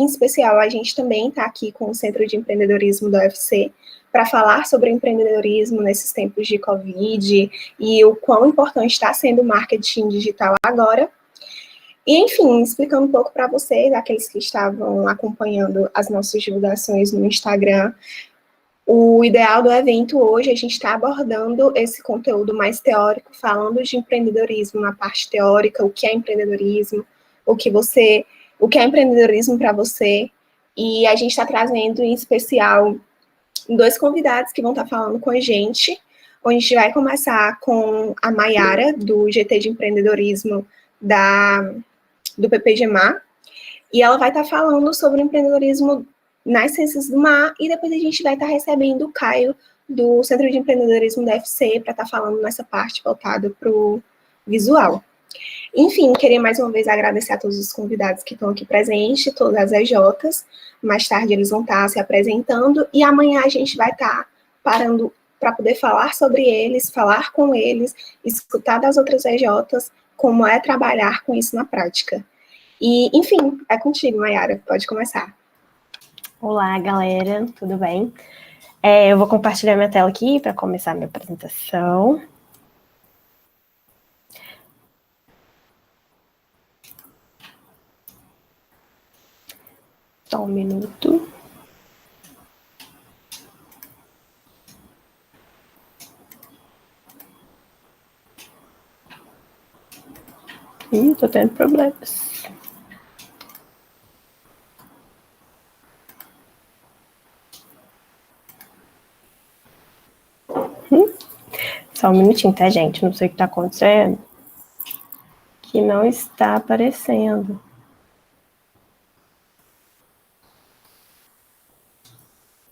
Em especial, a gente também está aqui com o Centro de Empreendedorismo da UFC para falar sobre empreendedorismo nesses tempos de Covid e o quão importante está sendo o marketing digital agora. E, enfim, explicando um pouco para vocês, aqueles que estavam acompanhando as nossas divulgações no Instagram, o ideal do evento hoje, a gente está abordando esse conteúdo mais teórico, falando de empreendedorismo na parte teórica, o que é empreendedorismo, o que é empreendedorismo para você, e a gente está trazendo em especial 2 convidados que vão estar falando com a gente. A gente vai começar com a Mayara, do GT de Empreendedorismo do PPGMA, e ela vai estar falando sobre o empreendedorismo nas ciências do mar, e depois a gente vai estar recebendo o Caio, do Centro de Empreendedorismo da UFC, para estar falando nessa parte voltada para o visual. Enfim, queria mais uma vez agradecer a todos os convidados que estão aqui presentes, todas as EJs. Mais tarde eles vão estar se apresentando, e amanhã a gente vai estar parando para poder falar sobre eles, falar com eles, escutar das outras EJs, como é trabalhar com isso na prática. E, enfim, é contigo, Mayara, pode começar. Olá, galera, tudo bem? Eu vou compartilhar minha tela aqui para começar a minha apresentação. Só um minuto. Tô tendo problemas. Só um minutinho, tá, gente? Não sei o que tá acontecendo. Que não está aparecendo.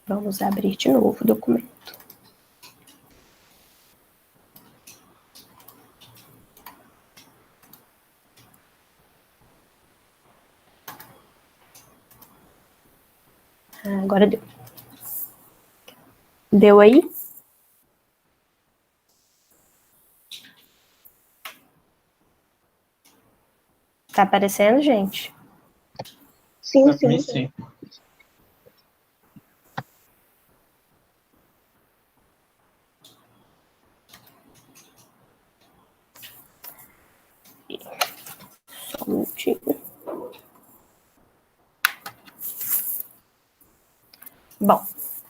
Vamos abrir de novo o documento. Agora deu. Deu aí? Tá aparecendo, gente? Sim, sim. Só um minutinho. Bom,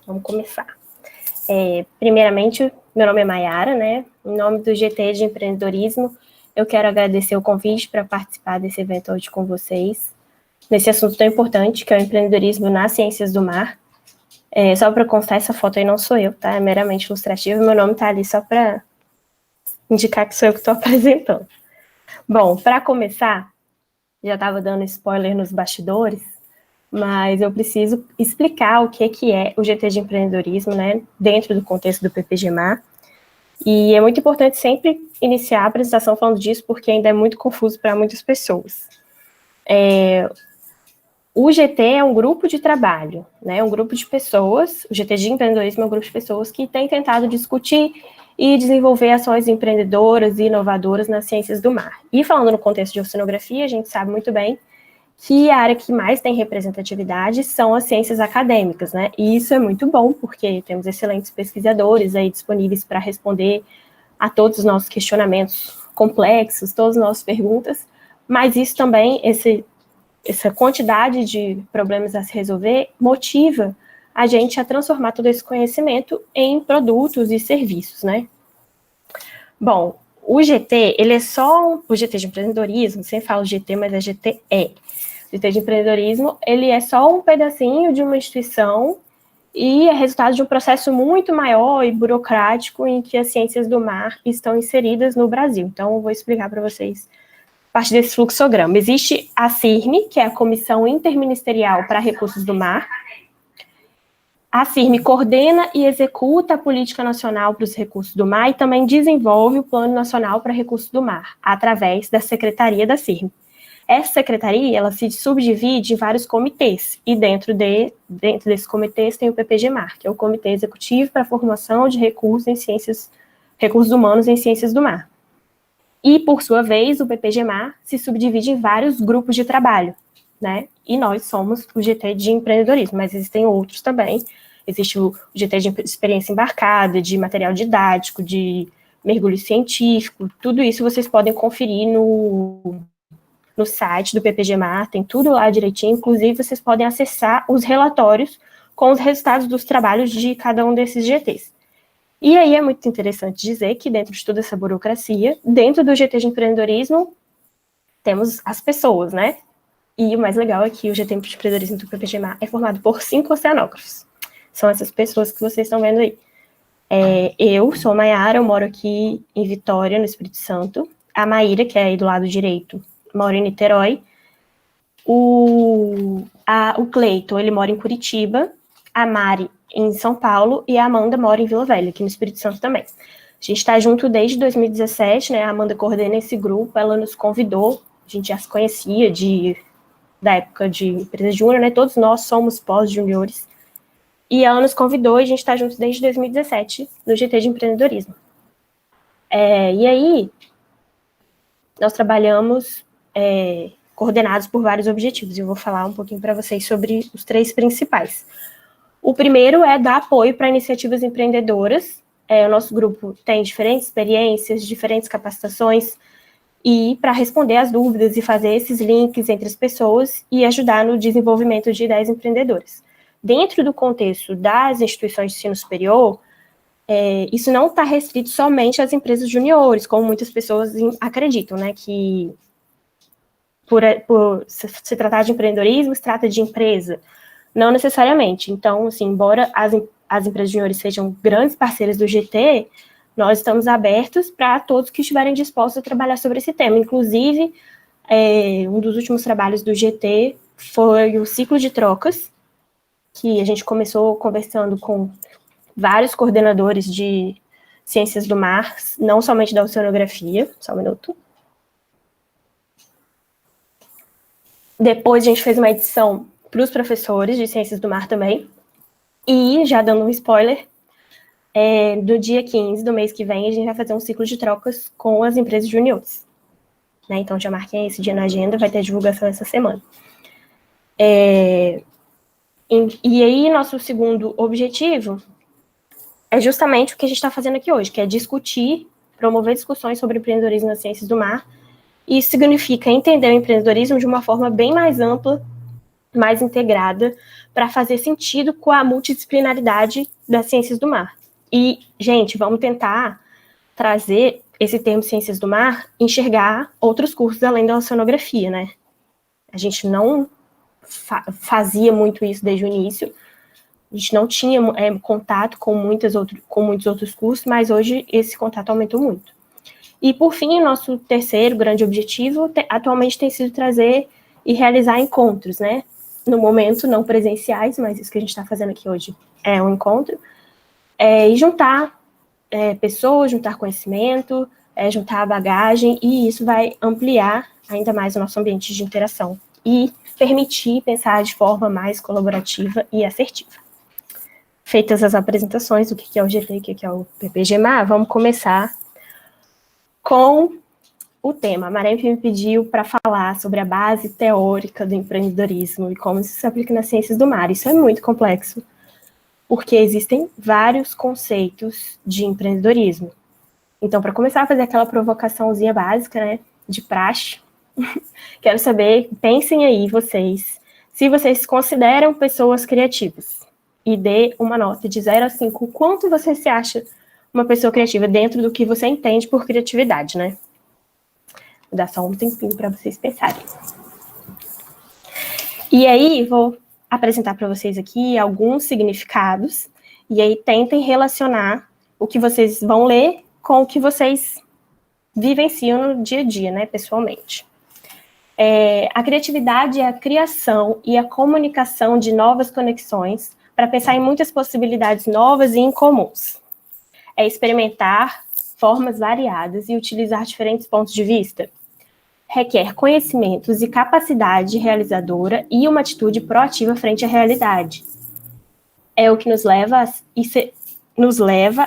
vamos começar. Primeiramente, meu nome é Mayara, né? Em nome do GT de Empreendedorismo, eu quero agradecer o convite para participar desse evento hoje com vocês, nesse assunto tão importante, que é o empreendedorismo nas ciências do mar. Só para constar, essa foto aí não sou eu, tá? É meramente ilustrativa, meu nome tá ali só para indicar que sou eu que estou apresentando. Bom, para começar, já estava dando spoiler nos bastidores, mas eu preciso explicar o que é o GT de empreendedorismo, né, dentro do contexto do PPGMA, e é muito importante sempre iniciar a apresentação falando disso, porque ainda é muito confuso para muitas pessoas. O GT é um grupo de trabalho, né, um grupo de pessoas, o GT de empreendedorismo é um grupo de pessoas que tem tentado discutir e desenvolver ações empreendedoras e inovadoras nas ciências do mar. E falando no contexto de oceanografia, a gente sabe muito bem que a área que mais tem representatividade são as ciências acadêmicas, né? E isso é muito bom, porque temos excelentes pesquisadores aí disponíveis para responder a todos os nossos questionamentos complexos, todas as nossas perguntas, mas isso também, essa quantidade de problemas a se resolver, motiva a gente a transformar todo esse conhecimento em produtos e serviços, né? Bom, o GT, ele é só o GT de empreendedorismo, sem falar o GT, mas é GTE. O GT de empreendedorismo, ele é só um pedacinho de uma instituição e é resultado de um processo muito maior e burocrático em que as ciências do mar estão inseridas no Brasil. Então, eu vou explicar para vocês a partir desse fluxograma. Existe a CIRM, que é a Comissão Interministerial para Recursos do Mar. A CIRM coordena e executa a política nacional para os recursos do mar e também desenvolve o Plano Nacional para Recursos do Mar, através da Secretaria da CIRM. Essa secretaria, ela se subdivide em vários comitês, e dentro desses comitês tem o PPGMAR, que é o Comitê Executivo para a Formação de Recursos Humanos em Ciências do Mar. E, por sua vez, o PPGMAR se subdivide em vários grupos de trabalho. né? E nós somos o GT de empreendedorismo, mas existem outros também. Existe o GT de experiência embarcada, de material didático, de mergulho científico, tudo isso vocês podem conferir no site do PPG-MAR, tem tudo lá direitinho, inclusive vocês podem acessar os relatórios com os resultados dos trabalhos de cada um desses GTs. E aí é muito interessante dizer que dentro de toda essa burocracia, dentro do GT de empreendedorismo, temos as pessoas, né? E o mais legal é que o GT de empreendedorismo do PPG-MAR é formado por 5 oceanógrafos. São essas pessoas que vocês estão vendo aí. Eu sou a Maiara, eu moro aqui em Vitória, no Espírito Santo. A Maíra, que é aí do lado direito, mora em Niterói. O Cleiton, ele mora em Curitiba. A Mari, em São Paulo. E a Amanda mora em Vila Velha, aqui no Espírito Santo também. A gente está junto desde 2017, né? A Amanda coordena esse grupo, ela nos convidou. A gente já se conhecia da época de empresa júnior, né? Todos nós somos pós-juniores. E ela nos convidou e a gente está junto desde 2017 no GT de empreendedorismo. E aí, nós trabalhamos coordenados por vários objetivos. Eu vou falar um pouquinho para vocês sobre os 3 principais. O primeiro é dar apoio para iniciativas empreendedoras. O nosso grupo tem diferentes experiências, diferentes capacitações, e para responder às dúvidas e fazer esses links entre as pessoas e ajudar no desenvolvimento de ideias empreendedoras. Dentro do contexto das instituições de ensino superior, isso não está restrito somente às empresas juniores, como muitas pessoas acreditam, né, que por se tratar de empreendedorismo, se trata de empresa. Não necessariamente. Então, assim, embora as empresas juniores sejam grandes parceiras do GT, nós estamos abertos para todos que estiverem dispostos a trabalhar sobre esse tema. Inclusive, um dos últimos trabalhos do GT foi o ciclo de trocas, que a gente começou conversando com vários coordenadores de ciências do mar, não somente da oceanografia. Só um minuto. Depois a gente fez uma edição para os professores de ciências do mar também. E, já dando um spoiler, do dia 15 do mês que vem, a gente vai fazer um ciclo de trocas com as empresas juniores. Né? Então, já marquei esse dia na agenda, vai ter divulgação essa semana. E aí, nosso segundo objetivo é justamente o que a gente está fazendo aqui hoje, que é discutir, promover discussões sobre empreendedorismo nas ciências do mar. E isso significa entender o empreendedorismo de uma forma bem mais ampla, mais integrada, para fazer sentido com a multidisciplinaridade das ciências do mar. E, gente, vamos tentar trazer esse termo ciências do mar, enxergar outros cursos além da oceanografia, né? A gente não fazia muito isso desde o início, a gente não tinha contato com muitos outros cursos, mas hoje esse contato aumentou muito. E, por fim, nosso terceiro grande objetivo atualmente tem sido trazer e realizar encontros, né? No momento, não presenciais, mas isso que a gente está fazendo aqui hoje é um encontro, e juntar pessoas, juntar conhecimento, juntar bagagem, e isso vai ampliar ainda mais o nosso ambiente de interação e permitir pensar de forma mais colaborativa e assertiva. Feitas as apresentações do que é o GT, o que é o PPG-MAR, vamos começar com o tema. A Marém me pediu para falar sobre a base teórica do empreendedorismo e como isso se aplica nas ciências do mar. Isso é muito complexo, porque existem vários conceitos de empreendedorismo. Então, para começar a fazer aquela provocaçãozinha básica, né, de praxe, quero saber, pensem aí vocês, se vocês se consideram pessoas criativas, e dê uma nota de 0 a 5, o quanto você se acha uma pessoa criativa dentro do que você entende por criatividade, né? Vou dar só um tempinho para vocês pensarem. E aí, vou apresentar para vocês aqui alguns significados, e aí tentem relacionar o que vocês vão ler com o que vocês vivenciam no dia a dia, né, pessoalmente. A criatividade é a criação e a comunicação de novas conexões para pensar em muitas possibilidades novas e incomuns. É experimentar formas variadas e utilizar diferentes pontos de vista. Requer conhecimentos e capacidade realizadora e uma atitude proativa frente à realidade. É o que nos leva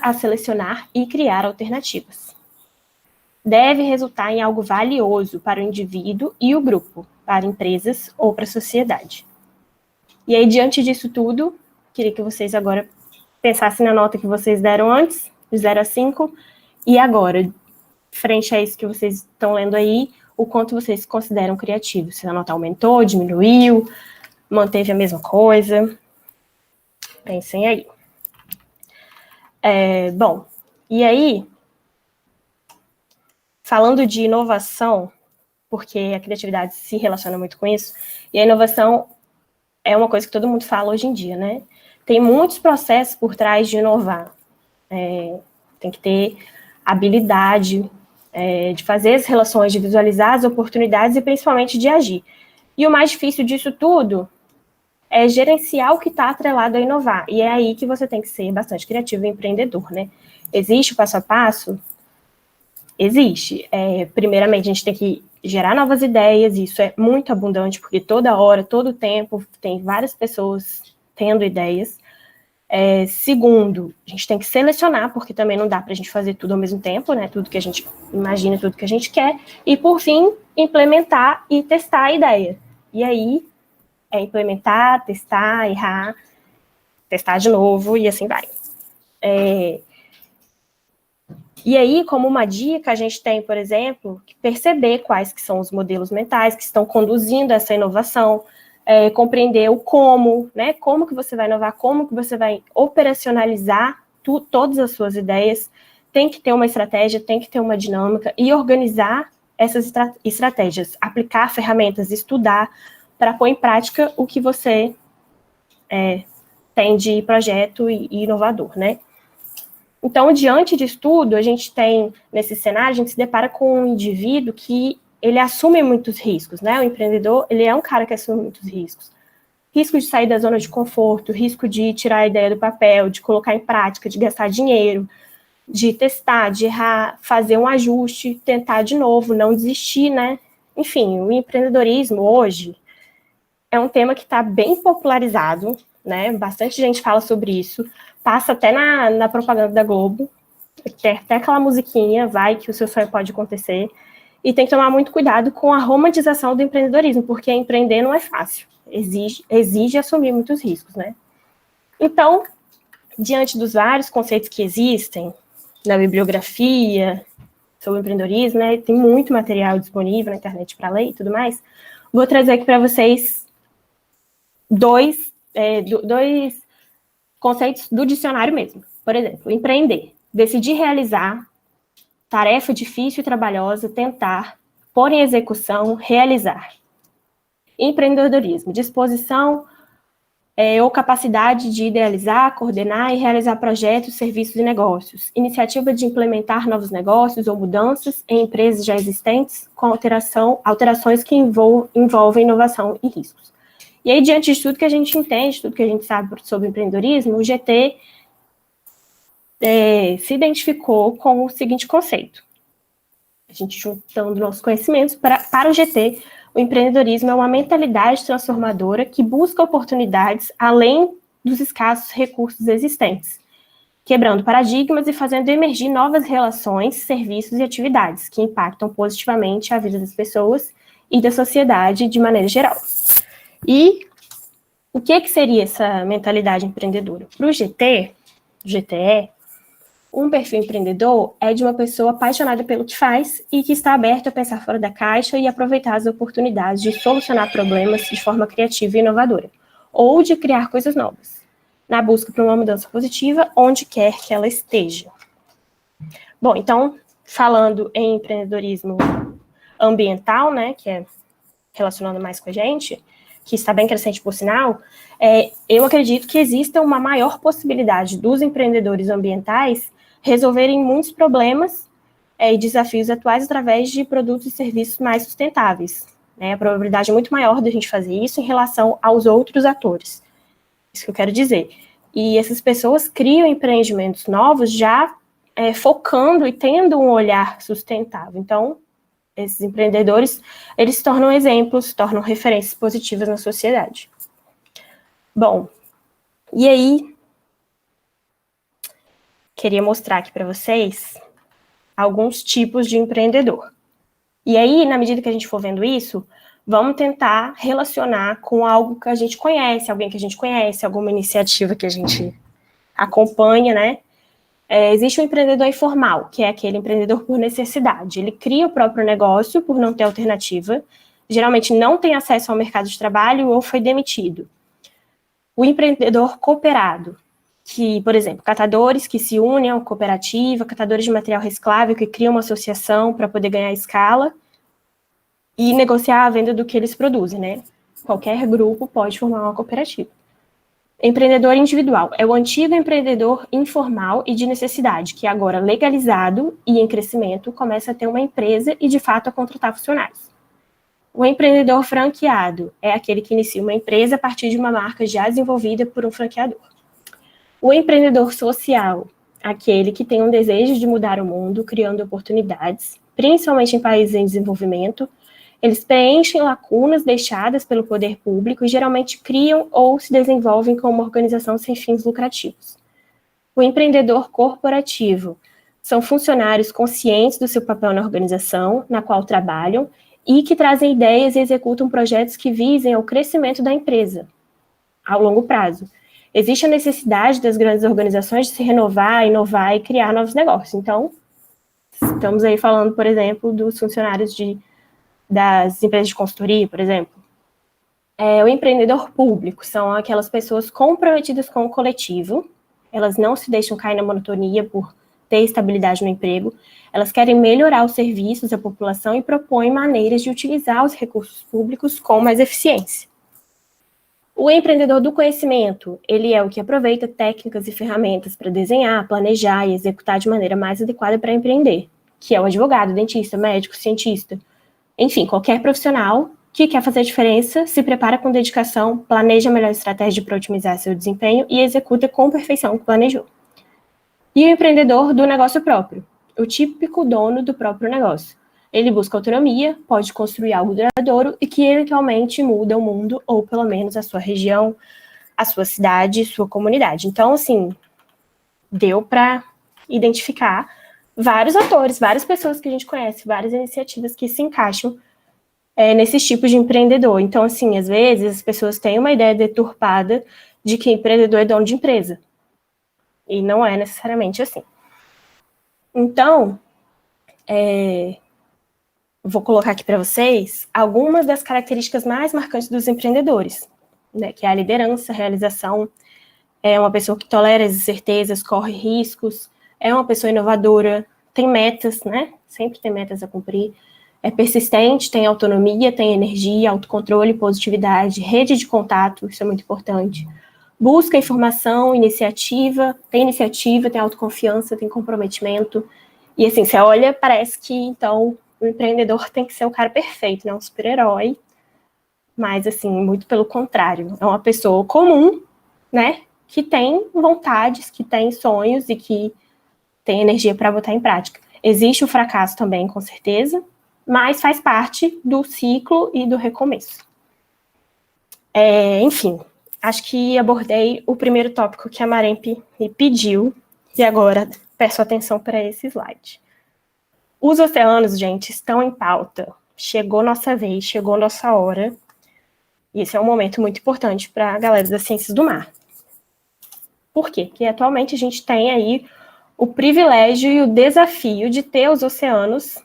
a selecionar e criar alternativas. Deve resultar em algo valioso para o indivíduo e o grupo, para empresas ou para a sociedade. E aí, diante disso tudo, queria que vocês agora pensassem na nota que vocês deram antes, de 0 a 5, e agora, frente a isso que vocês estão lendo aí, o quanto vocês consideram criativo. Se a nota aumentou, diminuiu, manteve a mesma coisa. Pensem aí. Bom, e aí, falando de inovação, porque a criatividade se relaciona muito com isso, e a inovação é uma coisa que todo mundo fala hoje em dia, né? Tem muitos processos por trás de inovar. Tem que ter habilidade de fazer as relações, de visualizar as oportunidades e principalmente de agir. E o mais difícil disso tudo é gerenciar o que está atrelado a inovar. E é aí que você tem que ser bastante criativo e empreendedor, né? Existe o passo a passo? Existe. Primeiramente, a gente tem que gerar novas ideias, e isso é muito abundante, porque toda hora, todo tempo, tem várias pessoas tendo ideias. Segundo, a gente tem que selecionar, porque também não dá para a gente fazer tudo ao mesmo tempo, né? Tudo que a gente imagina, tudo que a gente quer. E, por fim, implementar e testar a ideia. E aí, implementar, testar, errar, testar de novo, e assim vai. E aí, como uma dica, a gente tem, por exemplo, que perceber quais que são os modelos mentais que estão conduzindo essa inovação, compreender o como, né? Como que você vai inovar, como que você vai operacionalizar todas as suas ideias. Tem que ter uma estratégia, tem que ter uma dinâmica e organizar essas estratégias, aplicar ferramentas, estudar para pôr em prática o que você tem de projeto e inovador, né? Então, diante disso tudo, a gente tem, nesse cenário, a gente se depara com um indivíduo que ele assume muitos riscos, né? O empreendedor, ele é um cara que assume muitos riscos. Risco de sair da zona de conforto, risco de tirar a ideia do papel, de colocar em prática, de gastar dinheiro, de testar, de errar, fazer um ajuste, tentar de novo, não desistir, né? Enfim, o empreendedorismo hoje é um tema que está bem popularizado, né? Bastante gente fala sobre isso, passa até na propaganda da Globo, tem até aquela musiquinha, vai que o seu sonho pode acontecer, e tem que tomar muito cuidado com a romantização do empreendedorismo, porque empreender não é fácil, exige assumir muitos riscos, né? Então, diante dos vários conceitos que existem na bibliografia sobre empreendedorismo, né, tem muito material disponível na internet para ler e tudo mais, vou trazer aqui para vocês dois conceitos do dicionário mesmo. Por exemplo, empreender, decidir realizar, tarefa difícil e trabalhosa, tentar, pôr em execução, realizar. Empreendedorismo, disposição ou capacidade de idealizar, coordenar e realizar projetos, serviços e negócios. Iniciativa de implementar novos negócios ou mudanças em empresas já existentes com alterações que envolvem inovação e riscos. E aí, diante de tudo que a gente entende, tudo que a gente sabe sobre empreendedorismo, o GT se identificou com o seguinte conceito. A gente juntando nossos conhecimentos, para o GT, o empreendedorismo é uma mentalidade transformadora que busca oportunidades além dos escassos recursos existentes, quebrando paradigmas e fazendo emergir novas relações, serviços e atividades que impactam positivamente a vida das pessoas e da sociedade de maneira geral. E o que seria essa mentalidade empreendedora? Para o GTE, um perfil empreendedor é de uma pessoa apaixonada pelo que faz e que está aberto a pensar fora da caixa e aproveitar as oportunidades de solucionar problemas de forma criativa e inovadora, ou de criar coisas novas, na busca por uma mudança positiva onde quer que ela esteja. Bom, então, falando em empreendedorismo ambiental, né, que é relacionando mais com a gente, que está bem crescente por sinal, eu acredito que exista uma maior possibilidade dos empreendedores ambientais resolverem muitos problemas e desafios atuais através de produtos e serviços mais sustentáveis. A probabilidade é muito maior de a gente fazer isso em relação aos outros atores. Isso que eu quero dizer. E essas pessoas criam empreendimentos novos já focando e tendo um olhar sustentável. Então, esses empreendedores, eles se tornam exemplos, tornam referências positivas na sociedade. Bom, e aí, queria mostrar aqui para vocês alguns tipos de empreendedor. E aí, na medida que a gente for vendo isso, vamos tentar relacionar com algo que a gente conhece, alguém que a gente conhece, alguma iniciativa que a gente acompanha, né? Existe o empreendedor informal, que é aquele empreendedor por necessidade. Ele cria o próprio negócio por não ter alternativa, geralmente não tem acesso ao mercado de trabalho ou foi demitido. O empreendedor cooperado, que, por exemplo, catadores que se unem a uma cooperativa, catadores de material reciclável que criam uma associação para poder ganhar escala e negociar a venda do que eles produzem, né? Qualquer grupo pode formar uma cooperativa. Empreendedor individual é o antigo empreendedor informal e de necessidade, que agora legalizado e em crescimento começa a ter uma empresa e de fato a contratar funcionários. O empreendedor franqueado é aquele que inicia uma empresa a partir de uma marca já desenvolvida por um franqueador. O empreendedor social, aquele que tem um desejo de mudar o mundo, criando oportunidades, principalmente em países em desenvolvimento. Eles preenchem lacunas deixadas pelo poder público e geralmente criam ou se desenvolvem como uma organização sem fins lucrativos. O empreendedor corporativo são funcionários conscientes do seu papel na organização na qual trabalham e que trazem ideias e executam projetos que visem ao crescimento da empresa ao longo prazo. Existe a necessidade das grandes organizações de se renovar, inovar e criar novos negócios. Então, estamos aí falando, por exemplo, dos funcionários das empresas de consultoria, por exemplo. O empreendedor público são aquelas pessoas comprometidas com o coletivo, elas não se deixam cair na monotonia por ter estabilidade no emprego, elas querem melhorar os serviços à população e propõem maneiras de utilizar os recursos públicos com mais eficiência. O empreendedor do conhecimento, ele é o que aproveita técnicas e ferramentas para desenhar, planejar e executar de maneira mais adequada para empreender, que é o advogado, dentista, médico, cientista, enfim, qualquer profissional que quer fazer diferença, se prepara com dedicação, planeja a melhor estratégia para otimizar seu desempenho e executa com perfeição o que planejou. E o empreendedor do negócio próprio, o típico dono do próprio negócio. Ele busca autonomia, pode construir algo duradouro e que eventualmente muda o mundo, ou pelo menos a sua região, a sua cidade, sua comunidade. Então, assim, deu para identificar vários atores, várias pessoas que a gente conhece, várias iniciativas que se encaixam nesses tipos de empreendedor. Então, assim, às vezes as pessoas têm uma ideia deturpada de que empreendedor é dono de empresa. E não é necessariamente assim. Então, vou colocar aqui para vocês algumas das características mais marcantes dos empreendedores, né, que é a liderança, a realização, é uma pessoa que tolera as incertezas, corre riscos, é uma pessoa inovadora, tem metas, né, sempre tem metas a cumprir, é persistente, tem autonomia, tem energia, autocontrole, positividade, rede de contato, isso é muito importante, busca informação, iniciativa, tem autoconfiança, tem comprometimento, e assim, você olha, parece que, então, o empreendedor tem que ser o cara perfeito, né, um super-herói, mas, assim, muito pelo contrário, é uma pessoa comum, né, que tem vontades, que tem sonhos e que tem energia para botar em prática. Existe o fracasso também, com certeza, mas faz parte do ciclo e do recomeço. Enfim, acho que abordei o primeiro tópico que a Maremp me pediu, e agora peço atenção para esse slide. Os oceanos, gente, estão em pauta. Chegou nossa vez, chegou nossa hora, e esse é um momento muito importante para a galera das ciências do mar. Por quê? Porque atualmente a gente tem aí o privilégio e o desafio de ter os oceanos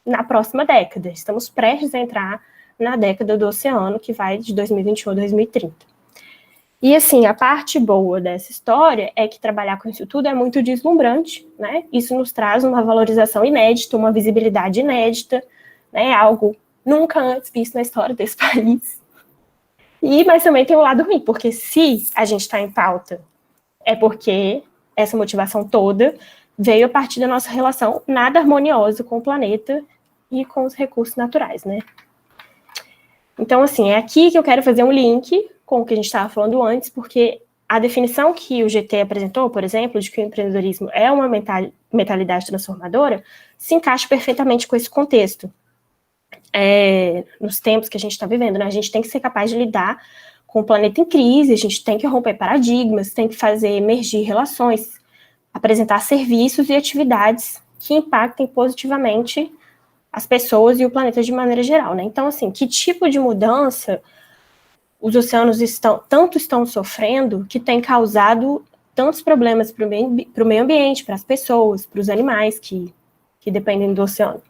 na próxima década. Estamos prestes a entrar na década do oceano, que vai de 2021 a 2030. E, assim, a parte boa dessa história é que trabalhar com isso tudo é muito deslumbrante, né? Isso nos traz uma valorização inédita, uma visibilidade inédita, né? Algo nunca antes visto na história desse país. Mas também tem um lado ruim, porque se a gente está em pauta, é porque essa motivação toda veio a partir da nossa relação nada harmoniosa com o planeta e com os recursos naturais, né? Então, assim, é aqui que eu quero fazer um link com o que a gente estava falando antes, porque a definição que o GT apresentou, por exemplo, de que o empreendedorismo é uma mentalidade transformadora, se encaixa perfeitamente com esse contexto. Nos tempos que a gente está vivendo, né? A gente tem que ser capaz de lidar com o planeta em crise, a gente tem que romper paradigmas, tem que fazer emergir relações, apresentar serviços e atividades que impactem positivamente as pessoas e o planeta de maneira geral, né? Então, assim, que tipo de mudança os oceanos estão sofrendo que tem causado tantos problemas para o meio ambiente, para as pessoas, para os animais que dependem do oceano.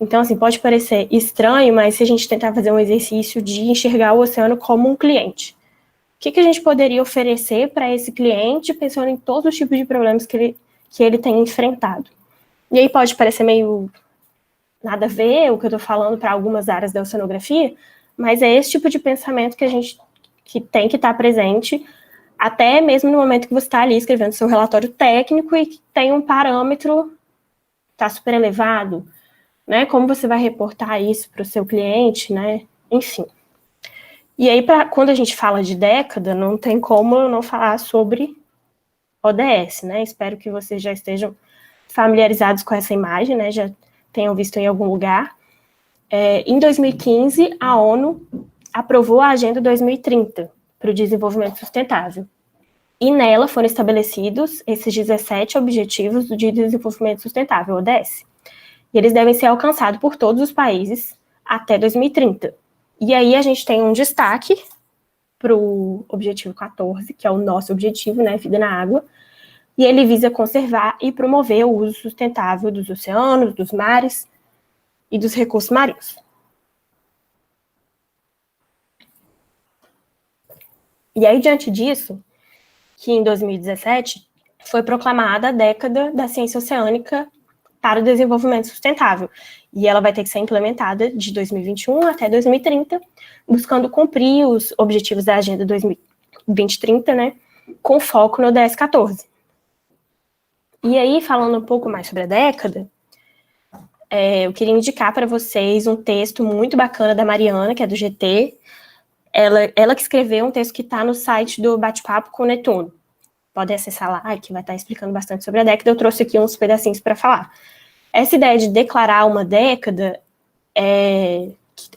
Então, assim, pode parecer estranho, mas se a gente tentar fazer um exercício de enxergar o oceano como um cliente, o que a gente poderia oferecer para esse cliente, pensando em todos os tipos de problemas que ele tem enfrentado? E aí pode parecer meio nada a ver o que eu estou falando para algumas áreas da oceanografia, mas é esse tipo de pensamento que a gente tem que estar presente, até mesmo no momento que você está ali escrevendo seu relatório técnico e que tem um parâmetro está super elevado, né? Como você vai reportar isso para o seu cliente, né? Enfim. E aí, quando a gente fala de década, não tem como eu não falar sobre ODS, né? Espero que vocês já estejam familiarizados com essa imagem, né? Já tenham visto em algum lugar. Em 2015, a ONU aprovou a Agenda 2030 para o Desenvolvimento Sustentável. E nela foram estabelecidos esses 17 Objetivos de Desenvolvimento Sustentável, ODS. E eles devem ser alcançados por todos os países até 2030. E aí a gente tem um destaque para o objetivo 14, que é o nosso objetivo, né, Vida na Água, e ele visa conservar e promover o uso sustentável dos oceanos, dos mares e dos recursos marinhos. E aí, diante disso, que em 2017 foi proclamada a década da ciência oceânica para o desenvolvimento sustentável. E ela vai ter que ser implementada de 2021 até 2030, buscando cumprir os objetivos da Agenda 2030, né, com foco no ODS 14. E aí, falando um pouco mais sobre a década, eu queria indicar para vocês um texto muito bacana da Mariana, que é do GT. Ela que escreveu um texto que está no site do Bate-Papo com Netuno. Podem acessar lá, que vai estar explicando bastante sobre a década. Eu trouxe aqui uns pedacinhos para falar. Essa ideia de declarar uma década,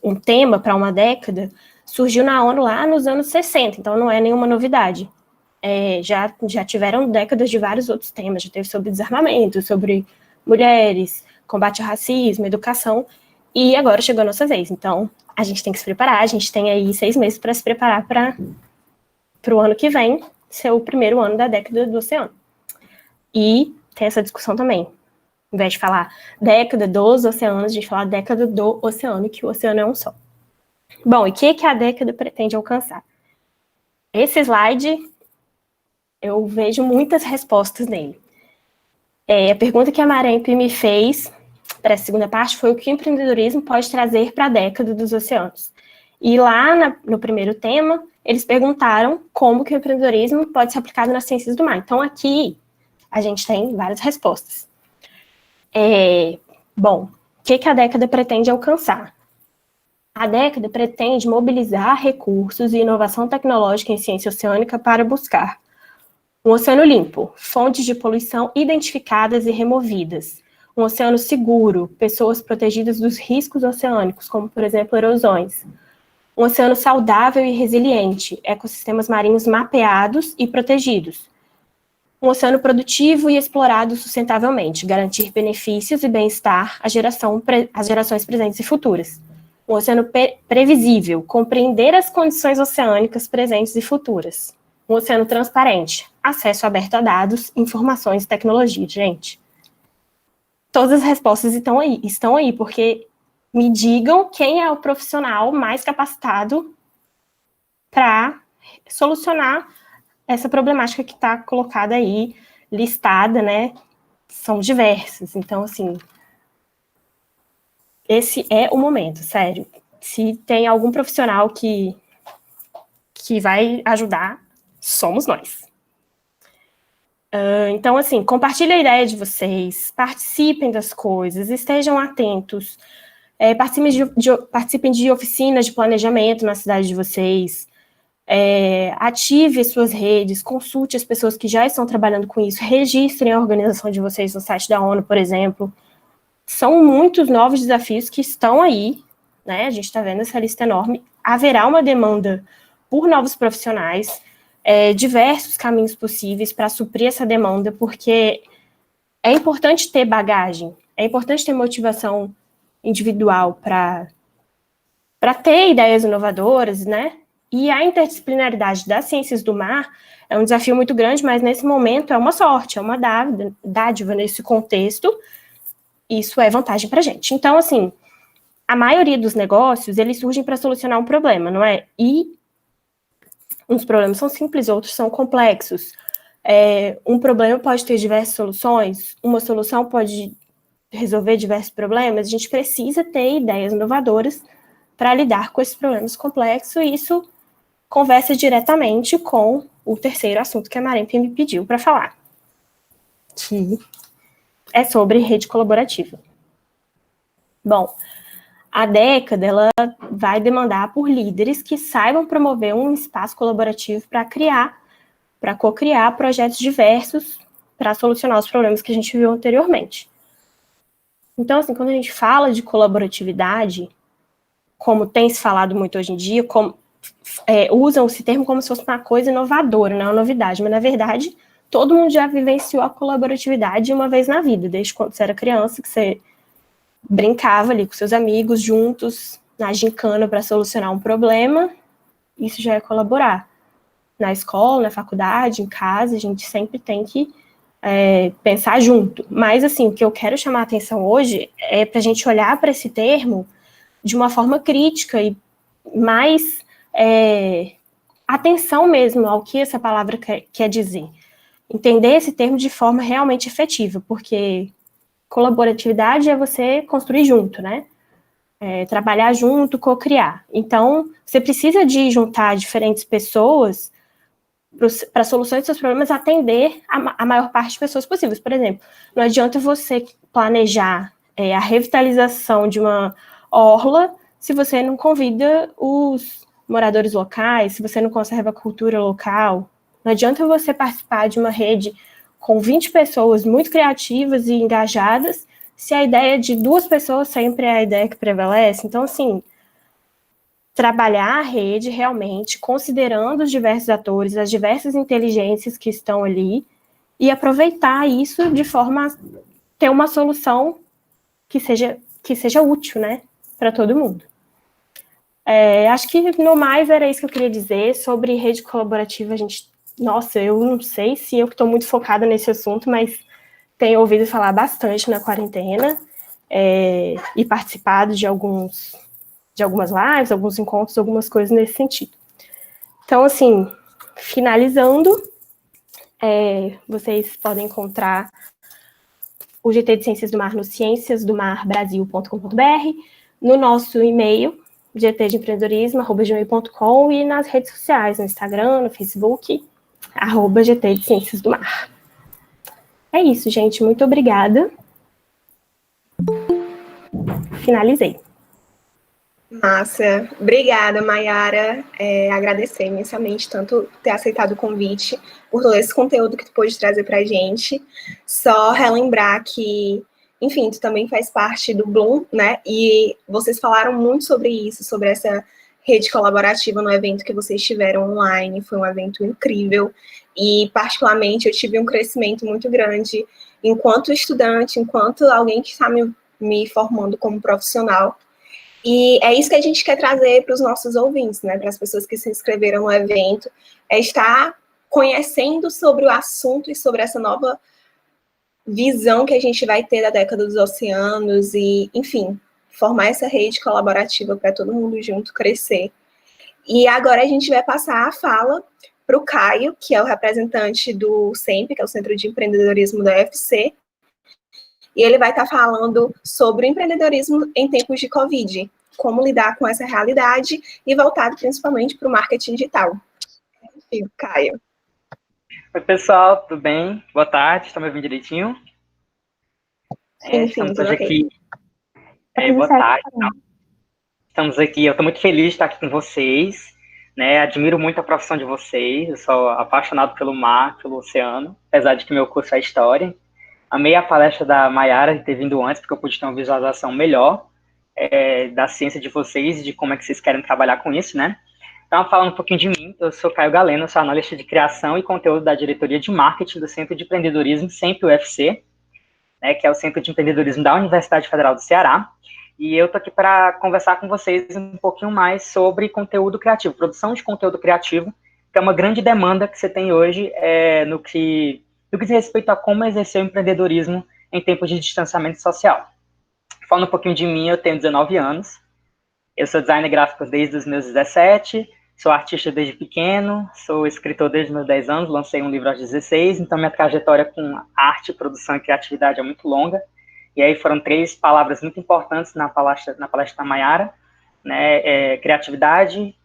um tema para uma década, surgiu na ONU lá nos anos 60, então não é nenhuma novidade. Já tiveram décadas de vários outros temas, já teve sobre desarmamento, sobre mulheres, combate ao racismo, educação, e agora chegou a nossa vez. Então, a gente tem que se preparar, a gente tem aí 6 meses para se preparar para o ano que vem, ser o primeiro ano da década do oceano. E tem essa discussão também. Ao invés de falar década dos oceanos, a gente fala década do oceano, que o oceano é um só. Bom, e o que a década pretende alcançar? Esse slide, eu vejo muitas respostas nele. A pergunta que a Maremp me fez para a segunda parte foi o que o empreendedorismo pode trazer para a década dos oceanos. E lá no primeiro tema, eles perguntaram como que o empreendedorismo pode ser aplicado nas ciências do mar. Então aqui a gente tem várias respostas. Bom, o que a década pretende alcançar? A década pretende mobilizar recursos e inovação tecnológica em ciência oceânica para buscar um oceano limpo, fontes de poluição identificadas e removidas, um oceano seguro, pessoas protegidas dos riscos oceânicos, como, por exemplo, erosões, um oceano saudável e resiliente, ecossistemas marinhos mapeados e protegidos, um oceano produtivo e explorado sustentavelmente, garantir benefícios e bem-estar às gerações presentes e futuras. Um oceano previsível, compreender as condições oceânicas presentes e futuras. Um oceano transparente, acesso aberto a dados, informações e tecnologia. Gente, todas as respostas estão aí, porque me digam quem é o profissional mais capacitado para solucionar essa problemática que está colocada aí, listada, né? São diversas. Então, assim, esse é o momento, sério. Se tem algum profissional que vai ajudar, somos nós. Então, assim, compartilhem a ideia de vocês, participem das coisas, estejam atentos, participem de oficinas de planejamento na cidade de vocês, ative as suas redes, consulte as pessoas que já estão trabalhando com isso, registrem a organização de vocês no site da ONU, por exemplo. São muitos novos desafios que estão aí, né? A gente está vendo essa lista enorme. Haverá uma demanda por novos profissionais, diversos caminhos possíveis para suprir essa demanda, porque é importante ter bagagem, é importante ter motivação individual para ter ideias inovadoras, né? E a interdisciplinaridade das ciências do mar é um desafio muito grande, mas nesse momento é uma sorte, é uma dádiva nesse contexto. Isso é vantagem para a gente. Então, assim, a maioria dos negócios, eles surgem para solucionar um problema, não é? E uns problemas são simples, outros são complexos. Um problema pode ter diversas soluções, uma solução pode resolver diversos problemas. A gente precisa ter ideias inovadoras para lidar com esses problemas complexos, e isso conversa diretamente com o terceiro assunto que a Marempe me pediu para falar, que é sobre rede colaborativa. Bom, a década, ela vai demandar por líderes que saibam promover um espaço colaborativo para co-criar projetos diversos para solucionar os problemas que a gente viu anteriormente. Então, assim, quando a gente fala de colaboratividade, como tem se falado muito hoje em dia, usam esse termo como se fosse uma coisa inovadora, não é uma novidade, mas, na verdade, todo mundo já vivenciou a colaboratividade uma vez na vida, desde quando você era criança, que você brincava ali com seus amigos juntos, na gincana para solucionar um problema, isso já é colaborar. Na escola, na faculdade, em casa, a gente sempre tem que pensar junto. Mas, assim, o que eu quero chamar a atenção hoje é para a gente olhar para esse termo de uma forma crítica e mais atenção mesmo ao que essa palavra quer dizer. Entender esse termo de forma realmente efetiva, porque colaboratividade é você construir junto, né? Trabalhar junto, co-criar. Então, você precisa de juntar diferentes pessoas para soluções dos seus problemas, atender a maior parte de pessoas possíveis. Por exemplo, não adianta você planejar a revitalização de uma orla se você não convida os moradores locais, se você não conserva a cultura local. Não adianta você participar de uma rede com 20 pessoas muito criativas e engajadas, se a ideia de 2 pessoas sempre é a ideia que prevalece. Então, assim, trabalhar a rede realmente, considerando os diversos atores, as diversas inteligências que estão ali, e aproveitar isso de forma a ter uma solução que seja útil, né, para todo mundo. Acho que, no mais, era isso que eu queria dizer sobre rede colaborativa. Nossa, eu não sei se eu que estou muito focada nesse assunto, mas tenho ouvido falar bastante na quarentena e participado de algumas lives, alguns encontros, algumas coisas nesse sentido. Então, assim, finalizando, vocês podem encontrar o GT de Ciências do Mar no cienciasdomarbrasil.com.br, no nosso e-mail, gtdeempreendedorismo@gmail.com, e nas redes sociais, no Instagram, no Facebook, @GT de Ciências do Mar. É isso, gente. Muito obrigada. Finalizei. Massa. Obrigada, Mayara. Agradecer imensamente tanto ter aceitado o convite, por todo esse conteúdo que tu pôde trazer para a gente. Só relembrar que, enfim, tu também faz parte do Bloom, né? E vocês falaram muito sobre isso, sobre essa rede colaborativa no evento que vocês tiveram online. Foi um evento incrível e, particularmente, eu tive um crescimento muito grande enquanto estudante, enquanto alguém que está me formando como profissional. E é isso que a gente quer trazer para os nossos ouvintes, né? Para as pessoas que se inscreveram no evento, estar conhecendo sobre o assunto e sobre essa nova visão que a gente vai ter da década dos oceanos e, enfim, formar essa rede colaborativa para todo mundo junto crescer. E agora a gente vai passar a fala para o Caio, que é o representante do CEMP, que é o Centro de Empreendedorismo da UFC, e ele vai estar falando sobre o empreendedorismo em tempos de Covid, como lidar com essa realidade e voltado principalmente para o marketing digital. Caio. Oi, pessoal, tudo bem? Boa tarde, estão me ouvindo direitinho? Sim, Estamos hoje aqui. Boa tarde. Estamos aqui, eu estou muito feliz de estar aqui com vocês, né? Admiro muito a profissão de vocês, eu sou apaixonado pelo mar, pelo oceano, apesar de que meu curso é História. Amei a palestra da Mayara de ter vindo antes, porque eu pude ter uma visualização melhor da ciência de vocês e de como é que vocês querem trabalhar com isso, né? Então, falando um pouquinho de mim, eu sou Caio Galeno, sou analista de criação e conteúdo da diretoria de marketing do Centro de Empreendedorismo, sempre UFC, né, que é o Centro de Empreendedorismo da Universidade Federal do Ceará. e eu tô aqui para conversar com vocês um pouquinho mais sobre conteúdo criativo, produção de conteúdo criativo, que é uma grande demanda que você tem hoje no que diz respeito a como exercer o empreendedorismo em tempos de distanciamento social. Falando um pouquinho de mim, eu tenho 19 anos, eu sou designer gráfico desde os meus 17, sou artista desde pequeno, sou escritor desde os meus 10 anos, lancei um livro aos 16, então minha trajetória com arte, produção e criatividade é muito longa. E aí foram 3 palavras muito importantes na palestra da Mayara, né? Criatividade,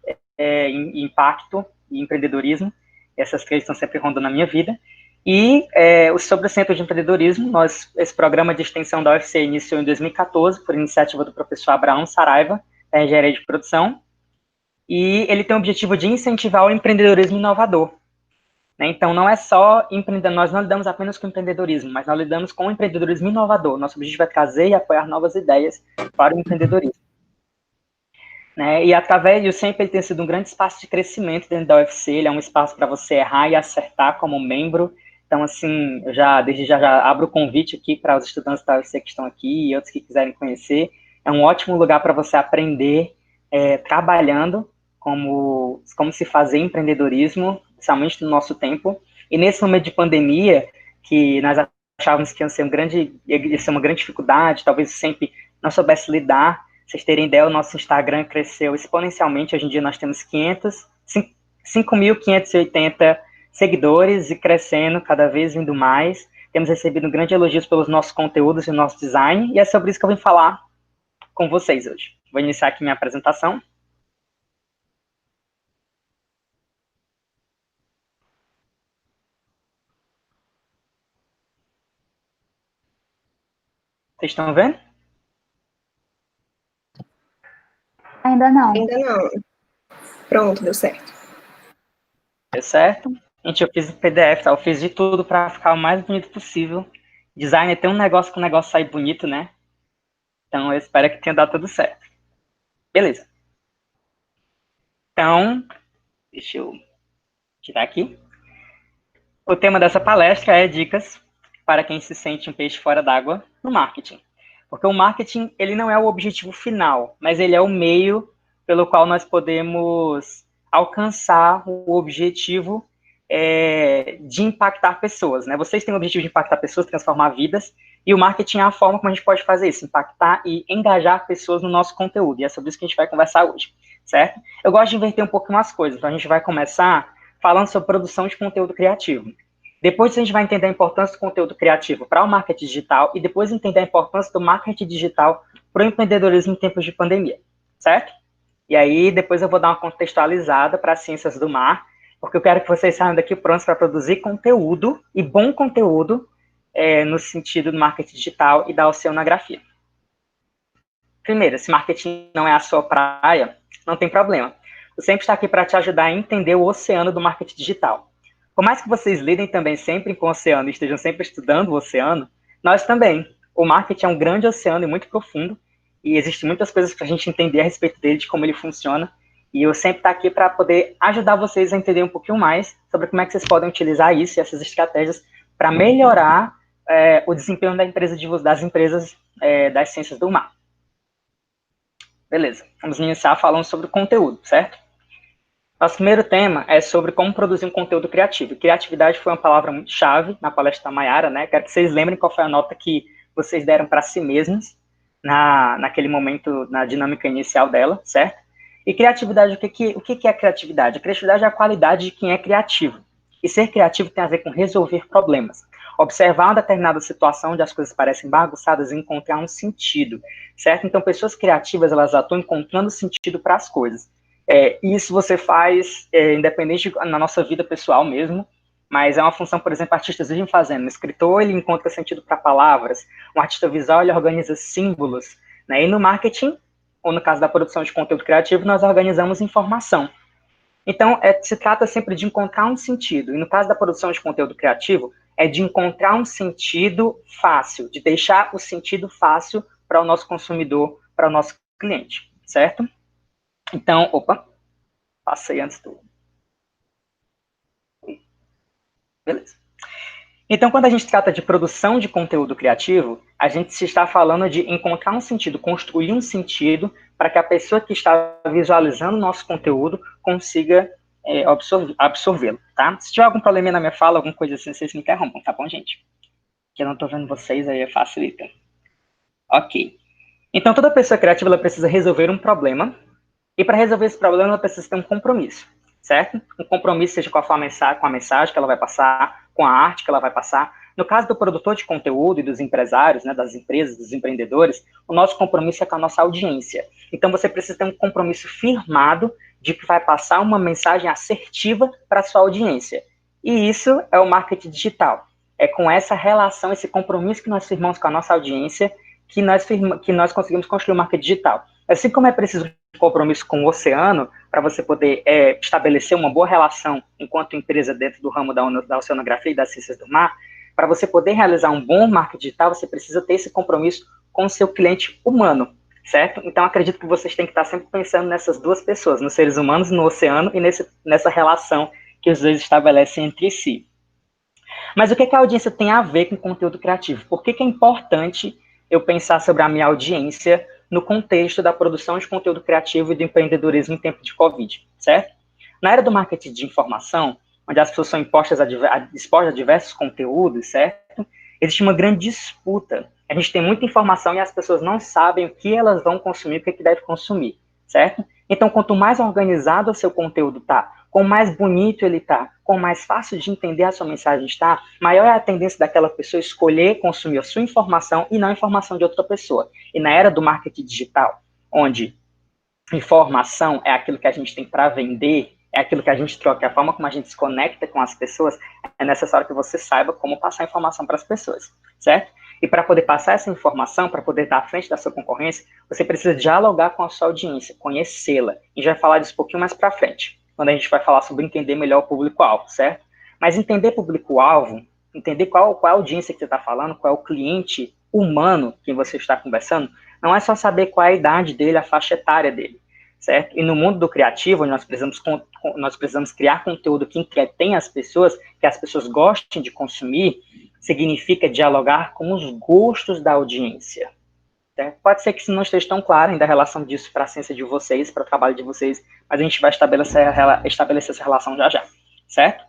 impacto e empreendedorismo. Essas 3 estão sempre rondando na minha vida. E sobre o Centro de Empreendedorismo, esse programa de extensão da UFC iniciou em 2014, por iniciativa do professor Abraão Saraiva, da Engenharia de Produção, e ele tem o objetivo de incentivar o empreendedorismo inovador. Né? Então, não é só empreender, nós não lidamos apenas com empreendedorismo, mas nós lidamos com o empreendedorismo inovador. Nosso objetivo é trazer e apoiar novas ideias para o empreendedorismo. Né? E através disso, sempre ele tem sido um grande espaço de crescimento dentro da UFC, ele é um espaço para você errar e acertar como membro. Então, assim, eu desde já abro o convite aqui para os estudantes da UFC que estão aqui e outros que quiserem conhecer. É um ótimo lugar para você aprender trabalhando como se fazer empreendedorismo, principalmente no nosso tempo. E nesse momento de pandemia, que nós achávamos que ia ser uma grande dificuldade, talvez sempre não soubesse lidar. Vocês terem ideia, o nosso Instagram cresceu exponencialmente. Hoje em dia nós temos 5.580 seguidores e crescendo, cada vez vindo mais. Temos recebido grandes elogios pelos nossos conteúdos e o nosso design, e é sobre isso que eu vim falar com vocês hoje. Vou iniciar aqui minha apresentação. Vocês estão vendo? Ainda não. Ainda não. Pronto, deu certo. Deu certo. Gente, eu fiz em PDF, tá? Eu fiz de tudo para ficar o mais bonito possível. Designer tem um negócio que o negócio sai bonito, né? Então eu espero que tenha dado tudo certo. Beleza. Então, deixa eu tirar aqui. O tema dessa palestra é dicas para quem se sente um peixe fora d'água no marketing. Porque o marketing, ele não é o objetivo final, mas ele é o meio pelo qual nós podemos alcançar o objetivo de impactar pessoas. Né? Vocês têm o objetivo de impactar pessoas, transformar vidas, e o marketing é a forma como a gente pode fazer isso, impactar e engajar pessoas no nosso conteúdo. E é sobre isso que a gente vai conversar hoje, certo? Eu gosto de inverter um pouquinho as coisas, então a gente vai começar falando sobre produção de conteúdo criativo. Depois a gente vai entender a importância do conteúdo criativo para o marketing digital e depois entender a importância do marketing digital para o empreendedorismo em tempos de pandemia, certo? E aí depois eu vou dar uma contextualizada para as ciências do mar, porque eu quero que vocês saiam daqui prontos para produzir conteúdo e bom conteúdo no sentido do marketing digital e da oceanografia. Primeiro, se marketing não é a sua praia, não tem problema. Eu sempre estou aqui para te ajudar a entender o oceano do marketing digital. Por mais que vocês lidem também sempre com o oceano e estejam sempre estudando o oceano, nós também. O marketing é um grande oceano e muito profundo, e existem muitas coisas para a gente entender a respeito dele, de como ele funciona, e eu sempre estou aqui para poder ajudar vocês a entender um pouquinho mais sobre como é que vocês podem utilizar isso e essas estratégias para melhorar o desempenho das empresas das ciências do mar. Beleza, vamos iniciar falando sobre o conteúdo, certo? Nosso primeiro tema é sobre como produzir um conteúdo criativo. Criatividade foi uma palavra muito chave na palestra da Mayara, né? Quero que vocês lembrem qual foi a nota que vocês deram para si mesmos naquele momento, na dinâmica inicial dela, certo? E criatividade, o que é criatividade? A criatividade é a qualidade de quem é criativo. E ser criativo tem a ver com resolver problemas. Observar uma determinada situação onde as coisas parecem bagunçadas e encontrar um sentido, certo? Então, pessoas criativas, elas atuam encontrando sentido para as coisas. Isso você faz independente na nossa vida pessoal mesmo, mas é uma função, por exemplo, artistas vivem fazendo. Um escritor, ele encontra sentido para palavras, um artista visual, ele organiza símbolos, né? E no marketing, ou no caso da produção de conteúdo criativo, nós organizamos informação. Então, se trata sempre de encontrar um sentido, e no caso da produção de conteúdo criativo, é de encontrar um sentido fácil, de deixar o sentido fácil para o nosso consumidor, para o nosso cliente, certo? Então, passei antes do... Beleza. Então, quando a gente trata de produção de conteúdo criativo, a gente se está falando de encontrar um sentido, construir um sentido para que a pessoa que está visualizando o nosso conteúdo consiga absorvê-lo, tá? Se tiver algum problema na minha fala, alguma coisa assim, vocês me interrompam, tá bom, gente? Que eu não estou vendo vocês, aí facilita. Ok. Então, toda pessoa criativa, ela precisa resolver um problema, e para resolver esse problema, ela precisa ter um compromisso, certo? Um compromisso seja com a mensagem que ela vai passar, com a arte que ela vai passar. No caso do produtor de conteúdo e dos empresários, né, das empresas, dos empreendedores, o nosso compromisso é com a nossa audiência. Então, você precisa ter um compromisso firmado de que vai passar uma mensagem assertiva para a sua audiência. E isso é o marketing digital. É com essa relação, esse compromisso que nós firmamos com a nossa audiência, que nós conseguimos construir o marketing digital. Assim como é preciso um compromisso com o oceano, para você poder estabelecer uma boa relação enquanto empresa dentro do ramo da oceanografia e das ciências do mar, para você poder realizar um bom marketing digital, você precisa ter esse compromisso com o seu cliente humano, certo? Então, acredito que vocês têm que estar sempre pensando nessas duas pessoas, nos seres humanos, no oceano e nessa relação que os dois estabelecem entre si. Mas o que a audiência tem a ver com conteúdo criativo? Por que é importante eu pensar sobre a minha audiência no contexto da produção de conteúdo criativo e do empreendedorismo em tempo de Covid, certo? Na era do marketing de informação, onde as pessoas são expostas a diversos conteúdos, certo? Existe uma grande disputa. A gente tem muita informação e as pessoas não sabem o que elas vão consumir, o que deve consumir, certo? Então, quanto mais organizado o seu conteúdo está, quanto mais bonito ele está, quanto mais fácil de entender a sua mensagem está, maior é a tendência daquela pessoa escolher consumir a sua informação e não a informação de outra pessoa. E na era do marketing digital, onde informação é aquilo que a gente tem para vender, é aquilo que a gente troca, é a forma como a gente se conecta com as pessoas, é necessário que você saiba como passar informação para as pessoas, certo? E para poder passar essa informação, para poder estar à frente da sua concorrência, você precisa dialogar com a sua audiência, conhecê-la. E a gente vai falar disso um pouquinho mais para frente, quando a gente vai falar sobre entender melhor o público-alvo, certo? Mas entender público-alvo, entender qual a audiência que você está falando, qual é o cliente humano que você está conversando, não é só saber qual é a idade dele, a faixa etária dele, certo? E no mundo do criativo, onde nós precisamos criar conteúdo que entretém as pessoas, que as pessoas gostem de consumir, significa dialogar com os gostos da audiência. Certo? Pode ser que isso não esteja tão claro ainda a relação disso para a ciência de vocês, para o trabalho de vocês, mas a gente vai estabelecer essa relação já já, certo?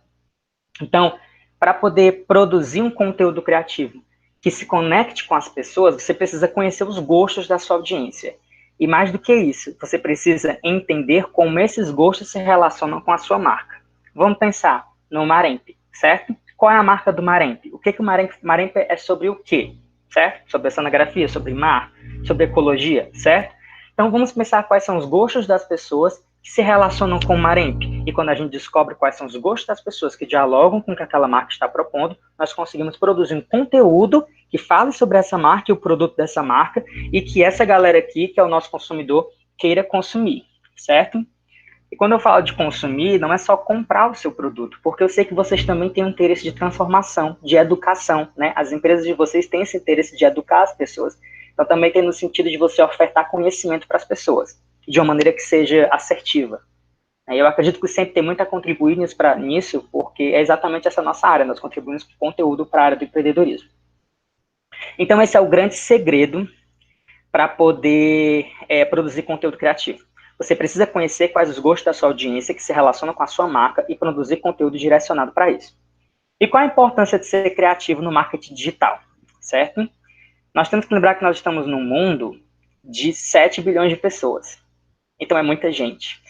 Então, para poder produzir um conteúdo criativo que se conecte com as pessoas, você precisa conhecer os gostos da sua audiência. E mais do que isso, você precisa entender como esses gostos se relacionam com a sua marca. Vamos pensar no Maremp, certo? Qual é a marca do Maremp? O que o Maremp é sobre o quê? Certo? Sobre oceanografia, sobre mar, sobre ecologia, certo? Então vamos pensar quais são os gostos das pessoas que se relacionam com o Maremp. E quando a gente descobre quais são os gostos das pessoas que dialogam com o que aquela marca está propondo, nós conseguimos produzir um conteúdo que fale sobre essa marca e o produto dessa marca e que essa galera aqui, que é o nosso consumidor, queira consumir, certo? E quando eu falo de consumir, não é só comprar o seu produto, porque eu sei que vocês também têm um interesse de transformação, de educação, né? As empresas de vocês têm esse interesse de educar as pessoas. Então também tem no sentido de você ofertar conhecimento para as pessoas, de uma maneira que seja assertiva. Eu acredito que sempre tem muito a contribuir nisso, porque é exatamente essa nossa área, nós contribuímos com conteúdo para a área do empreendedorismo. Então esse é o grande segredo para poder produzir conteúdo criativo. Você precisa conhecer quais os gostos da sua audiência que se relacionam com a sua marca e produzir conteúdo direcionado para isso. E qual a importância de ser criativo no marketing digital, certo? Nós temos que lembrar que nós estamos num mundo de 7 bilhões de pessoas. Então é muita gente.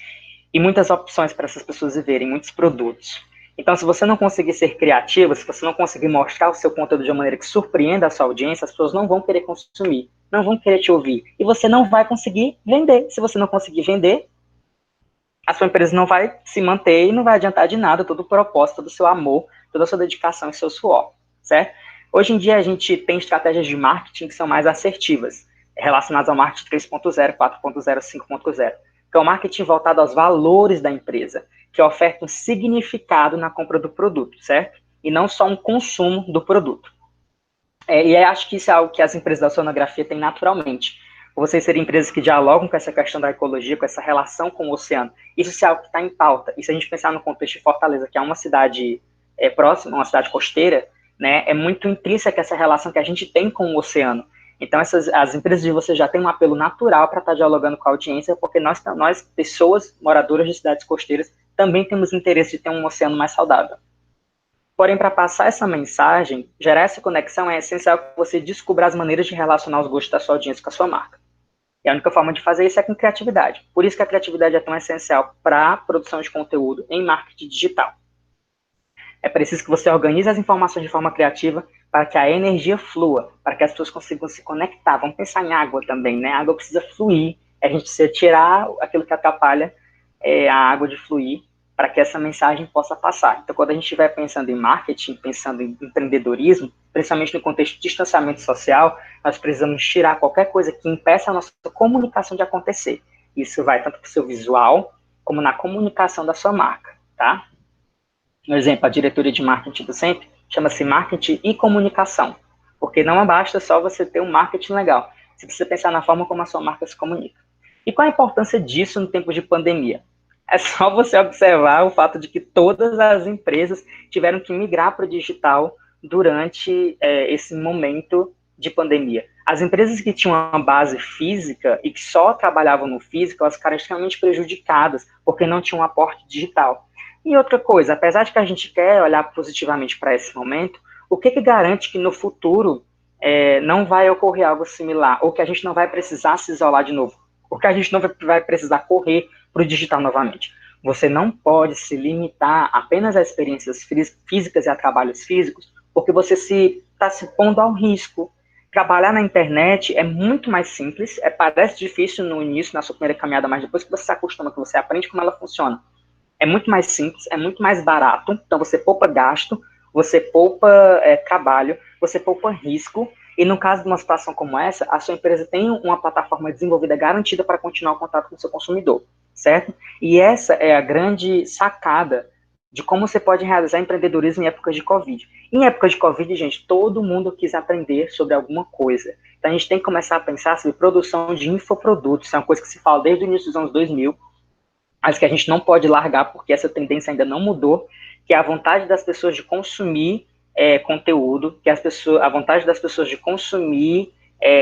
E muitas opções para essas pessoas viverem, muitos produtos. Então, se você não conseguir ser criativo, se você não conseguir mostrar o seu conteúdo de uma maneira que surpreenda a sua audiência, as pessoas não vão querer consumir, não vão querer te ouvir. E você não vai conseguir vender. Se você não conseguir vender, a sua empresa não vai se manter e não vai adiantar de nada todo o propósito do seu amor, toda a sua dedicação e seu suor, certo? Hoje em dia, a gente tem estratégias de marketing que são mais assertivas, relacionadas ao marketing 3.0, 4.0, 5.0. Que é o marketing voltado aos valores da empresa, que oferta um significado na compra do produto, certo? E não só um consumo do produto. E acho que isso é algo que as empresas da oceanografia têm naturalmente. Por vocês serem empresas que dialogam com essa questão da ecologia, com essa relação com o oceano. Isso é algo que está em pauta. E se a gente pensar no contexto de Fortaleza, que é uma cidade próxima, uma cidade costeira, né, é muito intrínseca essa relação que a gente tem com o oceano. Então, as empresas de vocês já têm um apelo natural para estar dialogando com a audiência, porque nós, pessoas moradoras de cidades costeiras, também temos interesse de ter um oceano mais saudável. Porém, para passar essa mensagem, gerar essa conexão, é essencial que você descubra as maneiras de relacionar os gostos da sua audiência com a sua marca. E a única forma de fazer isso é com criatividade. Por isso que a criatividade é tão essencial para a produção de conteúdo em marketing digital. É preciso que você organize as informações de forma criativa para que a energia flua, para que as pessoas consigam se conectar. Vamos pensar em água também, né? A água precisa fluir, a gente precisa tirar aquilo que atrapalha a água de fluir, para que essa mensagem possa passar. Então, quando a gente estiver pensando em marketing, pensando em empreendedorismo, principalmente no contexto de distanciamento social, nós precisamos tirar qualquer coisa que impeça a nossa comunicação de acontecer. Isso vai tanto para o seu visual, como na comunicação da sua marca, tá? Um exemplo, a diretoria de marketing do Sempre chama-se marketing e comunicação, porque não basta só você ter um marketing legal, você precisa pensar na forma como a sua marca se comunica. E qual a importância disso no tempo de pandemia? É só você observar o fato de que todas as empresas tiveram que migrar para o digital durante esse momento de pandemia. As empresas que tinham uma base física e que só trabalhavam no físico, elas ficaram extremamente prejudicadas, porque não tinham um aporte digital. E outra coisa, apesar de que a gente quer olhar positivamente para esse momento, o que garante que no futuro não vai ocorrer algo similar, ou que a gente não vai precisar se isolar de novo, ou que a gente não vai precisar correr para o digital novamente? Você não pode se limitar apenas a experiências físicas e a trabalhos físicos, porque você está se pondo ao risco. Trabalhar na internet é muito mais simples, parece difícil no início, na sua primeira caminhada, mas depois que você se acostuma, que você aprende como ela funciona, é muito mais simples, é muito mais barato, então você poupa gasto, você poupa trabalho, você poupa risco, e no caso de uma situação como essa, a sua empresa tem uma plataforma desenvolvida garantida para continuar o contato com o seu consumidor, certo? E essa é a grande sacada de como você pode realizar empreendedorismo em épocas de Covid. Em época de Covid, gente, todo mundo quis aprender sobre alguma coisa. Então a gente tem que começar a pensar sobre produção de infoprodutos, é uma coisa que se fala desde o início dos anos 2000, mas que a gente não pode largar porque essa tendência ainda não mudou, que é a vontade das pessoas de consumir conteúdo, que a vontade das pessoas de consumir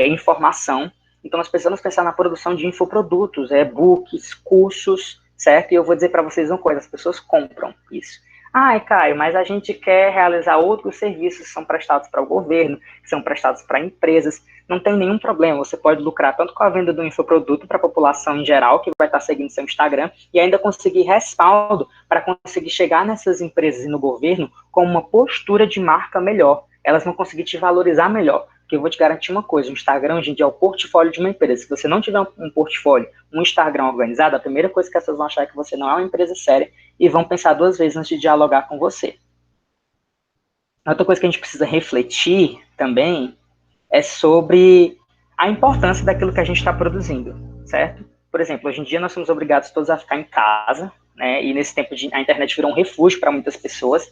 informação. Então, nós precisamos pensar na produção de infoprodutos, e-books, cursos, certo? E eu vou dizer para vocês uma coisa, as pessoas compram isso. Ai, Caio, mas a gente quer realizar outros serviços que são prestados para o governo, que são prestados para empresas. Não tem nenhum problema, você pode lucrar tanto com a venda do infoproduto para a população em geral, que vai estar seguindo seu Instagram, e ainda conseguir respaldo para conseguir chegar nessas empresas e no governo com uma postura de marca melhor. Elas vão conseguir te valorizar melhor. Porque eu vou te garantir uma coisa, o Instagram hoje em dia é o portfólio de uma empresa. Se você não tiver um portfólio, um Instagram organizado, a primeira coisa que as pessoas vão achar é que você não é uma empresa séria e vão pensar duas vezes antes de dialogar com você. Outra coisa que a gente precisa refletir também é sobre a importância daquilo que a gente está produzindo, certo? Por exemplo, hoje em dia nós somos obrigados todos a ficar em casa, né? E nesse tempo a internet virou um refúgio para muitas pessoas.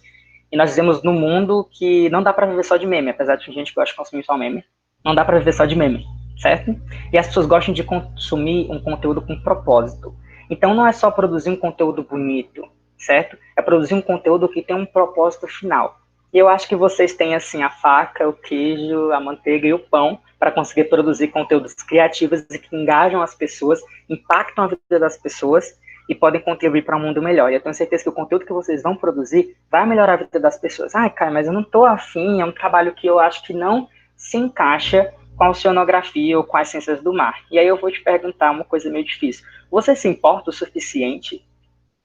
E nós vivemos num mundo que não dá para viver só de meme, apesar de gente que gosta de consumir só meme, não dá para viver só de meme, certo? E as pessoas gostam de consumir um conteúdo com propósito. Então não é só produzir um conteúdo bonito, certo? É produzir um conteúdo que tem um propósito final. E eu acho que vocês têm assim a faca, o queijo, a manteiga e o pão para conseguir produzir conteúdos criativos e que engajam as pessoas, impactam a vida das pessoas e podem contribuir para um mundo melhor. E eu tenho certeza que o conteúdo que vocês vão produzir vai melhorar a vida das pessoas. Ai, Caio, mas eu não estou afim, é um trabalho que eu acho que não se encaixa com a oceanografia ou com as ciências do mar. E aí eu vou te perguntar uma coisa meio difícil. Você se importa o suficiente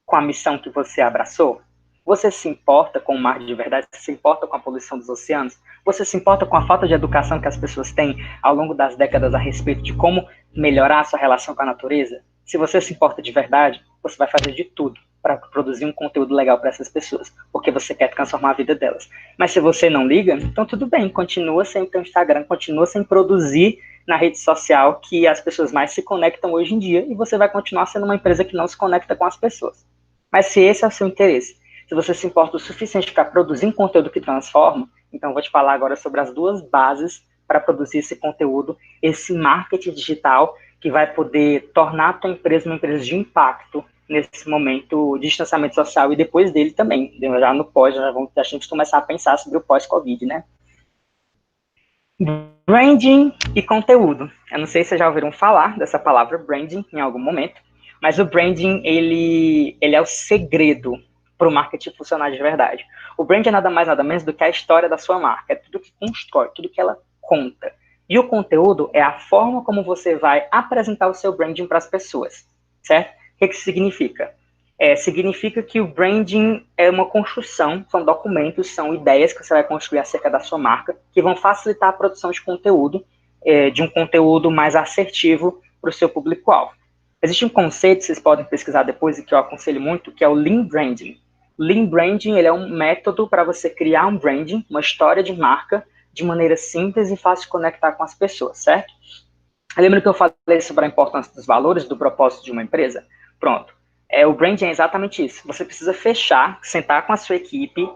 com a missão que você abraçou? Você se importa com o mar de verdade? Você se importa com a poluição dos oceanos? Você se importa com a falta de educação que as pessoas têm ao longo das décadas a respeito de como melhorar a sua relação com a natureza? Se você se importa de verdade, você vai fazer de tudo para produzir um conteúdo legal para essas pessoas, porque você quer transformar a vida delas. Mas se você não liga, então tudo bem, continua sem ter um Instagram, continua sem produzir na rede social que as pessoas mais se conectam hoje em dia, e você vai continuar sendo uma empresa que não se conecta com as pessoas. Mas se esse é o seu interesse, se você se importa o suficiente para produzir um conteúdo que transforma, então eu vou te falar agora sobre as duas bases para produzir esse conteúdo, esse marketing digital que vai poder tornar a tua empresa uma empresa de impacto nesse momento de distanciamento social e depois dele também. Já no pós, já temos que começar a pensar sobre o pós-Covid, né? Branding e conteúdo. Eu não sei se vocês já ouviram falar dessa palavra branding em algum momento, mas o branding, ele é o segredo para o marketing funcionar de verdade. O brand é nada mais, nada menos do que a história da sua marca. É tudo que constrói, tudo que ela conta. E o conteúdo é a forma como você vai apresentar o seu branding para as pessoas, certo? O que isso significa? Significa que o branding é uma construção, são documentos, são ideias que você vai construir acerca da sua marca, que vão facilitar a produção de conteúdo, de um conteúdo mais assertivo para o seu público-alvo. Existe um conceito, vocês podem pesquisar depois, e que eu aconselho muito, que é o Lean Branding. Lean Branding, ele é um método para você criar um branding, uma história de marca, de maneira simples e fácil de conectar com as pessoas, certo? Lembra que eu falei sobre a importância dos valores, do propósito de uma empresa? Pronto. O branding é exatamente isso. Você precisa fechar, sentar com a sua equipe,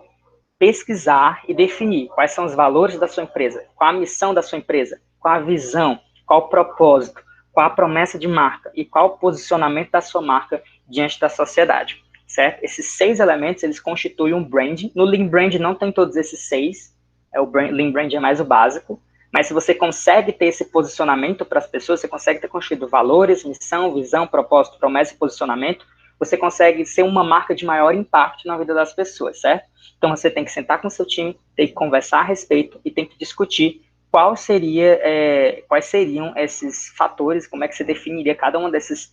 pesquisar e definir quais são os valores da sua empresa, qual a missão da sua empresa, qual a visão, qual o propósito, qual a promessa de marca e qual o posicionamento da sua marca diante da sociedade, certo? Esses 6 elementos, eles constituem um branding. No Lean Brand não tem todos esses 6, Lean Brand é mais o básico, mas se você consegue ter esse posicionamento para as pessoas, você consegue ter construído valores, missão, visão, propósito, promessa e posicionamento, você consegue ser uma marca de maior impacto na vida das pessoas, certo? Então, você tem que sentar com o seu time, tem que conversar a respeito e tem que discutir quais seriam esses fatores, como é que você definiria cada um desses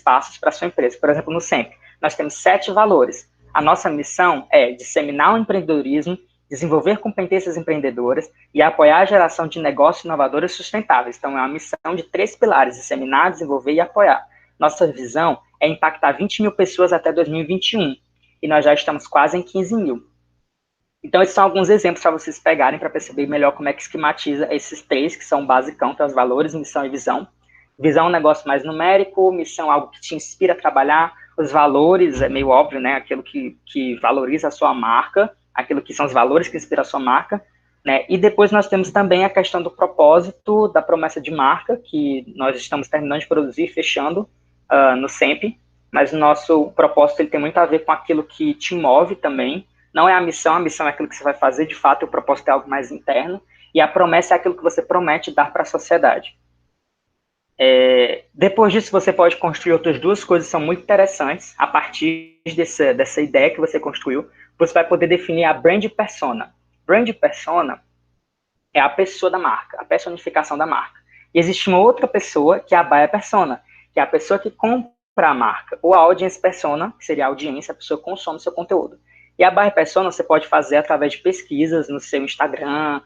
passos para a sua empresa. Por exemplo, no SEMP, nós temos 7 valores. A nossa missão é disseminar o empreendedorismo, desenvolver competências empreendedoras e apoiar a geração de negócios inovadores e sustentáveis. Então, é uma missão de 3 pilares: disseminar, desenvolver e apoiar. Nossa visão é impactar 20 mil pessoas até 2021, e nós já estamos quase em 15 mil. Então, esses são alguns exemplos para vocês pegarem, para perceber melhor como é que esquematiza esses 3, que são basicão, que são os valores, missão e visão. Visão é um negócio mais numérico, missão é algo que te inspira a trabalhar, os valores é meio óbvio, né? Aquilo que valoriza a sua marca, aquilo que são os valores que inspiram a sua marca, né? E depois nós temos também a questão do propósito, da promessa de marca, que nós estamos terminando de produzir, fechando no SEMP, mas o nosso propósito ele tem muito a ver com aquilo que te move também. Não é a missão é aquilo que você vai fazer de fato, e o propósito é algo mais interno, e a promessa é aquilo que você promete dar para a sociedade. Depois disso, você pode construir outras 2 coisas que são muito interessantes. A partir dessa ideia que você construiu, você vai poder definir a brand persona. Brand persona é a pessoa da marca, a personificação da marca. E existe uma outra pessoa, que é a buyer persona, que é a pessoa que compra a marca, ou a audience persona, que seria a audiência, a pessoa que consome seu conteúdo. E a buyer persona você pode fazer através de pesquisas no seu Instagram,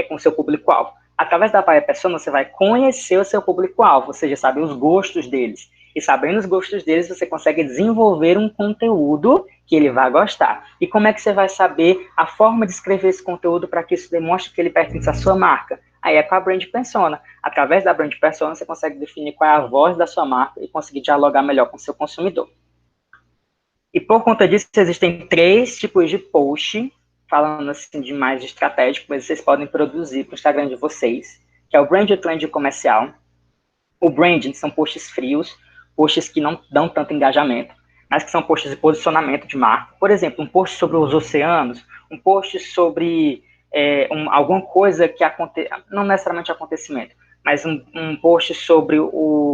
com o seu público-alvo. Através da buyer persona, você vai conhecer o seu público-alvo, ou seja, saber os gostos deles. E sabendo os gostos deles, você consegue desenvolver um conteúdo que ele vai gostar. E como é que você vai saber a forma de escrever esse conteúdo para que isso demonstre que ele pertence à sua marca? Aí é com a brand persona. Através da brand persona, você consegue definir qual é a voz da sua marca e conseguir dialogar melhor com o seu consumidor. E por conta disso, existem 3 tipos de post, falando assim de mais estratégico, mas vocês podem produzir para o Instagram de vocês, que é o brand e o trend comercial. O branding são posts frios, posts que não dão tanto engajamento, mas que são posts de posicionamento de marca. Por exemplo, um post sobre os oceanos, um post sobre alguma coisa que acontece, não necessariamente acontecimento, mas um post sobre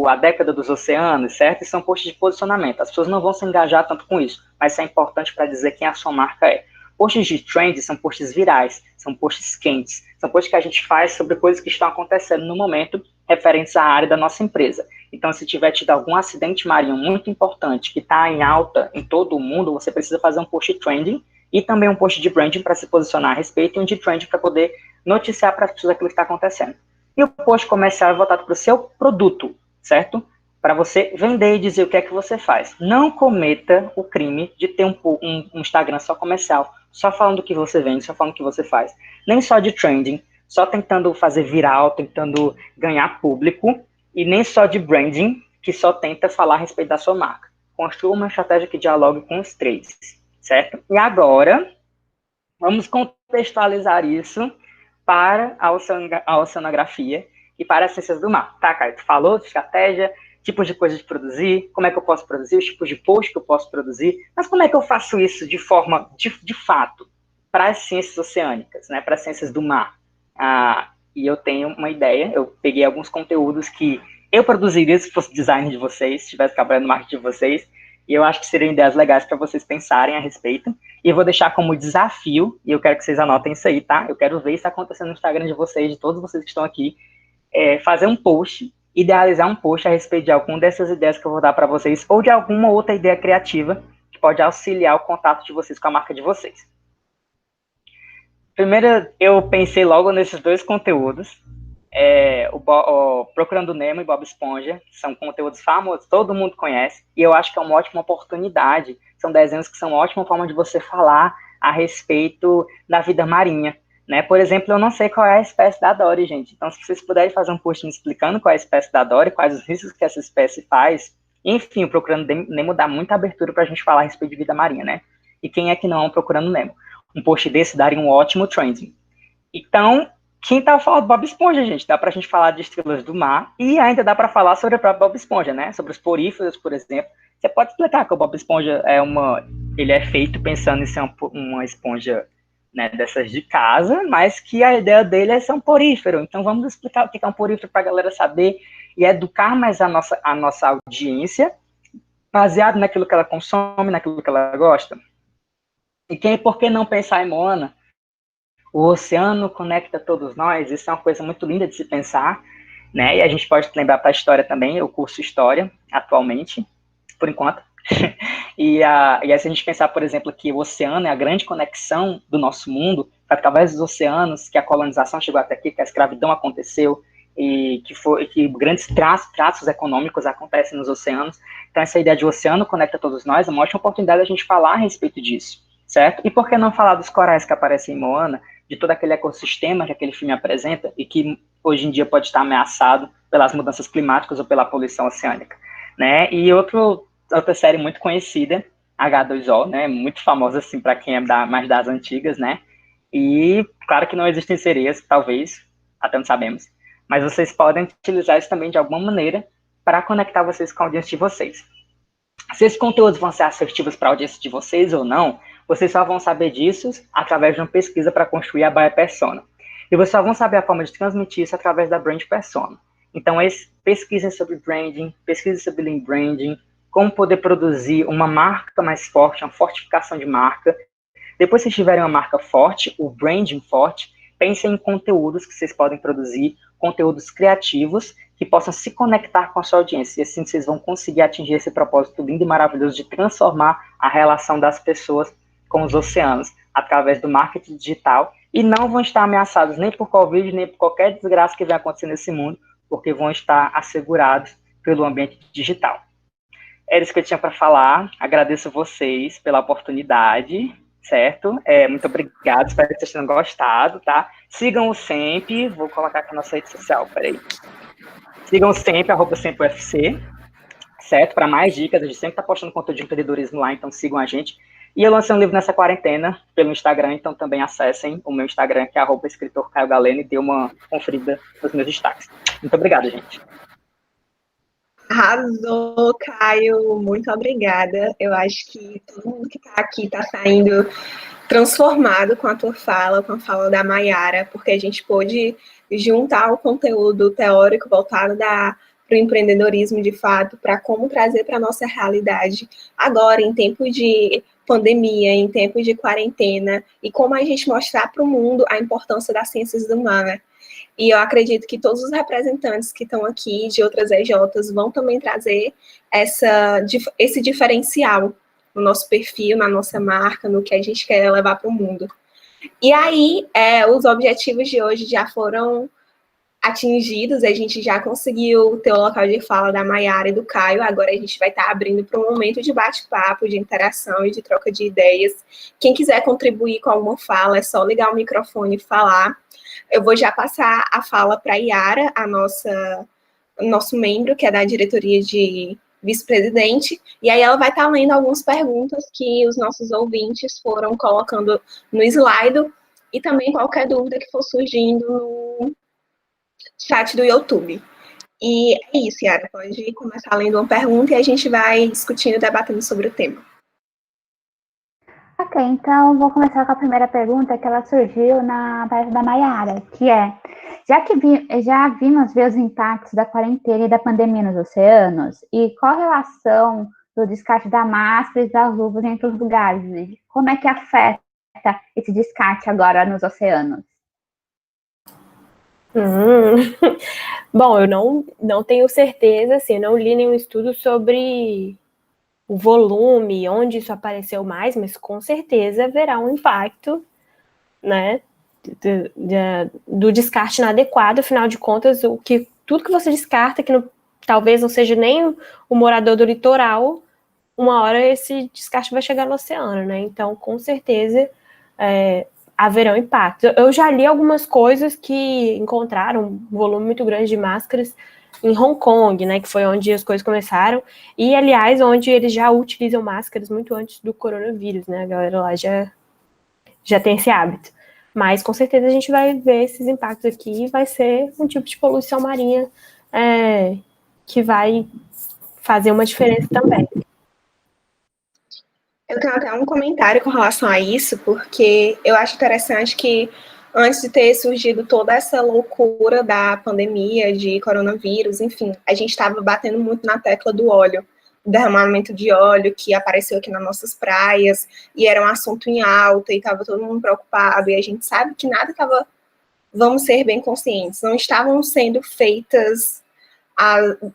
a década dos oceanos, certo? E são posts de posicionamento. As pessoas não vão se engajar tanto com isso, mas isso é importante para dizer quem a sua marca é. Posts de trend são posts virais, são posts quentes, são posts que a gente faz sobre coisas que estão acontecendo no momento referentes à área da nossa empresa. Então, se tiver tido algum acidente marinho muito importante que está em alta em todo o mundo, você precisa fazer um post trending e também um post de branding para se posicionar a respeito e um de trending para poder noticiar para as pessoas aquilo que está acontecendo. E o post comercial é voltado para o seu produto, certo? Para você vender e dizer o que é que você faz. Não cometa o crime de ter um Instagram só comercial, só falando do que você vende, só falando do que você faz. Nem só de trending, só tentando fazer viral, tentando ganhar público, e nem só de branding, que só tenta falar a respeito da sua marca. Construa uma estratégia que dialogue com os 3, certo? E agora, vamos contextualizar isso para a oceanografia e para as ciências do mar. Tá, Caio? Tu falou de estratégia, tipos de coisas de produzir, como é que eu posso produzir, os tipos de post que eu posso produzir, mas como é que eu faço isso de forma, de fato, para as ciências oceânicas, né, para as ciências do mar? E eu tenho uma ideia, eu peguei alguns conteúdos que eu produziria se fosse design de vocês, se estivesse trabalhando no marketing de vocês, e eu acho que seriam ideias legais para vocês pensarem a respeito. E eu vou deixar como desafio, e eu quero que vocês anotem isso aí, tá? Eu quero ver isso acontecendo no Instagram de vocês, de todos vocês que estão aqui, fazer um post, idealizar um post a respeito de alguma dessas ideias que eu vou dar para vocês, ou de alguma outra ideia criativa que pode auxiliar o contato de vocês com a marca de vocês. Primeiro, eu pensei logo nesses dois conteúdos, o Procurando Nemo e Bob Esponja, são conteúdos famosos, todo mundo conhece, e eu acho que é uma ótima oportunidade, são desenhos que são uma ótima forma de você falar a respeito da vida marinha, né? Por exemplo, eu não sei qual é a espécie da Dory, gente, então se vocês puderem fazer um post me explicando qual é a espécie da Dory, quais os riscos que essa espécie faz, enfim, o Procurando Nemo dá muita abertura para a gente falar a respeito de vida marinha, né? E quem é que não Procurando Nemo? Um post desse daria um ótimo trending. Então, quem tá falando do Bob Esponja, gente? Dá pra gente falar de estrelas do mar e ainda dá pra falar sobre o próprio Bob Esponja, né? Sobre os poríferos, por exemplo. Você pode explicar que o Bob Esponja ele é feito pensando em ser uma esponja, né, dessas de casa, mas que a ideia dele é ser um porífero. Então vamos explicar o que é um porífero pra galera saber e educar mais a nossa audiência, baseado naquilo que ela consome, naquilo que ela gosta. E por que não pensar em Moana? O oceano conecta todos nós, isso é uma coisa muito linda de se pensar, né? E a gente pode lembrar para a história também, eu curso História atualmente, por enquanto. E aí se a gente pensar, por exemplo, que o oceano é a grande conexão do nosso mundo, através dos oceanos que a colonização chegou até aqui, que a escravidão aconteceu, e que grandes traços econômicos acontecem nos oceanos. Então essa ideia de oceano conecta todos nós é uma ótima oportunidade de a gente falar a respeito disso, certo? E por que não falar dos corais que aparecem em Moana, de todo aquele ecossistema que aquele filme apresenta e que hoje em dia pode estar ameaçado pelas mudanças climáticas ou pela poluição oceânica, né? E outra série muito conhecida, H2O, né? Muito famosa assim para quem é mais das antigas, né? E claro que não existem sereias, talvez, até não sabemos, mas vocês podem utilizar isso também de alguma maneira para conectar vocês com a audiência de vocês. Se esses conteúdos vão ser assertivos para a audiência de vocês ou não, vocês só vão saber disso através de uma pesquisa para construir a buyer persona. E vocês só vão saber a forma de transmitir isso através da brand persona. Então, pesquisem sobre branding, pesquisem sobre lean branding, como poder produzir uma marca mais forte, uma fortificação de marca. Depois que vocês tiverem uma marca forte, o branding forte, pensem em conteúdos que vocês podem produzir, conteúdos criativos que possam se conectar com a sua audiência. E assim vocês vão conseguir atingir esse propósito lindo e maravilhoso de transformar a relação das pessoas com os oceanos através do marketing digital e não vão estar ameaçados nem por Covid, nem por qualquer desgraça que venha acontecer nesse mundo, porque vão estar assegurados pelo ambiente digital. Era isso que eu tinha para falar. Agradeço vocês pela oportunidade, certo? Muito obrigado, espero que vocês tenham gostado, tá? Sigam o sempre, vou colocar aqui na nossa rede social, peraí. Sigam sempre, @sempreufc, certo? Para mais dicas, a gente sempre está postando conteúdo de empreendedorismo lá, então sigam a gente. E eu lancei um livro nessa quarentena pelo Instagram, então também acessem o meu Instagram, que é @escritorcaiogaleno, e dê uma conferida nos meus destaques. Muito obrigado, gente. Arrasou, Caio, muito obrigada. Eu acho que todo mundo que está aqui está saindo transformado com a tua fala, com a fala da Maiara, porque a gente pôde juntar o conteúdo teórico voltado para o empreendedorismo de fato, para como trazer para a nossa realidade agora, em tempo de pandemia, em tempo de quarentena, e como a gente mostrar para o mundo a importância das ciências humanas. E eu acredito que todos os representantes que estão aqui de outras EJs vão também trazer esse diferencial no nosso perfil, na nossa marca, no que a gente quer levar para o mundo. E aí, os objetivos de hoje já foram atingidos, a gente já conseguiu ter o local de fala da Maiara e do Caio, agora a gente vai estar abrindo para um momento de bate-papo, de interação e de troca de ideias. Quem quiser contribuir com alguma fala, é só ligar o microfone e falar. Eu vou já passar a fala para a Yara, nosso membro, que é da diretoria de vice-presidente, e aí ela vai estar lendo algumas perguntas que os nossos ouvintes foram colocando no slide, e também qualquer dúvida que for surgindo no chat do YouTube. E é isso, Yara, pode começar lendo uma pergunta e a gente vai discutindo e debatendo sobre o tema. Ok, Ok, então vou começar com a primeira pergunta que ela surgiu na palestra da Maiara, que é, já vimos ver os impactos da quarentena e da pandemia nos oceanos? E qual a relação do descarte da máscara e das luvas entre os lugares? E como é que afeta esse descarte agora nos oceanos? Bom, eu não tenho certeza, assim, eu não li nenhum estudo sobre o volume, onde isso apareceu mais, mas com certeza haverá um impacto, né, do descarte inadequado. Afinal de contas, tudo que você descarta, que talvez não seja nem o morador do litoral, uma hora esse descarte vai chegar no oceano, né? Então, com certeza, haverão impactos. Eu já li algumas coisas que encontraram um volume muito grande de máscaras em Hong Kong, né, que foi onde as coisas começaram, e, aliás, onde eles já utilizam máscaras muito antes do coronavírus, né, a galera lá já tem esse hábito. Mas, com certeza, a gente vai ver esses impactos aqui e vai ser um tipo de poluição marinha que vai fazer uma diferença também. Eu tenho até um comentário com relação a isso, porque eu acho interessante que antes de ter surgido toda essa loucura da pandemia, de coronavírus, enfim, a gente estava batendo muito na tecla do óleo, derramamento de óleo que apareceu aqui nas nossas praias, e era um assunto em alta, e estava todo mundo preocupado, e a gente sabe que nada estava, vamos ser bem conscientes, não estavam sendo feitas,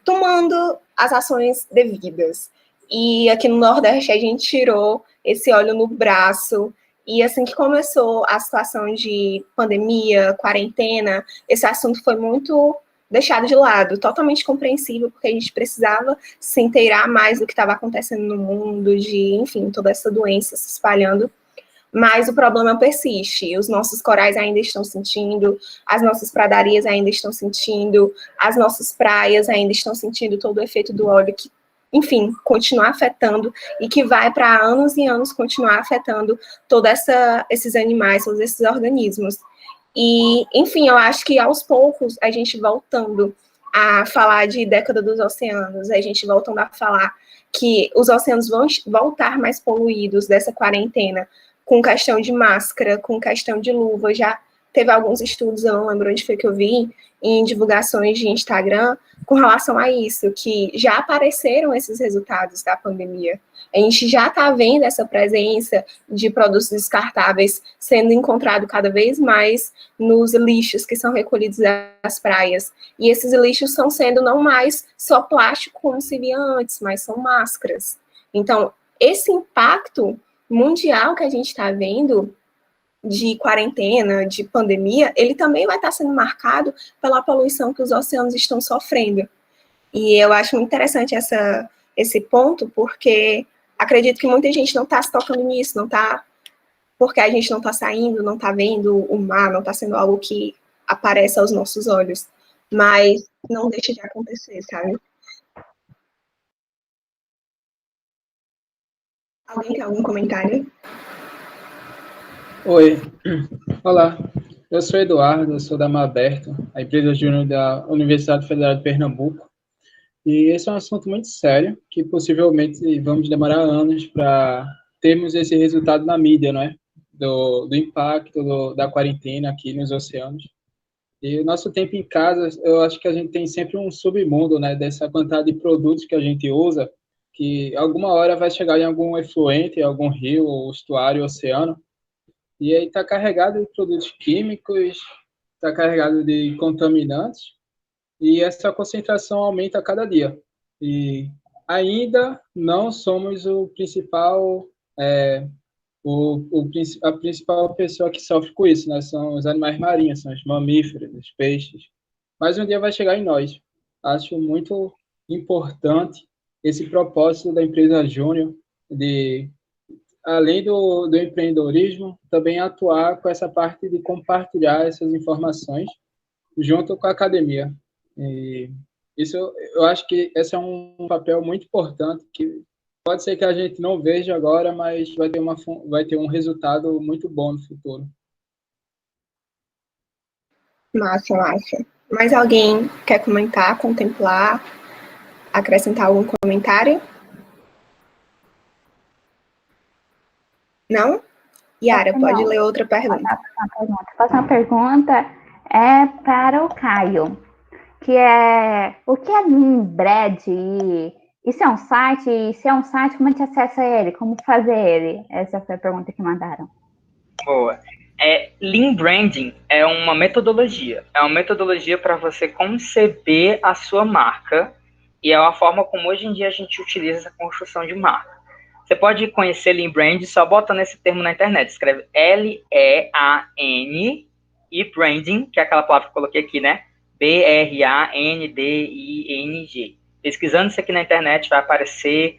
tomando as ações devidas. E aqui no Nordeste a gente tirou esse óleo no braço, e assim que começou a situação de pandemia, quarentena, esse assunto foi muito deixado de lado, totalmente compreensível, porque a gente precisava se inteirar mais do que estava acontecendo no mundo, de, enfim, toda essa doença se espalhando. Mas o problema persiste, os nossos corais ainda estão sentindo, as nossas pradarias ainda estão sentindo, as nossas praias ainda estão sentindo todo o efeito do óleo que, enfim, continua afetando e que vai para anos e anos continuar afetando todos esses animais, todos esses organismos. E, enfim, eu acho que aos poucos a gente voltando a falar de década dos oceanos, a gente voltando a falar que os oceanos vão voltar mais poluídos dessa quarentena, com questão de máscara, com questão de luva. Já teve alguns estudos, eu não lembro onde foi que eu vi, em divulgações de Instagram, com relação a isso, que já apareceram esses resultados da pandemia. A gente já está vendo essa presença de produtos descartáveis sendo encontrado cada vez mais nos lixos que são recolhidos das praias. E esses lixos estão sendo não mais só plástico como se via antes, mas são máscaras. Então, esse impacto mundial que a gente está vendo de quarentena, de pandemia, ele também vai estar sendo marcado pela poluição que os oceanos estão sofrendo. E eu acho muito interessante esse ponto, porque acredito que muita gente não está se tocando nisso, não está, porque a gente não está saindo, não está vendo o mar, não está sendo algo que aparece aos nossos olhos. Mas não deixa de acontecer, sabe? Alguém tem algum comentário? Oi, olá, eu sou Eduardo, eu sou da Maberto, a empresa júnior da Universidade Federal de Pernambuco, e esse é um assunto muito sério, que possivelmente vamos demorar anos para termos esse resultado na mídia, não é? Do impacto da quarentena aqui nos oceanos. E o nosso tempo em casa, eu acho que a gente tem sempre um submundo, né, dessa quantidade de produtos que a gente usa, que alguma hora vai chegar em algum efluente, algum rio, ou estuário, oceano, e aí está carregado de produtos químicos, está carregado de contaminantes, e essa concentração aumenta a cada dia. E ainda não somos o principal, a principal pessoa que sofre com isso, né? São os animais marinhos, são os mamíferos, os peixes. Mas um dia vai chegar em nós. Acho muito importante esse propósito da empresa Júnior de, além do empreendedorismo, também atuar com essa parte de compartilhar essas informações junto com a academia. E isso, eu acho que esse é um papel muito importante, que pode ser que a gente não veja agora, mas vai ter um resultado muito bom no futuro. Massa, massa. Mais alguém quer comentar, contemplar, acrescentar algum comentário? Não? Yara, pode ler outra pergunta. Próxima pergunta é para o Caio, que é, o que é Leanbrand? Isso é um site? E se é um site, como a gente acessa ele? Como fazer ele? Essa foi a pergunta que mandaram. Boa. Lean Branding é uma metodologia. É uma metodologia para você conceber a sua marca e é uma forma como hoje em dia a gente utiliza essa construção de marca. Você pode conhecer Lean Branding só botando esse termo na internet. Escreve Lean e Branding, que é aquela palavra que eu coloquei aqui, né? Branding. Pesquisando isso aqui na internet vai aparecer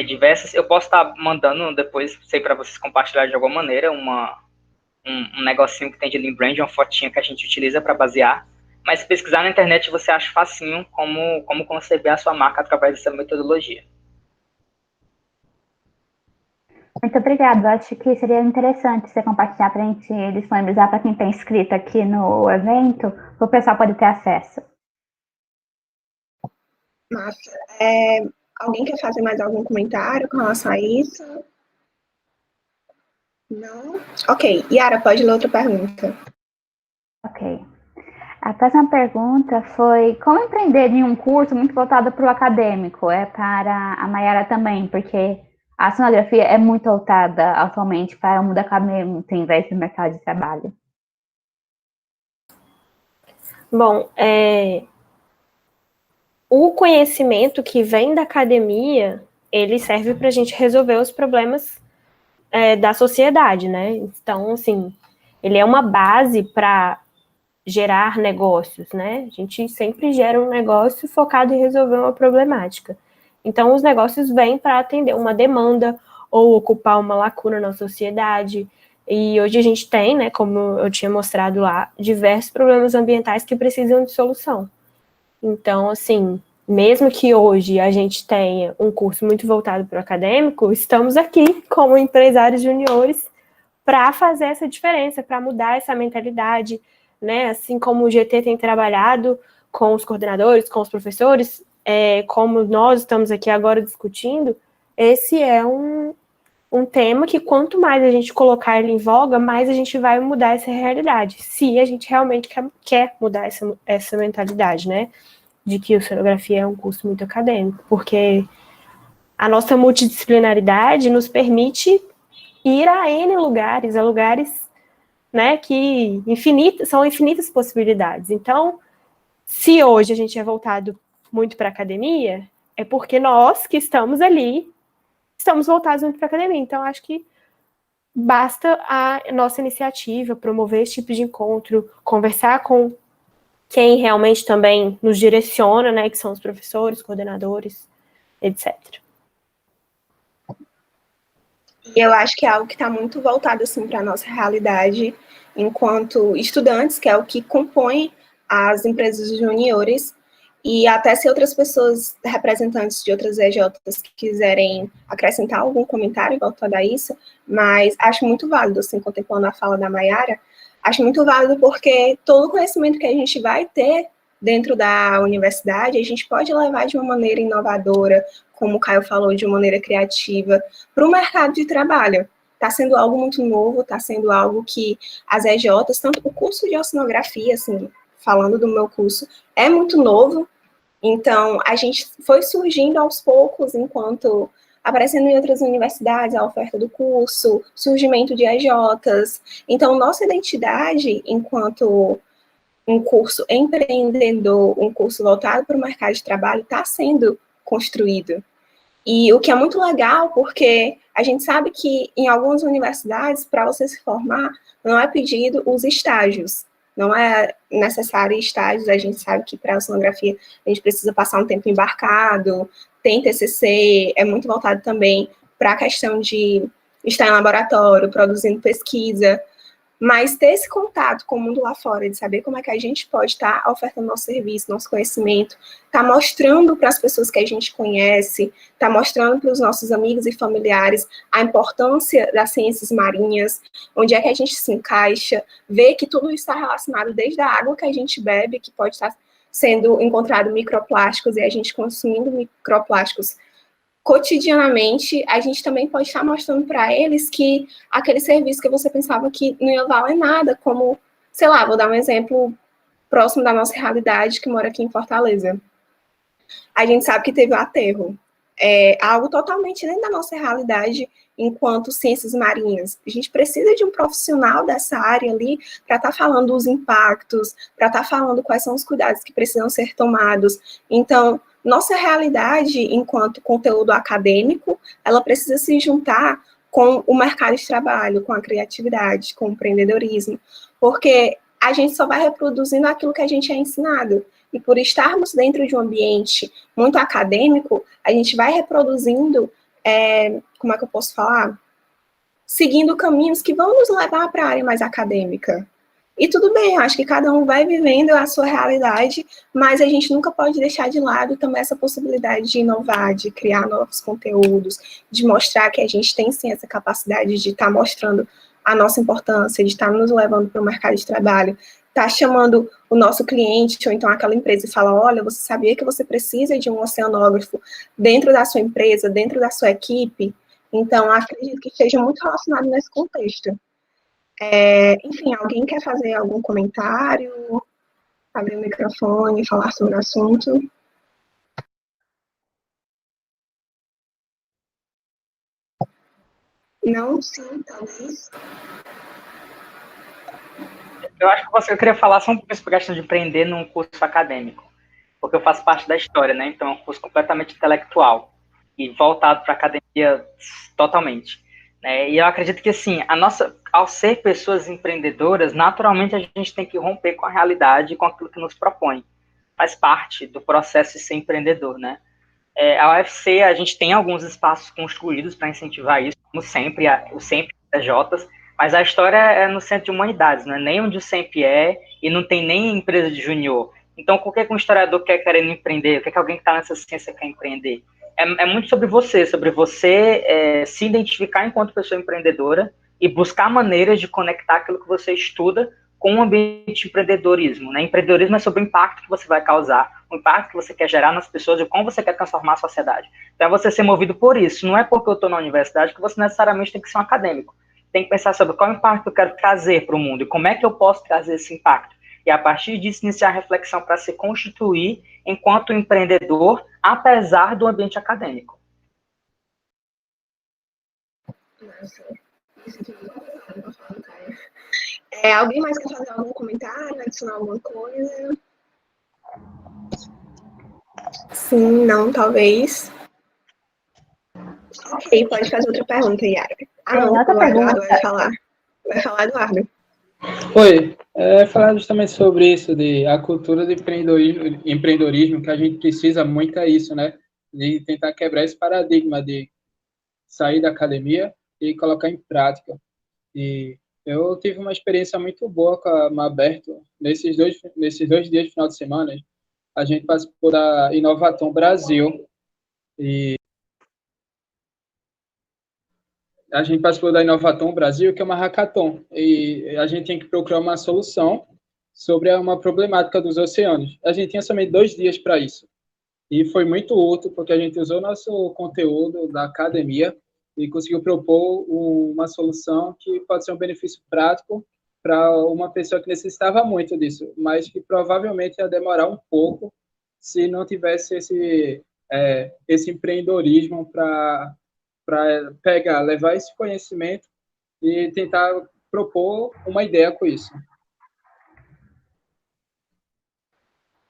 diversas... Eu posso estar mandando depois, sei para vocês compartilhar de alguma maneira, um negocinho que tem de Lean Brand, uma fotinha que a gente utiliza para basear. Mas se pesquisar na internet, você acha facinho como conceber a sua marca através dessa metodologia. Muito obrigada. Acho que seria interessante você compartilhar para a gente disponibilizar para quem está inscrito aqui no evento, para o pessoal poder ter acesso. Massa. Alguém quer fazer mais algum comentário com relação a isso? Não? Ok. Yara, pode ler outra pergunta. Ok. A próxima pergunta foi como empreender em um curso muito voltado para o acadêmico? É para a Mayara também, porque a sonografia é muito voltada atualmente para o mundo acadêmico em vez do mercado de trabalho. Bom, o conhecimento que vem da academia, ele serve para a gente resolver os problemas da sociedade, né? Então, assim, ele é uma base para gerar negócios, né? A gente sempre gera um negócio focado em resolver uma problemática. Então, os negócios vêm para atender uma demanda ou ocupar uma lacuna na sociedade. E hoje a gente tem, né, como eu tinha mostrado lá, diversos problemas ambientais que precisam de solução. Então, assim, mesmo que hoje a gente tenha um curso muito voltado para o acadêmico, estamos aqui como empresários juniores para fazer essa diferença, para mudar essa mentalidade, né? Assim como o GT tem trabalhado com os coordenadores, com os professores, como nós estamos aqui agora discutindo, esse é um tema que quanto mais a gente colocar ele em voga, mais a gente vai mudar essa realidade, se a gente realmente quer mudar essa mentalidade, né? De que a sonografia é um curso muito acadêmico, porque a nossa multidisciplinaridade nos permite ir a N lugares, né, que são infinitas possibilidades. Então, se hoje a gente é voltado muito para a academia, é porque nós que estamos ali, estamos voltados muito para a academia. Então, acho que basta a nossa iniciativa, promover esse tipo de encontro, conversar com quem realmente também nos direciona, né, que são os professores, coordenadores, etc. E eu acho que é algo que está muito voltado assim, para a nossa realidade enquanto estudantes, que é o que compõe as empresas juniores, e até se outras pessoas, representantes de outras EJs, quiserem acrescentar algum comentário voltado a isso, mas acho muito válido, assim, contemplando a fala da Mayara, acho muito válido porque todo o conhecimento que a gente vai ter dentro da universidade, a gente pode levar de uma maneira inovadora, como o Caio falou, de uma maneira criativa, para o mercado de trabalho. Está sendo algo muito novo, está sendo algo que as EJs, tanto o curso de oceanografia, assim, falando do meu curso, é muito novo, então a gente foi surgindo aos poucos, enquanto aparecendo em outras universidades a oferta do curso, surgimento de EJs, então nossa identidade enquanto um curso empreendedor, um curso voltado para o mercado de trabalho, está sendo construído. E o que é muito legal, porque a gente sabe que em algumas universidades, para você se formar, não é pedido os estágios. Não é necessário estágios, a gente sabe que para a oceanografia a gente precisa passar um tempo embarcado, tem TCC, é muito voltado também para a questão de estar em laboratório, produzindo pesquisa, mas ter esse contato com o mundo lá fora, de saber como é que a gente pode estar ofertando nosso serviço, nosso conhecimento, tá mostrando para as pessoas que a gente conhece, tá mostrando para os nossos amigos e familiares a importância das ciências marinhas, onde é que a gente se encaixa, ver que tudo está relacionado desde a água que a gente bebe, que pode estar sendo encontrado microplásticos e a gente consumindo microplásticos cotidianamente, a gente também pode estar mostrando para eles que aquele serviço que você pensava que não ia valer nada, como, sei lá, vou dar um exemplo próximo da nossa realidade, que mora aqui em Fortaleza. A gente sabe que teve o aterro. É algo totalmente dentro da nossa realidade enquanto ciências marinhas. A gente precisa de um profissional dessa área ali para estar falando dos impactos, para estar falando quais são os cuidados que precisam ser tomados. Então, nossa realidade enquanto conteúdo acadêmico, ela precisa se juntar com o mercado de trabalho, com a criatividade, com o empreendedorismo, porque a gente só vai reproduzindo aquilo que a gente é ensinado. E por estarmos dentro de um ambiente muito acadêmico, a gente vai reproduzindo, como é que eu posso falar? Seguindo caminhos que vão nos levar para a área mais acadêmica. E tudo bem, eu acho que cada um vai vivendo a sua realidade, mas a gente nunca pode deixar de lado também essa possibilidade de inovar, de criar novos conteúdos, de mostrar que a gente tem sim essa capacidade de estar mostrando a nossa importância, de estar nos levando para o mercado de trabalho, estar chamando o nosso cliente, ou então aquela empresa e falar, olha, você sabia que você precisa de um oceanógrafo dentro da sua empresa, dentro da sua equipe? Então, acredito que esteja muito relacionado nesse contexto. Enfim, alguém quer fazer algum comentário, abrir o microfone, falar sobre o assunto? Não? Sim, talvez. Eu acho que eu queria falar só um pouco sobre a questão de empreender num curso acadêmico, porque eu faço parte da história, né? Então é um curso completamente intelectual e voltado para a academia totalmente. Né? E eu acredito que, assim, ao ser pessoas empreendedoras, naturalmente a gente tem que romper com a realidade e com aquilo que nos propõe. Faz parte do processo de ser empreendedor, né? A UFC, a gente tem alguns espaços construídos para incentivar isso, como sempre, o Sempre PJs, mas a história é no Centro de Humanidades, né? Nem onde o Sempre é, e não tem nem empresa de junior. Então, o que um historiador quer querendo empreender? O que alguém que está nessa ciência quer empreender? É muito sobre você se identificar enquanto pessoa empreendedora e buscar maneiras de conectar aquilo que você estuda com o ambiente de empreendedorismo. Né? Empreendedorismo é sobre o impacto que você vai causar, o impacto que você quer gerar nas pessoas e como você quer transformar a sociedade. Então, é você ser movido por isso. Não é porque eu estou na universidade que você necessariamente tem que ser um acadêmico. Tem que pensar sobre qual impacto eu quero trazer para o mundo e como é que eu posso trazer esse impacto. E, a partir disso, iniciar a reflexão para se constituir enquanto empreendedor, apesar do ambiente acadêmico. Alguém mais quer fazer algum comentário, adicionar alguma coisa? Sim, não, talvez. Ok, pode fazer outra pergunta, Yara. Não, o Eduardo vai falar. Vai falar, Eduardo. Oi, falar justamente sobre isso, a cultura do empreendedorismo, que a gente precisa muito isso, né? De tentar quebrar esse paradigma de sair da academia e colocar em prática. E eu tive uma experiência muito boa com a Maberto. Nesses dois dias de final de semana, a gente participou da Inovatom Brasil. E a gente participou da Inovatom Brasil, que é uma hackathon. E a gente tem que procurar uma solução sobre uma problemática dos oceanos. A gente tinha somente 2 dias para isso. E foi muito útil, porque a gente usou nosso conteúdo da academia e conseguiu propor uma solução que pode ser um benefício prático para uma pessoa que necessitava muito disso, mas que provavelmente ia demorar um pouco se não tivesse esse empreendedorismo para levar esse conhecimento e tentar propor uma ideia com isso.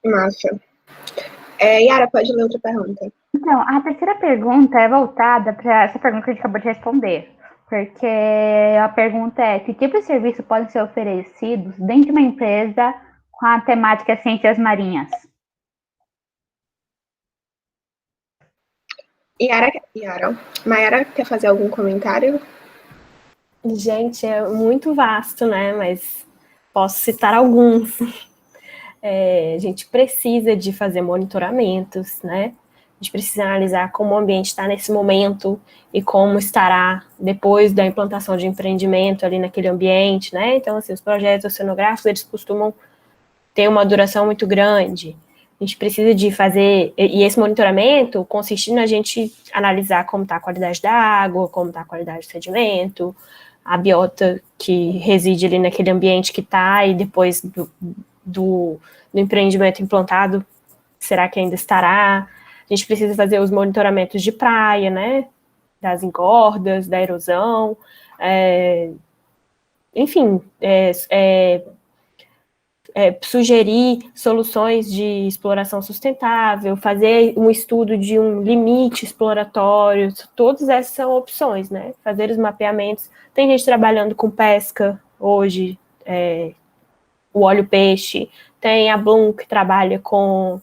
Massa. Yara, pode ler outra pergunta. Então, a terceira pergunta é voltada para essa pergunta que a gente acabou de responder. Porque a pergunta é: que tipo de serviço podem ser oferecidos dentro de uma empresa com a temática ciências marinhas? Mayara, quer fazer algum comentário? Gente, é muito vasto, né? Mas posso citar alguns. A gente precisa de fazer monitoramentos, né? A gente precisa analisar como o ambiente está nesse momento e como estará depois da implantação de empreendimento ali naquele ambiente, né? Então, assim, os projetos oceanográficos, eles costumam ter uma duração muito grande. A gente precisa de fazer, e esse monitoramento consiste na gente analisar como está a qualidade da água, como está a qualidade do sedimento, a biota que reside ali naquele ambiente que está, e depois do empreendimento implantado, será que ainda estará? A gente precisa fazer os monitoramentos de praia, né? Das engordas, da erosão, enfim, sugerir soluções de exploração sustentável, fazer um estudo de um limite exploratório, todas essas são opções, né? Fazer os mapeamentos. Tem gente trabalhando com pesca hoje, o óleo-peixe, tem a Bloom que trabalha com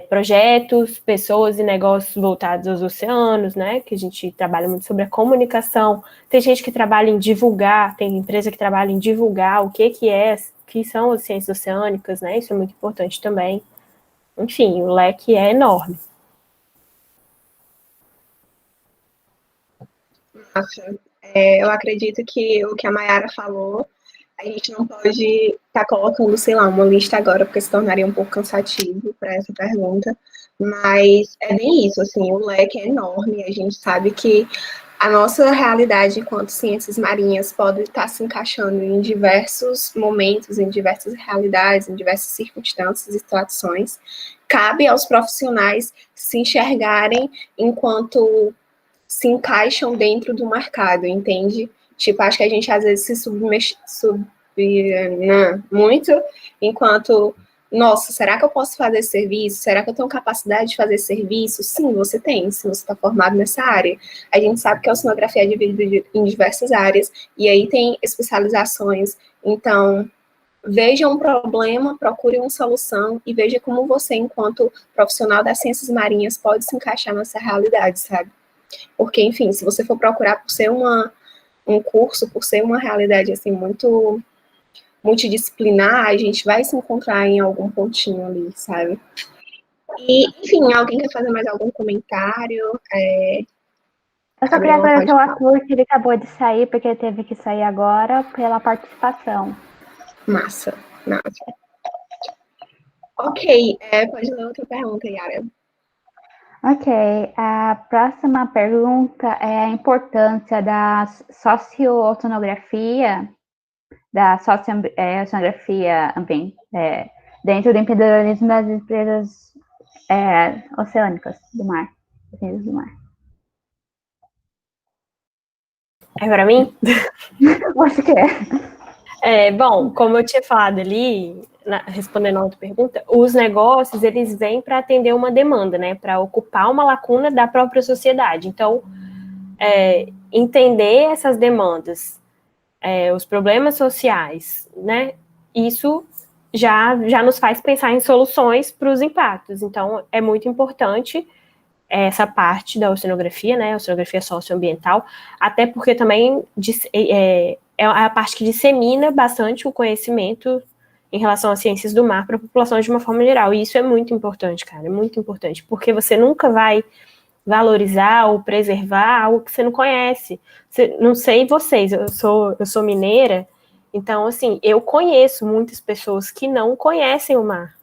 projetos, pessoas e negócios voltados aos oceanos, né, que a gente trabalha muito sobre a comunicação. Tem gente que trabalha em divulgar, tem empresa que trabalha em divulgar o que são as ciências oceânicas, né, isso é muito importante também. Enfim, o leque é enorme. Nossa, eu acredito que o que a Mayara falou, a gente não pode estar colocando, sei lá, uma lista agora, porque se tornaria um pouco cansativo para essa pergunta, mas é bem isso, assim, o leque é enorme, a gente sabe que a nossa realidade enquanto ciências marinhas pode estar se encaixando em diversos momentos, em diversas realidades, em diversas circunstâncias e situações. Cabe aos profissionais se enxergarem enquanto se encaixam dentro do mercado, entende? Tipo, acho que a gente às vezes se submete muito, enquanto, nossa, será que eu posso fazer serviço? Será que eu tenho capacidade de fazer serviço? Sim, você tem, se você está formado nessa área. A gente sabe que a oceanografia é dividida em diversas áreas, e aí tem especializações. Então, veja um problema, procure uma solução e veja como você, enquanto profissional das ciências marinhas, pode se encaixar nessa realidade, sabe? Porque, enfim, se você for procurar por ser um curso, por ser uma realidade, assim, muito multidisciplinar, a gente vai se encontrar em algum pontinho ali, sabe? E, enfim, alguém quer fazer mais algum comentário? Eu só queria agradecer o Arthur, que ele acabou de sair, porque ele teve que sair agora, pela participação. Massa, massa. Ok, pode ler outra pergunta, Yara. Ok, a próxima pergunta é a importância da sociooceanografia, oceanografia dentro do empreendedorismo das empresas oceânicas do mar. É para mim? Você quer? Bom, como eu tinha falado ali, respondendo a outra pergunta, os negócios, eles vêm para atender uma demanda, né, para ocupar uma lacuna da própria sociedade. Então, entender essas demandas, os problemas sociais, né, isso já nos faz pensar em soluções para os impactos. Então, é muito importante essa parte da oceanografia, né, a oceanografia socioambiental, até porque também é a parte que dissemina bastante o conhecimento em relação às ciências do mar para a população de uma forma geral, e isso é muito importante, cara, é muito importante, porque você nunca vai valorizar ou preservar algo que você não conhece. Não sei vocês, eu sou mineira, então, assim, eu conheço muitas pessoas que não conhecem o mar.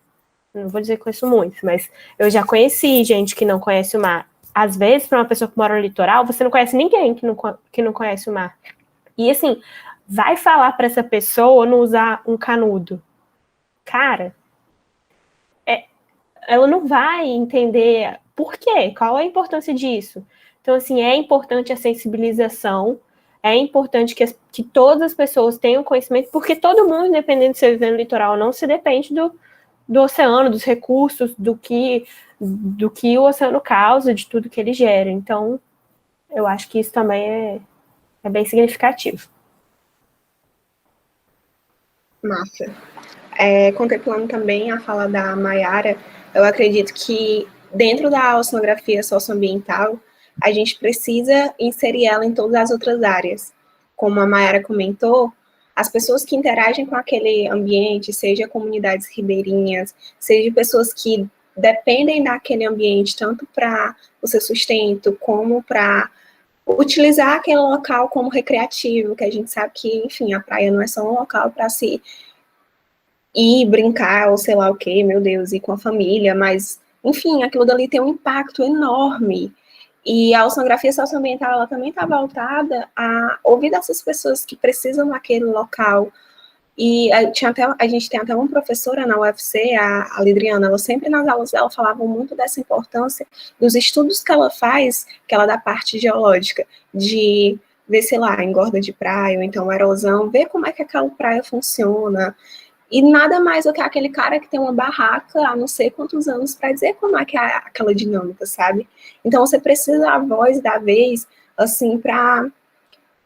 Não vou dizer que conheço muitos, mas eu já conheci gente que não conhece o mar. Às vezes, para uma pessoa que mora no litoral, você não conhece ninguém que não conhece o mar. E, assim, vai falar para essa pessoa não usar um canudo. Cara, ela não vai entender por quê, qual é a importância disso. Então, assim, é importante a sensibilização, é importante que todas as pessoas tenham conhecimento, porque todo mundo, independente de você viver no litoral ou não, se depende do oceano, dos recursos, do que o oceano causa, de tudo que ele gera. Então, eu acho que isso também é bem significativo. Massa. Contemplando também a fala da Mayara, eu acredito que dentro da oceanografia socioambiental, a gente precisa inserir ela em todas as outras áreas. Como a Mayara comentou, as pessoas que interagem com aquele ambiente, seja comunidades ribeirinhas, seja pessoas que dependem daquele ambiente, tanto para o seu sustento, como para utilizar aquele local como recreativo, que a gente sabe que, enfim, a praia não é só um local para se ir brincar ou sei lá o quê, meu Deus, ir com a família, mas, enfim, aquilo dali tem um impacto enorme. E a oceanografia socioambiental, ela também está voltada a ouvir dessas pessoas que precisam daquele local. E a gente tem até uma professora na UFC, a Lidriana, ela sempre nas aulas dela falava muito dessa importância dos estudos que ela faz, que ela da parte geológica, de ver, sei lá, engorda de praia, ou então erosão, ver como é que aquela praia funciona. E nada mais do que aquele cara que tem uma barraca há não sei quantos anos para dizer como é que é aquela dinâmica, sabe? Então você precisa da voz da vez, assim, para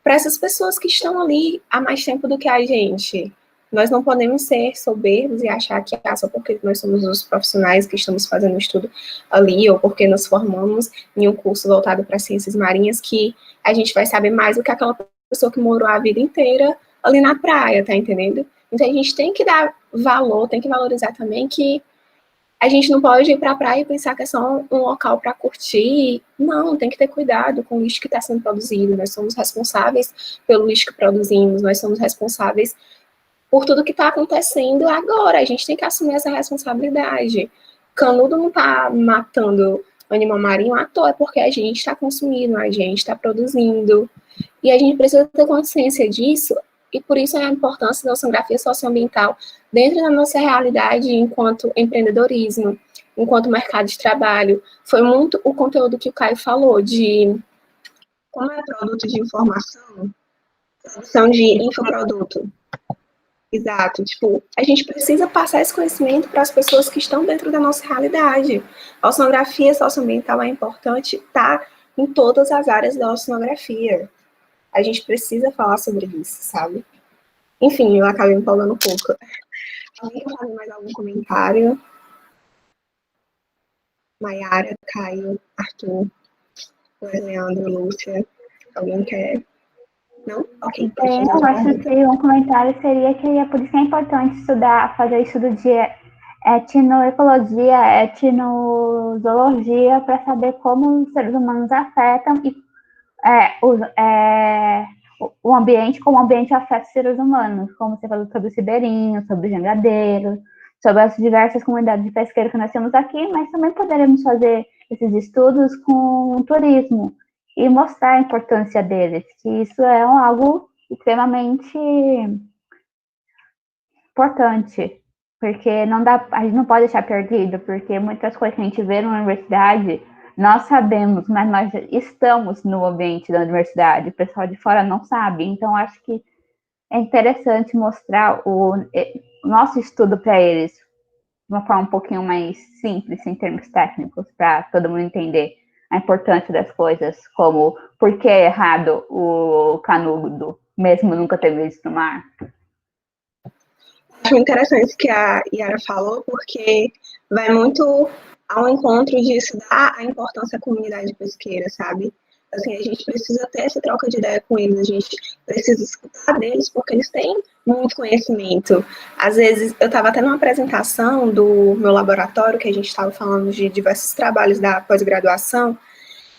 essas pessoas que estão ali há mais tempo do que a gente. Nós não podemos ser soberbos e achar que só porque nós somos os profissionais que estamos fazendo estudo ali, ou porque nos formamos em um curso voltado para ciências marinhas, que a gente vai saber mais do que aquela pessoa que morou a vida inteira ali na praia, tá entendendo? Então a gente tem que dar valor, tem que valorizar também que a gente não pode ir para a praia e pensar que é só um local para curtir. Não, tem que ter cuidado com o lixo que está sendo produzido. Nós somos responsáveis pelo lixo que produzimos, nós somos responsáveis por tudo que está acontecendo agora. A gente tem que assumir essa responsabilidade. Canudo não está matando animal marinho à toa, é porque a gente está consumindo, a gente está produzindo. E a gente precisa ter consciência disso, e por isso é a importância da oceanografia socioambiental dentro da nossa realidade enquanto empreendedorismo, enquanto mercado de trabalho. Foi muito o conteúdo que o Caio falou, de como é produto de informação, produção de infoproduto. Exato, tipo, a gente precisa passar esse conhecimento para as pessoas que estão dentro da nossa realidade. A oceanografia socioambiental é importante estar em todas as áreas da oceanografia. A gente precisa falar sobre isso, sabe? Enfim, eu acabei me falando um pouco. Alguém quer fazer mais algum comentário? Maiara, Caio, Arthur, Leandro, Lúcia. Alguém quer? Não? Ok. Eu acho que um comentário seria que é por isso que é importante estudar, fazer estudo de etnoecologia, etnozoologia, para saber como os seres humanos afetam e o ambiente, como o ambiente afeta os seres humanos, como você falou sobre os ribeirinhos, sobre os jangadeiros, sobre as diversas comunidades de pesqueiro que nós temos aqui, mas também poderemos fazer esses estudos com o turismo e mostrar a importância deles, que isso é algo extremamente importante, porque não dá, a gente não pode deixar perdido, porque muitas coisas que a gente vê na universidade nós sabemos, mas nós estamos no ambiente da universidade, o pessoal de fora não sabe, então acho que é interessante mostrar o nosso estudo para eles de uma forma um pouquinho mais simples, em termos técnicos, para todo mundo entender a importância das coisas, como por que é errado o canudo, mesmo nunca ter visto no mar. Acho interessante o que a Yara falou, porque vai muito ao encontro disso, dar a importância à comunidade pesqueira, sabe? Assim, a gente precisa ter essa troca de ideia com eles, a gente precisa escutar deles, porque eles têm muito conhecimento. Às vezes, eu estava até numa apresentação do meu laboratório, que a gente estava falando de diversos trabalhos da pós-graduação,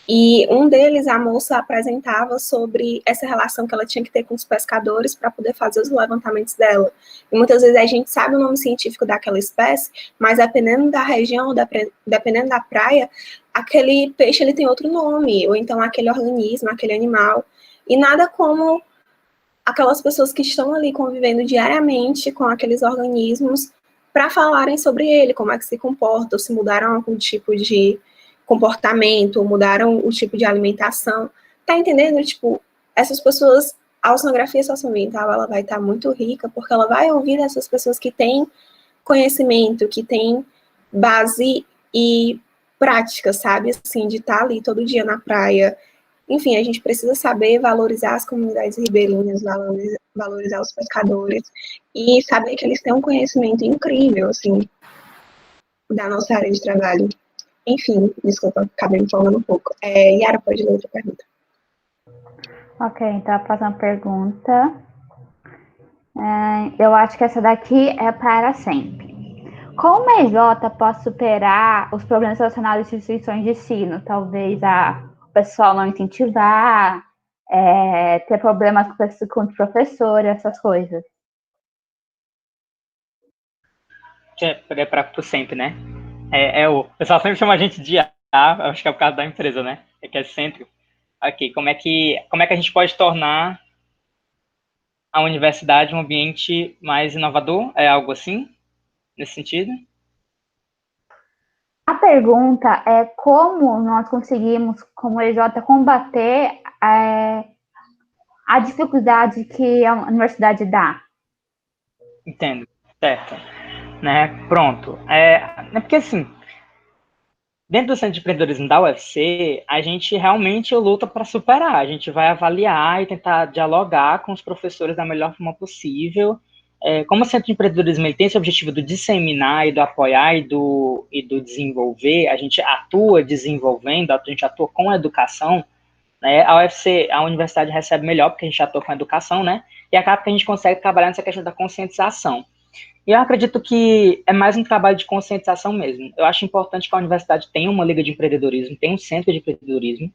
e um deles, a moça apresentava sobre essa relação que ela tinha que ter com os pescadores para poder fazer os levantamentos dela. E muitas vezes a gente sabe o nome científico daquela espécie, mas dependendo da região, dependendo da praia, aquele peixe ele tem outro nome, ou então aquele organismo, aquele animal. E nada como aquelas pessoas que estão ali convivendo diariamente com aqueles organismos para falarem sobre ele, como é que se comporta, ou se mudaram algum tipo de comportamento, mudaram o tipo de alimentação. Tá entendendo? Tipo, essas pessoas, a oceanografia socioambiental, ela vai estar muito rica, porque ela vai ouvir dessas pessoas que têm conhecimento, que têm base e prática, sabe? Assim, de estar ali todo dia na praia. Enfim, a gente precisa saber valorizar as comunidades ribeirinhas, valorizar os pescadores e saber que eles têm um conhecimento incrível, assim, da nossa área de trabalho. Enfim, desculpa, acabei me falando um pouco. Yara, pode ler outra pergunta. Ok, então a próxima pergunta. Eu acho que essa daqui é para sempre. Como a EJ pode superar os problemas relacionados às instituições de ensino? Talvez o pessoal não incentivar, ter problemas com o professor, essas coisas. É para sempre, né? O pessoal sempre chama a gente de acho que é por causa da empresa, né? Que é Centro. Ok, como é que a gente pode tornar a universidade um ambiente mais inovador? É algo assim, nesse sentido? A pergunta é como nós conseguimos, como EJ, combater a dificuldade que a universidade dá. Entendo, certo. Né? Pronto. É porque assim, dentro do Centro de Empreendedorismo da UFC, a gente realmente luta para superar. A gente vai avaliar e tentar dialogar com os professores da melhor forma possível. Como o Centro de Empreendedorismo ele tem esse objetivo do disseminar e do apoiar e do desenvolver, a gente atua desenvolvendo, a gente atua com a educação, né? A UFC, a universidade recebe melhor porque a gente atua com a educação, né? E acaba que a gente consegue trabalhar nessa questão da conscientização. E eu acredito que é mais um trabalho de conscientização mesmo. Eu acho importante que a universidade tenha uma liga de empreendedorismo, tenha um centro de empreendedorismo,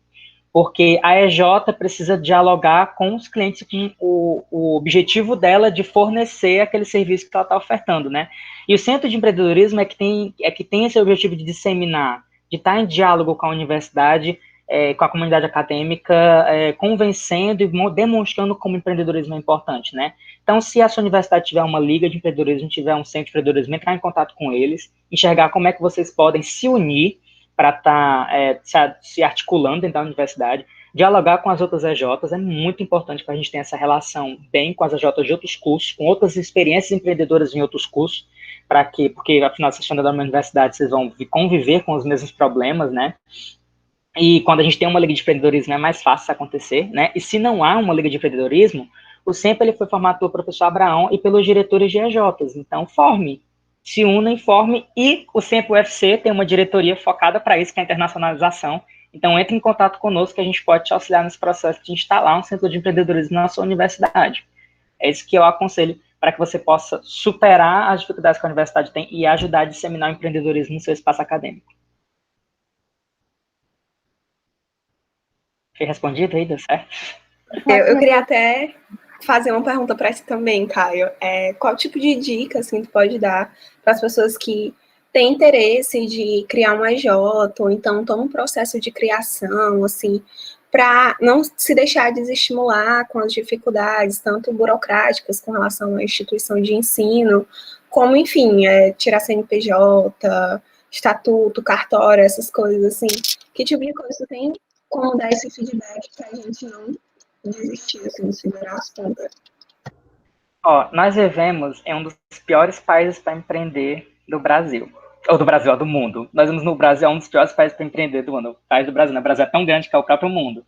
porque a EJ precisa dialogar com os clientes, com o objetivo dela de fornecer aquele serviço que ela está ofertando, né? E o centro de empreendedorismo é que tem esse objetivo de disseminar, de estar em diálogo com a universidade, com a comunidade acadêmica, convencendo e demonstrando como empreendedorismo é importante, né? Então, se a sua universidade tiver uma liga de empreendedorismo, tiver um centro de empreendedorismo, entrar em contato com eles, enxergar como é que vocês podem se unir para estar se articulando dentro da universidade, dialogar com as outras EJs, é muito importante para a gente ter essa relação bem com as EJs de outros cursos, com outras experiências empreendedoras em outros cursos, porque afinal, vocês estão dentro da minha universidade, vocês vão conviver com os mesmos problemas, né? E quando a gente tem uma liga de empreendedorismo é mais fácil isso acontecer, né? E se não há uma liga de empreendedorismo, o SEMP ele foi formado pelo professor Abraão e pelos diretores de EJs. Então, se unem, forme, e o SEMP UFC tem uma diretoria focada para isso, que é a internacionalização. Então, entre em contato conosco que a gente pode te auxiliar nesse processo de instalar um centro de empreendedorismo na sua universidade. É isso que eu aconselho para que você possa superar as dificuldades que a universidade tem e ajudar a disseminar o empreendedorismo no seu espaço acadêmico. Foi respondido aí, deu certo? Eu queria até fazer uma pergunta para você também, Caio. Qual tipo de dica assim, tu pode dar para as pessoas que têm interesse de criar uma EJ, ou então estão no processo de criação, assim, para não se deixar desestimular com as dificuldades, tanto burocráticas com relação à instituição de ensino, como, enfim, tirar CNPJ, estatuto, cartório, essas coisas assim. Que tipo de coisa tu tem como dar esse feedback para a gente não desistir, assim, de segurar as pontas? Nós vivemos em um dos piores países para empreender do Brasil. Ou do Brasil, do mundo. Nós vivemos no Brasil, é um dos piores países para empreender do mundo. O país do Brasil, né? O Brasil é tão grande que é o próprio mundo.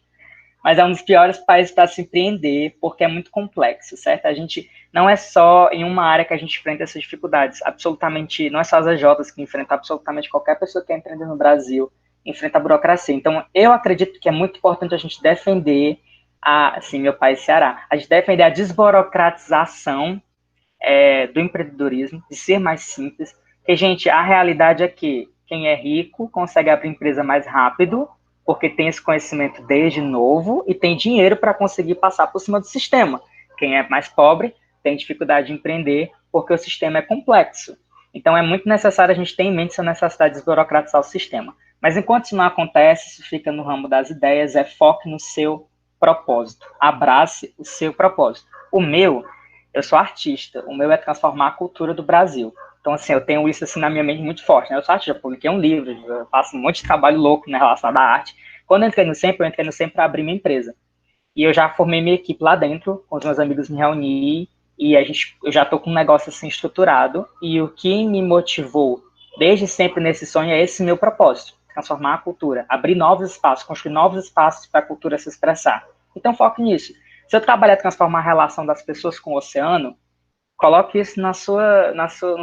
Mas é um dos piores países para se empreender, porque é muito complexo, certo? A gente não é só em uma área que a gente enfrenta essas dificuldades. Absolutamente, não é só as EJs que enfrentam, absolutamente qualquer pessoa que quer empreender no Brasil enfrenta a burocracia. Então, eu acredito que é muito importante a gente defender assim, meu país, Ceará, a gente defender a desburocratização do empreendedorismo, de ser mais simples, porque, gente, a realidade é que quem é rico consegue abrir empresa mais rápido, porque tem esse conhecimento desde novo e tem dinheiro para conseguir passar por cima do sistema. Quem é mais pobre tem dificuldade de empreender porque o sistema é complexo. Então, é muito necessário a gente ter em mente essa necessidade de desburocratizar o sistema. Mas enquanto isso não acontece, isso fica no ramo das ideias, foque no seu propósito. Abrace o seu propósito. Eu sou artista, o meu é transformar a cultura do Brasil. Então, assim, eu tenho isso assim na minha mente muito forte, né? Eu sou artista, já publiquei um livro, eu faço um monte de trabalho louco, né, relacionado à arte. Quando eu entrei no SEMP para abrir minha empresa. E eu já formei minha equipe lá dentro, com os meus amigos me reuni, e eu já estou com um negócio assim estruturado, e o que me motivou desde sempre nesse sonho é esse meu propósito, transformar a cultura, abrir novos espaços, construir novos espaços para a cultura se expressar. Então, foque nisso. Se eu trabalhar transformar a relação das pessoas com o oceano, coloque isso no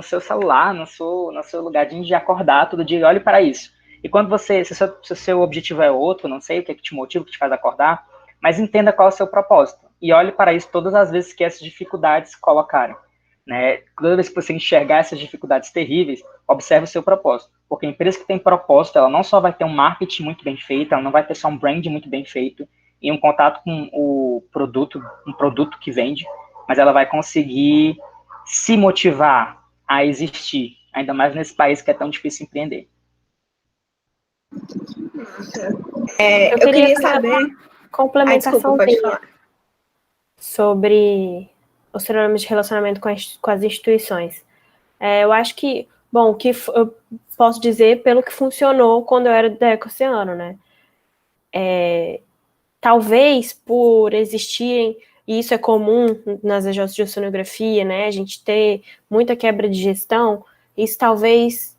seu celular, no seu lugar de acordar todo dia e olhe para isso. E quando se o seu objetivo é outro, não sei o que é que te motiva, o que te faz acordar, mas entenda qual é o seu propósito. E olhe para isso todas as vezes que essas dificuldades se colocarem. Né? Toda vez que você enxergar essas dificuldades terríveis, observe o seu propósito. Porque a empresa que tem propósito, ela não só vai ter um marketing muito bem feito, ela não vai ter só um brand muito bem feito e um contato com um produto que vende, mas ela vai conseguir se motivar a existir, ainda mais nesse país que é tão difícil empreender. Eu queria saber... Complementação pode falar. Sobre os problemas de relacionamento com as instituições. Eu acho que, bom, o que eu posso dizer pelo que funcionou quando eu era da Ecoceano, né? Talvez por existirem, e isso é comum nas agências de oceanografia, né? A gente ter muita quebra de gestão, isso talvez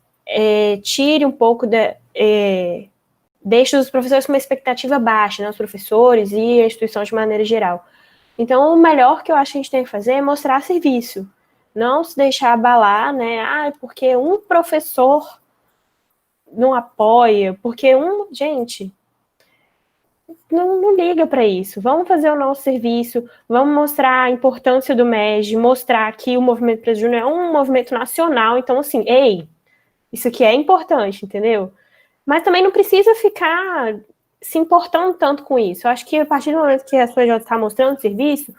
tire um pouco deixa os professores com uma expectativa baixa, né? Os professores e a instituição de maneira geral. Então, o melhor que eu acho que a gente tem que fazer é mostrar serviço. Não se deixar abalar, né? Porque um professor não apoia, porque gente, não liga para isso. Vamos fazer o nosso serviço, vamos mostrar a importância do MEG, mostrar que o Movimento Preto Júnior é um movimento nacional, então, assim, isso aqui é importante, entendeu? Mas também não precisa ficar se importando tanto com isso. Eu acho que a partir do momento que a SUJ está mostrando serviço,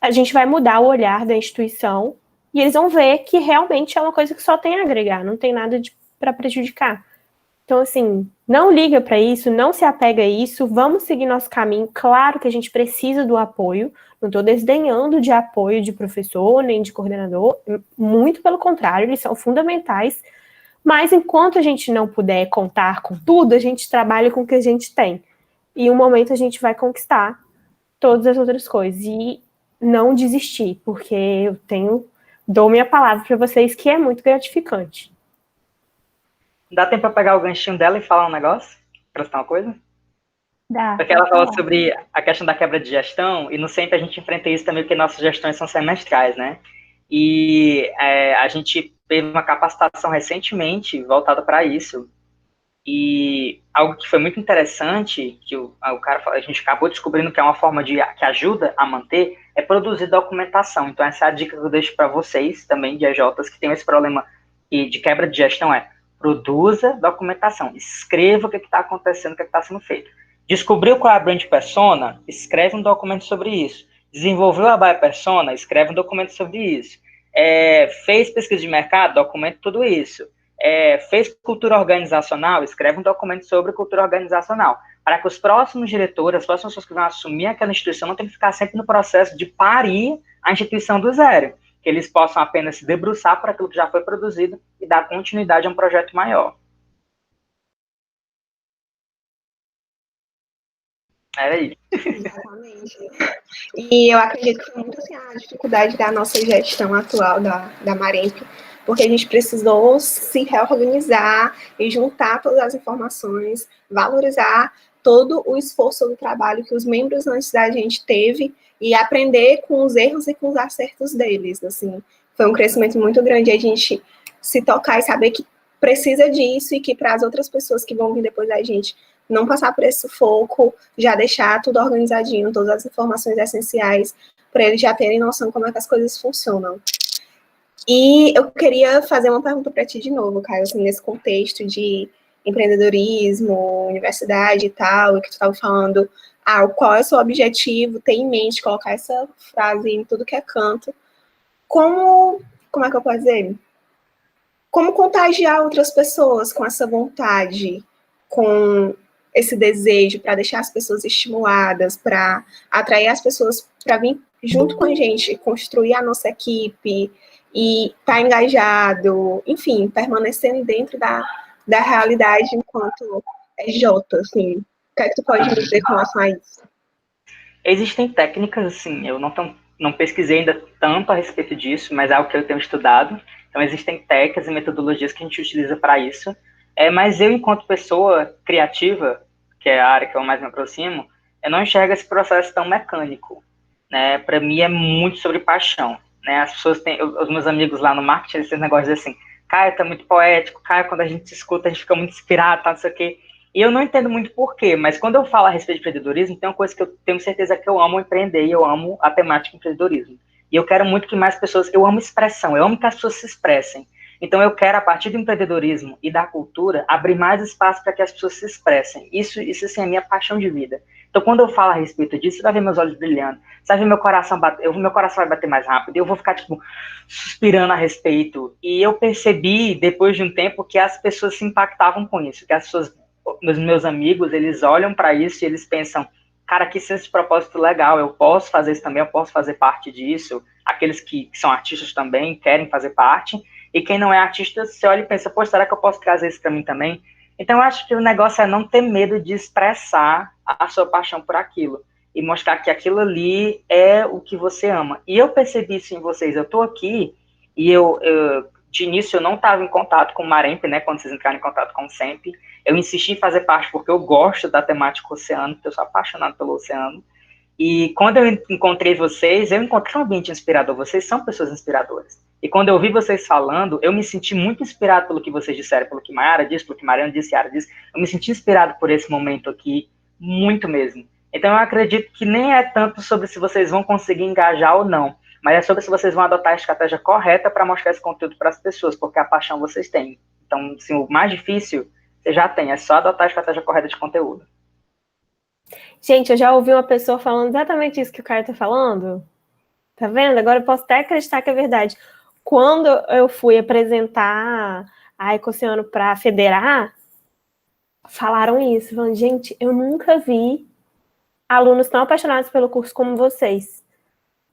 a gente vai mudar o olhar da instituição e eles vão ver que realmente é uma coisa que só tem a agregar, não tem nada para prejudicar. Então, assim, não liga para isso, não se apega a isso, vamos seguir nosso caminho. Claro que a gente precisa do apoio, não estou desdenhando de apoio de professor, nem de coordenador, muito pelo contrário, eles são fundamentais, mas enquanto a gente não puder contar com tudo, a gente trabalha com o que a gente tem. E um momento a gente vai conquistar todas as outras coisas. E não desistir, porque dou minha palavra para vocês que é muito gratificante. Dá tempo para pegar o ganchinho dela e falar um negócio? Prestar uma coisa? Dá. Porque ela falou sobre a questão da quebra de gestão, e não sempre a gente enfrenta isso também, porque nossas gestões são semestrais, né? E a gente teve uma capacitação recentemente voltada para isso. E algo que foi muito interessante, que a gente acabou descobrindo que é uma forma que ajuda a manter, é produzir documentação. Então, essa é a dica que eu deixo para vocês, também, de EJs, que tem esse problema de quebra de gestão, produza documentação. Escreva o que está acontecendo, o que está sendo feito. Descobriu qual é a brand persona? Escreve um documento sobre isso. Desenvolveu a buyer persona? Escreve um documento sobre isso. Fez pesquisa de mercado? Documenta tudo isso. Fez cultura organizacional? Escreve um documento sobre cultura organizacional. Para que os próximos diretores, as próximas pessoas que vão assumir aquela instituição, não tenham que ficar sempre no processo de parir a instituição do zero. Que eles possam apenas se debruçar para aquilo que já foi produzido e dar continuidade a um projeto maior. Era isso. Exatamente. E eu acredito que foi muito assim, a dificuldade da nossa gestão atual da Maremp, porque a gente precisou se reorganizar e juntar todas as informações, valorizar todo o esforço do trabalho que os membros antes da gente teve e aprender com os erros e com os acertos deles, assim. Foi um crescimento muito grande a gente se tocar e saber que precisa disso e que para as outras pessoas que vão vir depois da gente não passar por esse sufoco, já deixar tudo organizadinho, todas as informações essenciais, para eles já terem noção como é que as coisas funcionam. E eu queria fazer uma pergunta para ti de novo, Caio, assim, nesse contexto de empreendedorismo, universidade e tal, e que tu estava falando, qual é o seu objetivo, ter em mente, colocar essa frase em tudo que é canto. Como é que eu posso dizer? Como contagiar outras pessoas com essa vontade, com esse desejo, para deixar as pessoas estimuladas, para atrair as pessoas para vir junto com a gente, construir a nossa equipe e estar engajado, enfim, permanecendo dentro da realidade enquanto J, assim. O que é que tu pode me dizer com relação a isso? Existem técnicas, assim, eu não pesquisei ainda tanto a respeito disso, mas é algo que eu tenho estudado. Então, existem técnicas e metodologias que a gente utiliza para isso. Mas eu, enquanto pessoa criativa, que é a área que eu mais me aproximo, eu não enxergo esse processo tão mecânico, né? Para mim é muito sobre paixão, né? As pessoas os meus amigos lá no marketing, eles têm negócios assim, Caio, tá muito poético, Caio, quando a gente se escuta, a gente fica muito inspirado, tá, não sei o quê. E eu não entendo muito porquê, mas quando eu falo a respeito de empreendedorismo, tem uma coisa que eu tenho certeza que eu amo empreender, e eu amo a temática empreendedorismo. E eu quero muito que mais pessoas, eu amo expressão, eu amo que as pessoas se expressem. Então, eu quero, a partir do empreendedorismo e da cultura, abrir mais espaço para que as pessoas se expressem. Isso sim, é a minha paixão de vida. Então, quando eu falo a respeito disso, você vai ver meus olhos brilhando, você vai ver meu coração bater, meu coração vai bater mais rápido, e eu vou ficar, tipo, suspirando a respeito. E eu percebi, depois de um tempo, que as pessoas se impactavam com isso, que as pessoas, meus amigos, eles olham para isso e eles pensam, cara, que senso de propósito legal, eu posso fazer isso também, eu posso fazer parte disso. Aqueles que são artistas também querem fazer parte, e quem não é artista, você olha e pensa, pô, será que eu posso trazer isso para mim também? Então, eu acho que o negócio é não ter medo de expressar a sua paixão por aquilo, e mostrar que aquilo ali é o que você ama. E eu percebi isso em vocês, eu estou aqui, e de início, eu não estava em contato com o Maremp, né, quando vocês entraram em contato com o SEMP. Eu insisti em fazer parte porque eu gosto da temática oceano, porque eu sou apaixonado pelo oceano. E quando eu encontrei vocês, eu encontrei um ambiente inspirador. Vocês são pessoas inspiradoras. E quando eu ouvi vocês falando, eu me senti muito inspirado pelo que vocês disseram, pelo que Mayara disse, pelo que Mariana disse, Yara disse. Eu me senti inspirado por esse momento aqui, muito mesmo. Então eu acredito que nem é tanto sobre se vocês vão conseguir engajar ou não, mas é sobre se vocês vão adotar a estratégia correta para mostrar esse conteúdo para as pessoas, porque a paixão vocês têm. Então, assim, o mais difícil você já tem, é só adotar a estratégia correta de conteúdo. Gente, eu já ouvi uma pessoa falando exatamente isso que o Caio tá falando. Tá vendo? Agora eu posso até acreditar que é verdade. Quando eu fui apresentar a Ecoceano para federar, falaram isso. Falando, gente, eu nunca vi alunos tão apaixonados pelo curso como vocês.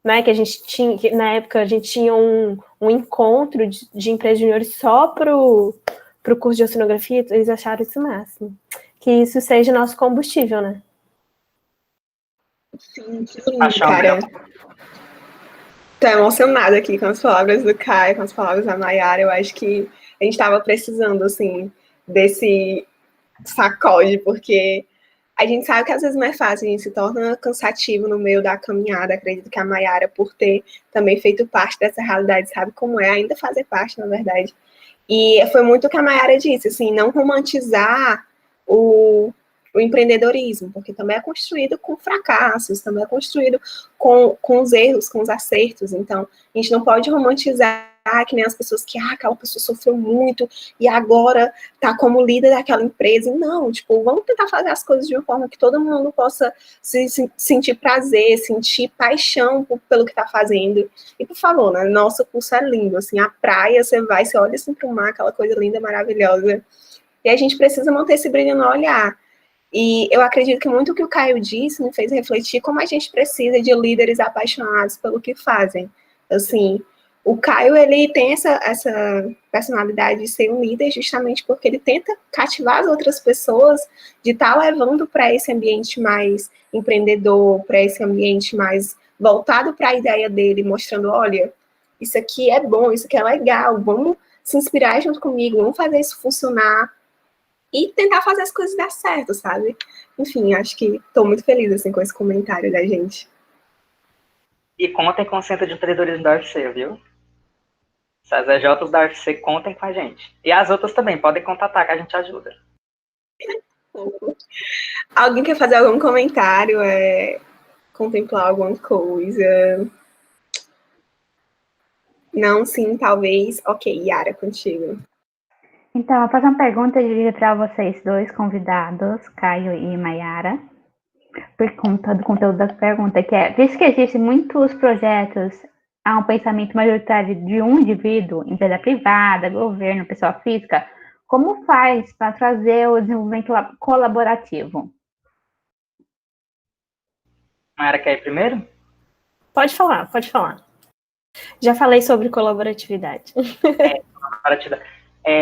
Né? Que a gente tinha, que na época a gente tinha um encontro de empresas juniores só pro curso de oceanografia, eles acharam isso o máximo. Que isso seja nosso combustível, né? Sim, que lindo, cara. Tô emocionada aqui com as palavras do Caio, com as palavras da Mayara. Eu acho que a gente estava precisando, assim, desse sacode, porque a gente sabe que às vezes não é fácil, a gente se torna cansativo no meio da caminhada. Acredito que a Mayara, por ter também feito parte dessa realidade, sabe como é ainda fazer parte, na verdade. E foi muito o que a Mayara disse, assim, não romantizar o empreendedorismo, porque também é construído com fracassos, também é construído com os erros, com os acertos. Então, a gente não pode romantizar que nem as pessoas que, aquela pessoa sofreu muito e agora tá como líder daquela empresa. Não, tipo, vamos tentar fazer as coisas de uma forma que todo mundo possa sentir prazer, sentir paixão pelo que tá fazendo. E, por favor, né, nosso curso é lindo, assim, a praia, você vai, você olha assim pro mar, aquela coisa linda, maravilhosa. E a gente precisa manter esse brilho no olhar. E eu acredito que muito o que o Caio disse me fez refletir como a gente precisa de líderes apaixonados pelo que fazem. Assim, o Caio, ele tem essa personalidade de ser um líder justamente porque ele tenta cativar as outras pessoas de estar levando para esse ambiente mais empreendedor, para esse ambiente mais voltado para a ideia dele, mostrando, olha, isso aqui é bom, isso aqui é legal, vamos se inspirar junto comigo, vamos fazer isso funcionar, e tentar fazer as coisas dar certo, sabe? Enfim, acho que estou muito feliz assim, com esse comentário da gente. E contem com o Centro de Empreendedorismo da UFC, viu? Se as EJs da UFC, contem com a gente. E as outras também, podem contatar que a gente ajuda. Alguém quer fazer algum comentário? Contemplar alguma coisa? Não, sim, talvez. Ok, Yara, contigo. Então, eu vou fazer uma pergunta dirigida para vocês dois convidados, Caio e Mayara, por conta do conteúdo da pergunta, que é, visto que existem muitos projetos, há um pensamento majoritário de um indivíduo, empresa privada, governo, pessoa física, como faz para trazer o desenvolvimento colaborativo? Mayara, quer ir primeiro? Pode falar, pode falar. Já falei sobre colaboratividade.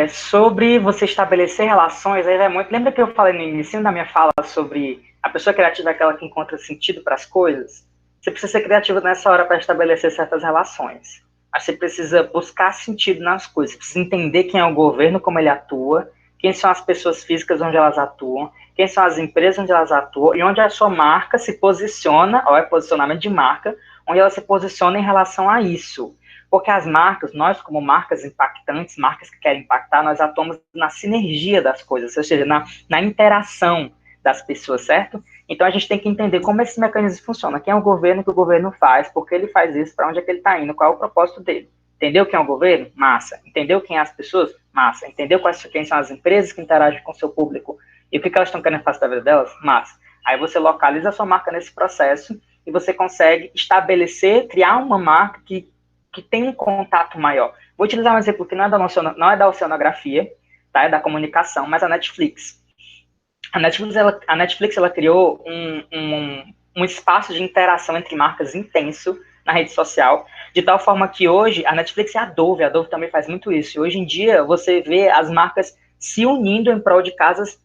Sobre você estabelecer relações, aí vai muito. Lembra que eu falei no início da minha fala sobre a pessoa criativa é aquela que encontra sentido para as coisas? Você precisa ser criativo nessa hora para estabelecer certas relações. Mas você precisa buscar sentido nas coisas. Você precisa entender quem é o governo, como ele atua, quem são as pessoas físicas onde elas atuam, quem são as empresas onde elas atuam e onde a sua marca se posiciona, ou é posicionamento de marca, onde ela se posiciona em relação a isso. Porque as marcas, nós como marcas impactantes, marcas que querem impactar, nós atuamos na sinergia das coisas, ou seja, na interação das pessoas, certo? Então a gente tem que entender como esse mecanismo funciona, quem é o governo, o que o governo faz, por que ele faz isso, para onde é que ele está indo, qual é o propósito dele. Entendeu quem é o governo? Massa. Entendeu quem é as pessoas? Massa. Entendeu quem são as empresas que interagem com o seu público e o que elas estão querendo fazer da vida delas? Massa. Aí você localiza a sua marca nesse processo e você consegue estabelecer, criar uma marca que tem um contato maior. Vou utilizar um exemplo que não é da oceanografia, tá? É da comunicação, mas a Netflix. A Netflix ela criou um espaço de interação entre marcas intenso na rede social, de tal forma que hoje a Netflix e a Dove também faz muito isso. E hoje em dia você vê as marcas se unindo em prol de causas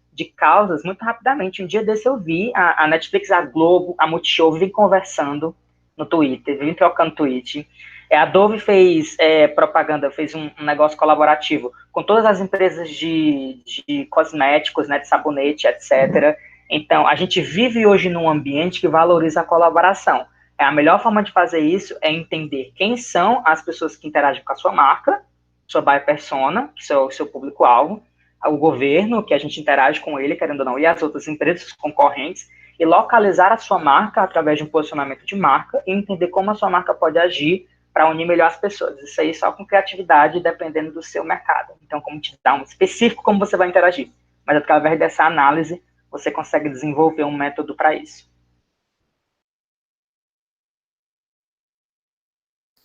muito rapidamente. Um dia desse eu vi a Netflix, a Globo, a Multishow vivem conversando no Twitter, vivem trocando tweet. A Dove fez propaganda, fez um negócio colaborativo com todas as empresas de cosméticos, né, de sabonete, etc. Então, a gente vive hoje num ambiente que valoriza a colaboração. A melhor forma de fazer isso é entender quem são as pessoas que interagem com a sua marca, sua buyer persona, que é o seu público-alvo, o governo, que a gente interage com ele, querendo ou não, e as outras empresas concorrentes, e localizar a sua marca através de um posicionamento de marca e entender como a sua marca pode agir para unir melhor as pessoas. Isso aí só com criatividade, dependendo do seu mercado. Então, como te dar um específico como você vai interagir. Mas através dessa análise, você consegue desenvolver um método para isso.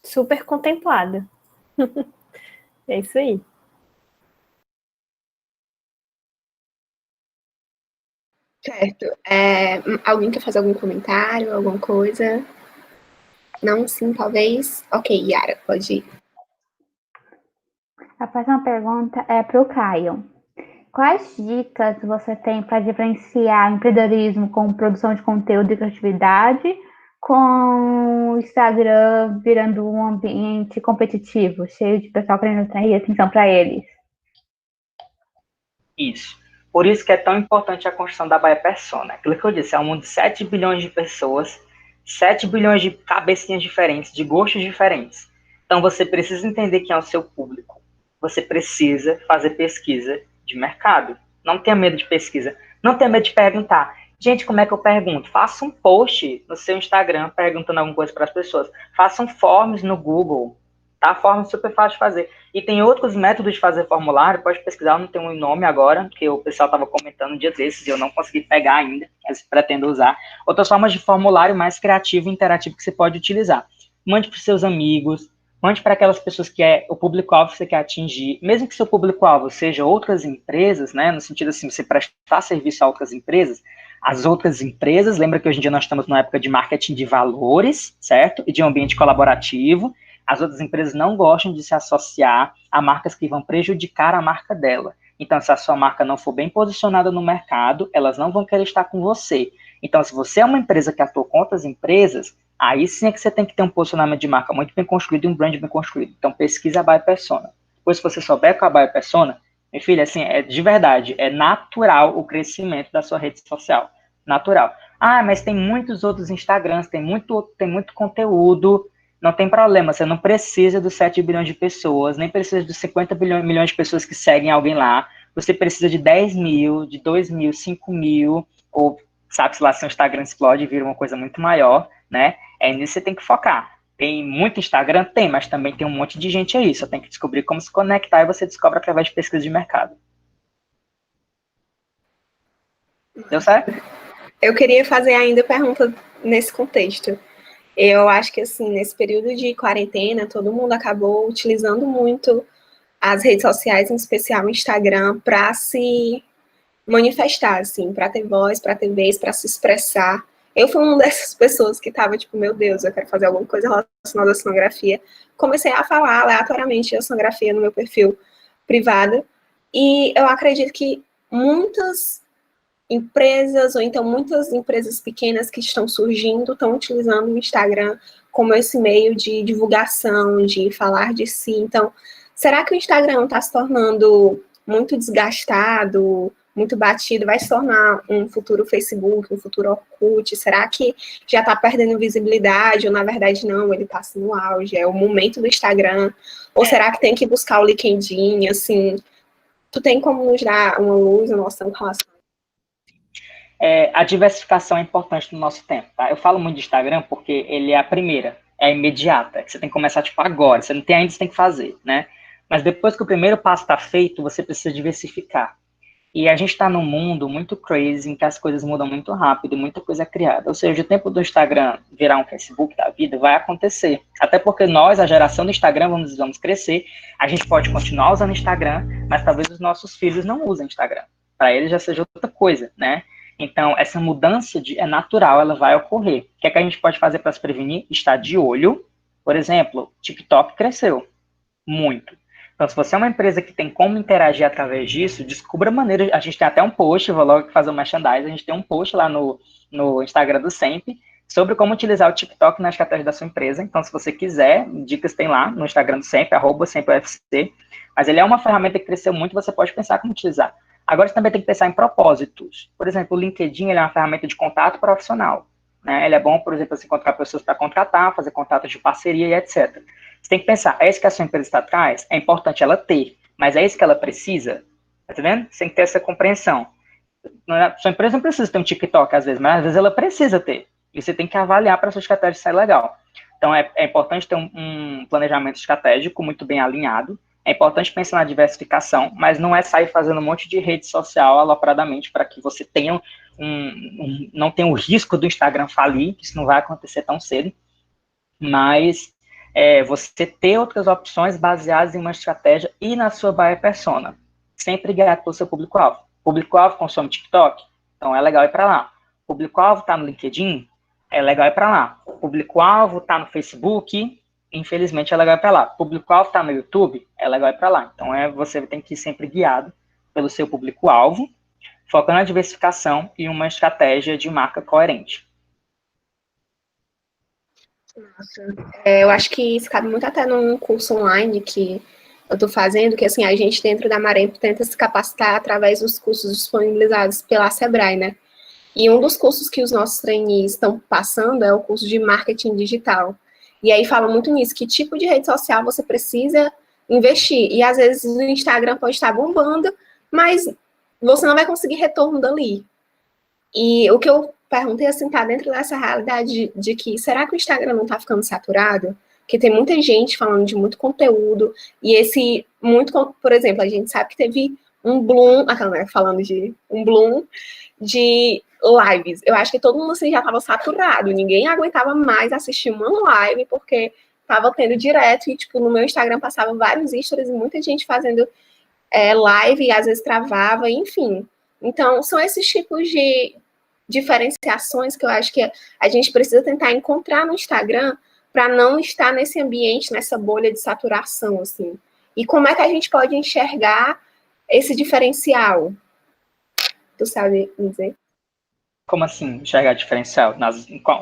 Super contemplada. É isso aí. Certo. Alguém quer fazer algum comentário, alguma coisa? Não, sim, talvez. Ok, Yara, pode ir. A próxima pergunta é para o Caio. Quais dicas você tem para diferenciar empreendedorismo com produção de conteúdo e criatividade, com o Instagram virando um ambiente competitivo, cheio de pessoal querendo atrair atenção para eles? Isso. Por isso que é tão importante a construção da buyer persona. Aquilo que eu disse, é um mundo de 7 bilhões de pessoas, 7 bilhões de cabecinhas diferentes, de gostos diferentes. Então você precisa entender quem é o seu público. Você precisa fazer pesquisa de mercado. Não tenha medo de pesquisa. Não tenha medo de perguntar. Gente, como é que eu pergunto? Faça um post no seu Instagram perguntando alguma coisa para as pessoas. Faça um forms no Google. Tá? Forma super fácil de fazer. E tem outros métodos de fazer formulário, pode pesquisar, eu não tenho um nome agora, porque o pessoal estava comentando um dia desses e eu não consegui pegar ainda, mas pretendo usar. Outras formas de formulário mais criativo e interativo que você pode utilizar. Mande para os seus amigos, mande para aquelas pessoas que é o público-alvo que você quer atingir, mesmo que seu público-alvo seja outras empresas, né, no sentido assim, você prestar serviço a outras empresas, as outras empresas, lembra que hoje em dia nós estamos numa época de marketing de valores, certo? E de um ambiente colaborativo. As outras empresas não gostam de se associar a marcas que vão prejudicar a marca dela. Então, se a sua marca não for bem posicionada no mercado, elas não vão querer estar com você. Então, se você é uma empresa que atua com outras empresas, aí sim é que você tem que ter um posicionamento de marca muito bem construído e um brand bem construído. Então, pesquisa a buyer persona. Depois, se você souber com a buyer persona, minha filha, assim, de verdade, é natural o crescimento da sua rede social. Natural. Ah, mas tem muitos outros Instagrams, tem muito conteúdo. Não tem problema, você não precisa dos 7 bilhões de pessoas, nem precisa dos 50 milhões de pessoas que seguem alguém lá. Você precisa de 10 mil, de 2 mil, 5 mil, ou sabe-se lá se o Instagram explode e vira uma coisa muito maior, né? É nisso que você tem que focar. Tem muito Instagram? Tem, mas também tem um monte de gente aí. Só tem que descobrir como se conectar e você descobre através de pesquisa de mercado. Deu certo? Eu queria fazer ainda pergunta nesse contexto. Eu acho que, assim, nesse período de quarentena, todo mundo acabou utilizando muito as redes sociais, em especial o Instagram, para se manifestar, assim, para ter voz, para ter vez, para se expressar. Eu fui uma dessas pessoas que estava tipo, meu Deus, eu quero fazer alguma coisa relacionada à sonografia. Comecei a falar aleatoriamente de sonografia no meu perfil privado, e eu acredito que muitas empresas, ou então muitas empresas pequenas que estão surgindo, estão utilizando o Instagram como esse meio de divulgação, de falar de si. Então, será que o Instagram está se tornando muito desgastado, muito batido, vai se tornar um futuro Facebook, um futuro Orkut? Será que já está perdendo visibilidade, ou na verdade não, ele está assim, no auge, é o momento do Instagram? Ou será que tem que buscar o LinkedIn, assim? Tu tem como nos dar uma luz, uma noção com relação? A diversificação é importante no nosso tempo, tá? Eu falo muito de Instagram porque ele é a primeira, é a imediata, que você tem que começar, tipo, agora, você não tem ainda, você tem que fazer, né? Mas depois que o primeiro passo está feito, você precisa diversificar. E a gente está num mundo muito crazy, em que as coisas mudam muito rápido e muita coisa é criada. Ou seja, o tempo do Instagram virar um Facebook da vida vai acontecer. Até porque nós, a geração do Instagram, vamos crescer. A gente pode continuar usando Instagram, mas talvez os nossos filhos não usem Instagram. Para eles já seja outra coisa, né? Então, essa mudança é natural, ela vai ocorrer. O que é que a gente pode fazer para se prevenir? Estar de olho. Por exemplo, TikTok cresceu muito. Então, se você é uma empresa que tem como interagir através disso, descubra maneiras. A gente tem até um post, vou logo fazer um merchandising, a gente tem um post lá no Instagram do SEMP sobre como utilizar o TikTok na estratégia da sua empresa. Então, se você quiser, dicas tem lá no Instagram do SEMP, @SEMPUFC. Mas ele é uma ferramenta que cresceu muito, você pode pensar como utilizar. Agora, você também tem que pensar em propósitos. Por exemplo, o LinkedIn ele é uma ferramenta de contato profissional. Né? Ele é bom, por exemplo, você encontrar pessoas para contratar, fazer contatos de parceria e etc. Você tem que pensar, é isso que a sua empresa está atrás? É importante ela ter, mas é isso que ela precisa? Tá vendo? Você tem que ter essa compreensão. Sua empresa não precisa ter um TikTok, às vezes, mas às vezes ela precisa ter. E você tem que avaliar para a sua estratégia sair legal. Então, é importante ter um planejamento estratégico muito bem alinhado. É importante pensar na diversificação, mas não é sair fazendo um monte de rede social alopradamente para que você tenha não tenha o risco do Instagram falir, que isso não vai acontecer tão cedo, mas você ter outras opções baseadas em uma estratégia e na sua buyer persona, sempre guiado pelo seu público-alvo. Público-alvo consome TikTok, então é legal ir para lá. Público-alvo está no LinkedIn, é legal ir para lá. Público-alvo está no Facebook, infelizmente é legal ir para lá. Público-alvo está no YouTube, é legal ir para lá. Então você tem que ir sempre guiado pelo seu público-alvo, focando na diversificação e uma estratégia de marca coerente. Nossa. Eu acho que isso cabe muito até num curso online que eu estou fazendo, que assim, a gente dentro da Maremp tenta se capacitar através dos cursos disponibilizados pela Sebrae, né? E um dos cursos que os nossos trainees estão passando é o curso de marketing digital. E aí fala muito nisso, que tipo de rede social você precisa investir. E às vezes o Instagram pode estar bombando, mas você não vai conseguir retorno dali. E o que eu perguntei, assim, tá dentro dessa realidade de que, será que o Instagram não tá ficando saturado? Porque tem muita gente falando de muito conteúdo, e esse muito, por exemplo, a gente sabe que teve um bloom, falando de um bloom de lives. Eu acho que todo mundo assim já estava saturado, ninguém aguentava mais assistir uma live, porque tava tendo direto, e tipo, no meu Instagram passava vários stories e muita gente fazendo live, e às vezes travava, enfim. Então, são esses tipos de diferenciações que eu acho que a gente precisa tentar encontrar no Instagram para não estar nesse ambiente, nessa bolha de saturação, assim. E como é que a gente pode enxergar esse diferencial? Tu sabe dizer? Como assim, enxergar diferencial?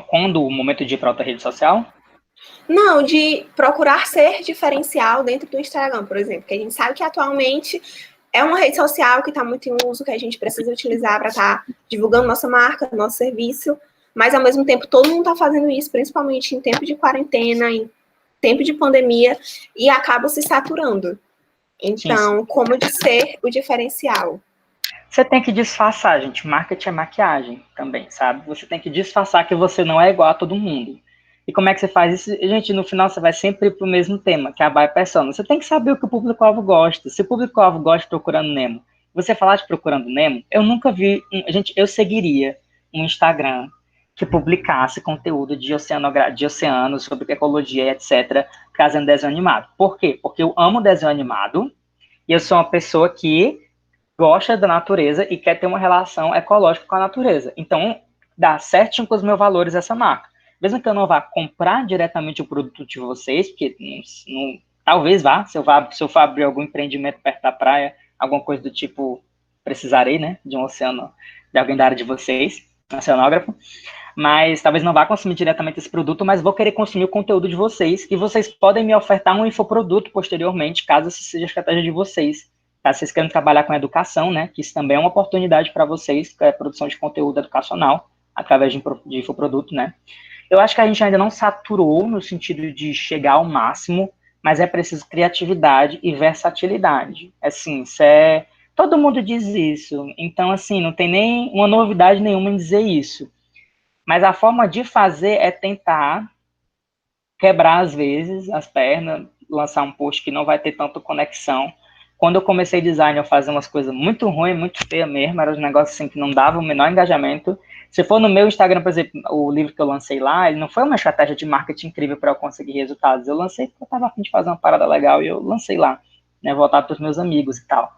Quando o momento de ir para outra rede social? Não, de procurar ser diferencial dentro do Instagram, por exemplo, que a gente sabe que atualmente é uma rede social que está muito em uso, que a gente precisa utilizar para estar divulgando nossa marca, nosso serviço, mas ao mesmo tempo todo mundo está fazendo isso, principalmente em tempo de quarentena, em tempo de pandemia, e acaba se saturando. Então, sim, como de ser o diferencial? Você tem que disfarçar, gente. Marketing é maquiagem também, sabe? Você tem que disfarçar que você não é igual a todo mundo. E como é que você faz isso? Gente, no final você vai sempre para o mesmo tema, que é a buyer persona. Você tem que saber o que o público-alvo gosta. Se o público-alvo gosta de Procurando Nemo, você falar de Procurando Nemo, eu nunca vi... Gente, eu seguiria um Instagram que publicasse conteúdo de oceanos, sobre ecologia, etc., trazendo desenho animado. Por quê? Porque eu amo desenho animado e eu sou uma pessoa que gosta da natureza e quer ter uma relação ecológica com a natureza. Então, dá certinho com os meus valores essa marca. Mesmo que eu não vá comprar diretamente o produto de vocês, porque talvez vá, se eu for abrir algum empreendimento perto da praia, alguma coisa do tipo, precisarei, né, de um oceano, de alguém da área de vocês, um oceanógrafo, mas talvez não vá consumir diretamente esse produto, mas vou querer consumir o conteúdo de vocês, e vocês podem me ofertar um infoproduto posteriormente, caso essa seja a estratégia de vocês. Caso vocês queiram trabalhar com educação, né, que isso também é uma oportunidade para vocês, que é a produção de conteúdo educacional, através de infoproduto, né. Eu acho que a gente ainda não saturou no sentido de chegar ao máximo, mas é preciso criatividade e versatilidade. Assim, todo mundo diz isso, então, assim, não tem nem uma novidade nenhuma em dizer isso. Mas a forma de fazer é tentar quebrar, às vezes, as pernas, lançar um post que não vai ter tanta conexão, Quando eu comecei design, eu fazia umas coisas muito ruins, muito feias mesmo, eram uns negócios assim que não davam o menor engajamento. Se for no meu Instagram, por exemplo, o livro que eu lancei lá, ele não foi uma estratégia de marketing incrível para eu conseguir resultados. Eu lancei porque eu estava a fim de fazer uma parada legal e eu lancei lá, né, voltado para os meus amigos e tal.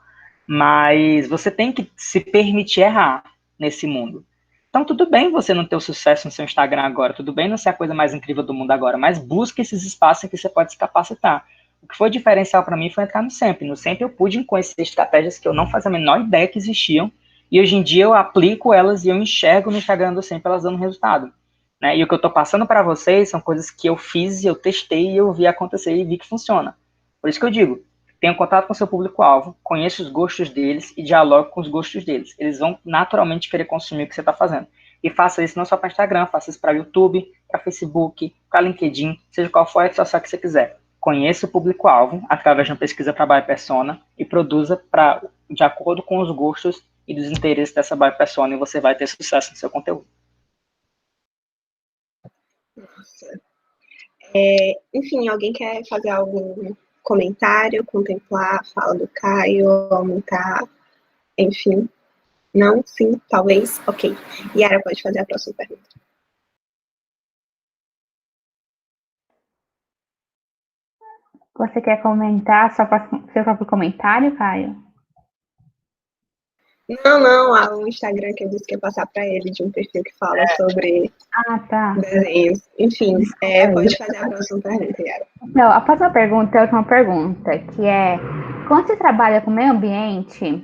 Mas você tem que se permitir errar nesse mundo. Então, tudo bem você não ter o sucesso no seu Instagram agora, tudo bem não ser a coisa mais incrível do mundo agora, mas busque esses espaços em que você pode se capacitar. O que foi diferencial para mim foi entrar no SEMP. No SEMP eu pude conhecer estratégias que eu não fazia a menor ideia que existiam, e hoje em dia eu aplico elas e eu enxergo no Instagram do SEMP elas dando resultado. Né? E o que eu estou passando para vocês são coisas que eu fiz, eu testei, e eu vi acontecer e vi que funciona. Por isso que eu digo, tenha contato com o seu público-alvo, conheça os gostos deles e dialogue com os gostos deles. Eles vão naturalmente querer consumir o que você está fazendo. E faça isso não só para Instagram, faça isso para YouTube, para Facebook, para LinkedIn, seja qual for a rede social que você quiser. Conheça o público-alvo através de uma pesquisa para buyer persona e produza de acordo com os gostos e dos interesses dessa buyer persona e você vai ter sucesso no seu conteúdo. Nossa. Enfim, alguém quer fazer algum comentário, contemplar a fala do Caio, aumentar, enfim? Não? Sim? Talvez? Ok. Yara pode fazer a próxima pergunta. Você quer comentar seu próprio comentário, Caio? Não, o Instagram que eu disse que ia passar para ele, de um perfil que fala sobre desenhos. Enfim, pode fazer a próxima pergunta, Yara. Não, a próxima pergunta é a última pergunta, que é, quando você trabalha com meio ambiente,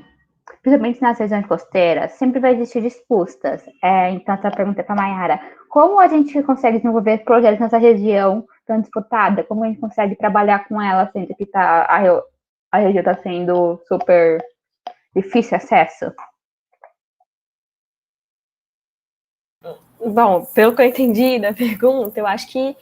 principalmente nas regiões costeiras, sempre vai existir disputas. Então, essa pergunta é para a Mayara. Como a gente consegue desenvolver projetos nessa região tão disputada? Como a gente consegue trabalhar com ela, sendo que a região está sendo super difícil acesso? Bom, pelo que eu entendi da pergunta, eu acho que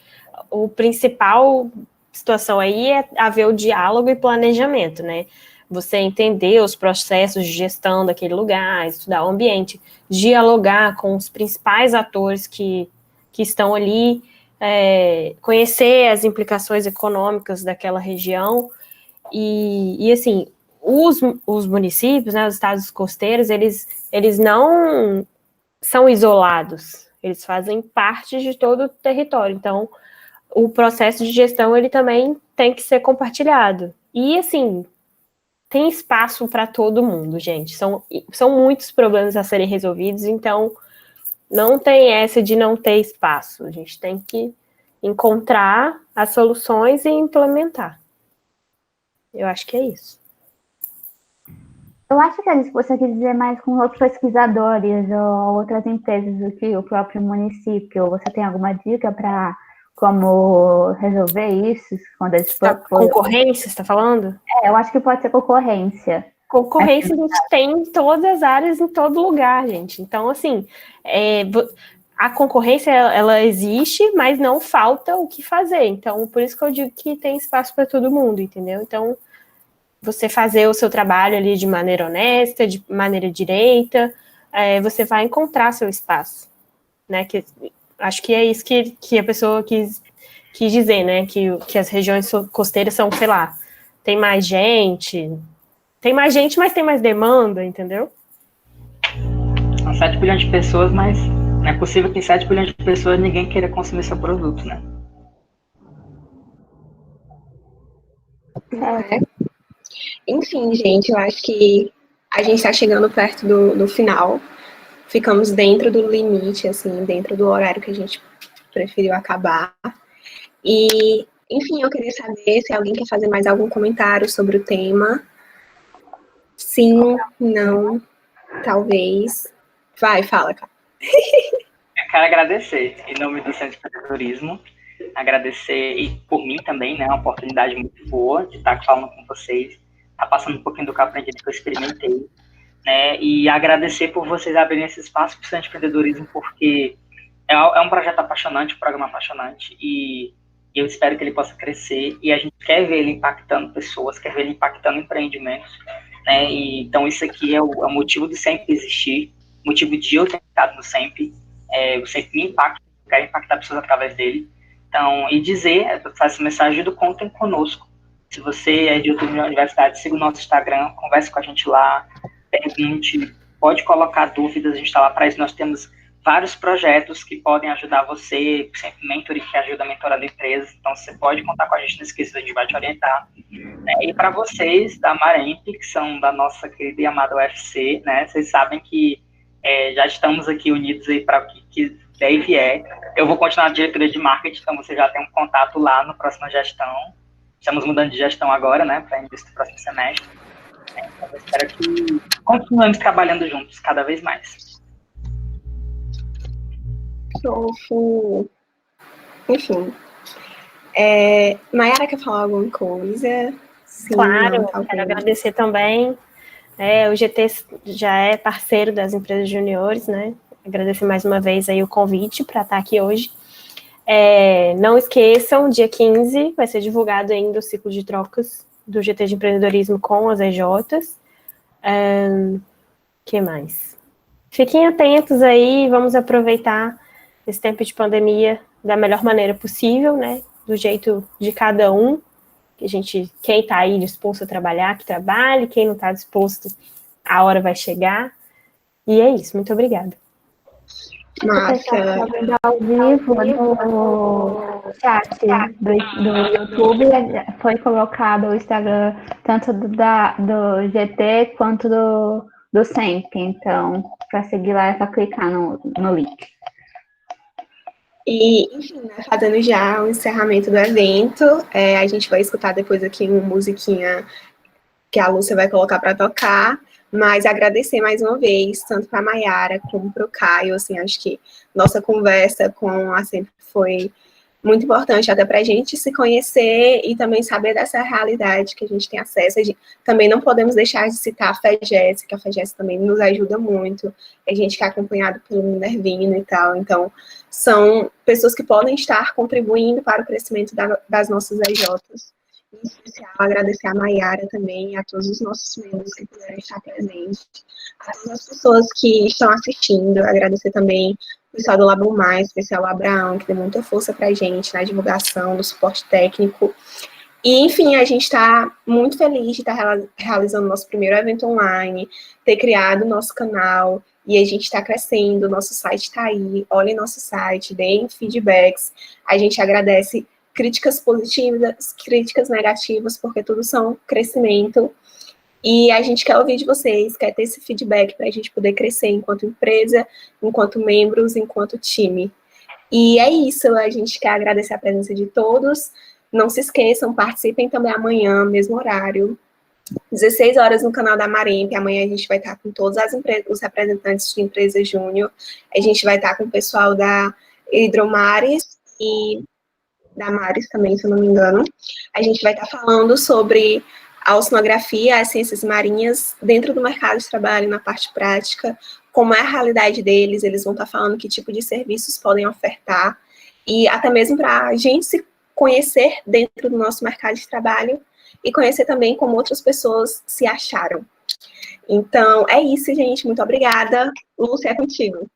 o principal situação aí é haver o diálogo e planejamento, né? Você entender os processos de gestão daquele lugar, estudar o ambiente, dialogar com os principais atores que estão ali, conhecer as implicações econômicas daquela região e assim, os municípios, né, os estados costeiros, eles não são isolados, eles fazem parte de todo o território, então o processo de gestão ele também tem que ser compartilhado. E assim, tem espaço para todo mundo, gente. São muitos problemas a serem resolvidos, então não tem essa de não ter espaço. A gente tem que encontrar as soluções e implementar. Eu acho que é isso. Eu acho que é isso que você quer dizer mais com outros pesquisadores ou outras empresas do que o próprio município. Você tem alguma dica para como resolver isso? Quando eles concorrência, você está falando? Eu acho que pode ser concorrência. Concorrência a gente tem em todas as áreas, em todo lugar, gente. Então, assim, a concorrência, ela existe, mas não falta o que fazer. Então, por isso que eu digo que tem espaço para todo mundo, entendeu? Então, você fazer o seu trabalho ali de maneira honesta, de maneira direita, você vai encontrar seu espaço, né? Acho que é isso que a pessoa quis dizer, né? Que as regiões costeiras são, sei lá, tem mais gente, mas tem mais demanda, entendeu? São 7 bilhões de pessoas, mas não é possível que em 7 bilhões de pessoas ninguém queira consumir seu produto, né? Enfim, gente, eu acho que a gente está chegando perto do final. Ficamos dentro do limite, assim, dentro do horário que a gente preferiu acabar. E, enfim, eu queria saber se alguém quer fazer mais algum comentário sobre o tema. Sim, não, talvez. Vai, fala, cara. Eu quero agradecer, em nome do Centro de Empreendedorismo, agradecer, e por mim também, né, uma oportunidade muito boa de estar falando com vocês, estar passando um pouquinho do que eu aprendi, do que eu experimentei, né, e agradecer por vocês abrirem esse espaço para o Centro de Empreendedorismo, porque é um projeto apaixonante, um programa apaixonante, e eu espero que ele possa crescer, e a gente quer ver ele impactando pessoas, quer ver ele impactando empreendimentos, né, e, então isso aqui é o motivo de sempre existir, o motivo de eu ter estado no SEMP, o SEMP me impacta, eu quero impactar pessoas através dele, então, e dizer, essa mensagem do contem conosco, Se você é de outra universidade, siga o nosso Instagram, converse com a gente lá, pergunte, pode colocar dúvidas, a gente está lá para isso. Nós temos vários projetos que podem ajudar você, sempre mentoring que ajuda a mentorar empresas, então você pode contar com a gente, não esqueça, a gente vai te orientar. E para vocês da Maremp, que são da nossa querida e amada UFC, né, vocês sabem que já estamos aqui unidos aí para o que der e vier. Eu vou continuar na diretoria de marketing, então você já tem um contato lá no próximo gestão. Estamos mudando de gestão agora, né, para início do próximo semestre. Então eu espero que continuemos trabalhando juntos cada vez mais. Fofo. Enfim. Mayara quer falar alguma coisa? Sim, claro, não, quero agradecer também. O GT já é parceiro das empresas juniores, né? Agradecer mais uma vez aí o convite para estar aqui hoje. Não esqueçam, dia 15 vai ser divulgado ainda o ciclo de trocas do GT de empreendedorismo com as EJs. Que mais? Fiquem atentos aí, vamos aproveitar esse tempo de pandemia da melhor maneira possível, né? Do jeito de cada um. Quem está aí disposto a trabalhar, que trabalhe, quem não está disposto, a hora vai chegar. E é isso, muito obrigada. Massa. Ao vivo no chat do YouTube foi colocado o Instagram tanto do GT quanto do SEMP, então, para seguir lá é só clicar no link. E, enfim, né, fazendo já o encerramento do evento, a gente vai escutar depois aqui uma musiquinha que a Lúcia vai colocar para tocar, mas agradecer mais uma vez, tanto para a Mayara como para o Caio, assim, acho que nossa conversa com a SEMP foi muito importante até para a gente se conhecer e também saber dessa realidade que a gente tem acesso. Também não podemos deixar de citar a FEGES, que a FEGES também nos ajuda muito, a gente que é acompanhado pelo Minervino e tal, então são pessoas que podem estar contribuindo para o crescimento das nossas EJs. Em especial, agradecer a Mayara também, a todos os nossos membros que puderam estar presentes, a todas as pessoas que estão assistindo, agradecer também o pessoal do Labo Mais, especial o Abraão, que deu muita força para a gente na divulgação, no suporte técnico. E, enfim, a gente está muito feliz de estar realizando nosso primeiro evento online, ter criado o nosso canal, e a gente está crescendo, nosso site está aí, olhem nosso site, deem feedbacks, a gente agradece críticas positivas, críticas negativas, porque tudo são crescimento, e a gente quer ouvir de vocês, quer ter esse feedback para a gente poder crescer enquanto empresa, enquanto membros, enquanto time. E é isso, a gente quer agradecer a presença de todos, não se esqueçam, participem também amanhã, mesmo horário, 16 horas no canal da Maremp. Amanhã a gente vai estar com todos os representantes de empresa júnior, a gente vai estar com o pessoal da Hidromares e da Mares também, se eu não me engano. A gente vai estar falando sobre a oceanografia, as ciências marinhas dentro do mercado de trabalho, na parte prática, como é a realidade deles, eles vão estar falando que tipo de serviços podem ofertar, e até mesmo para a gente se conhecer dentro do nosso mercado de trabalho e conhecer também como outras pessoas se acharam. Então, é isso, gente. Muito obrigada. Lúcia, é contigo.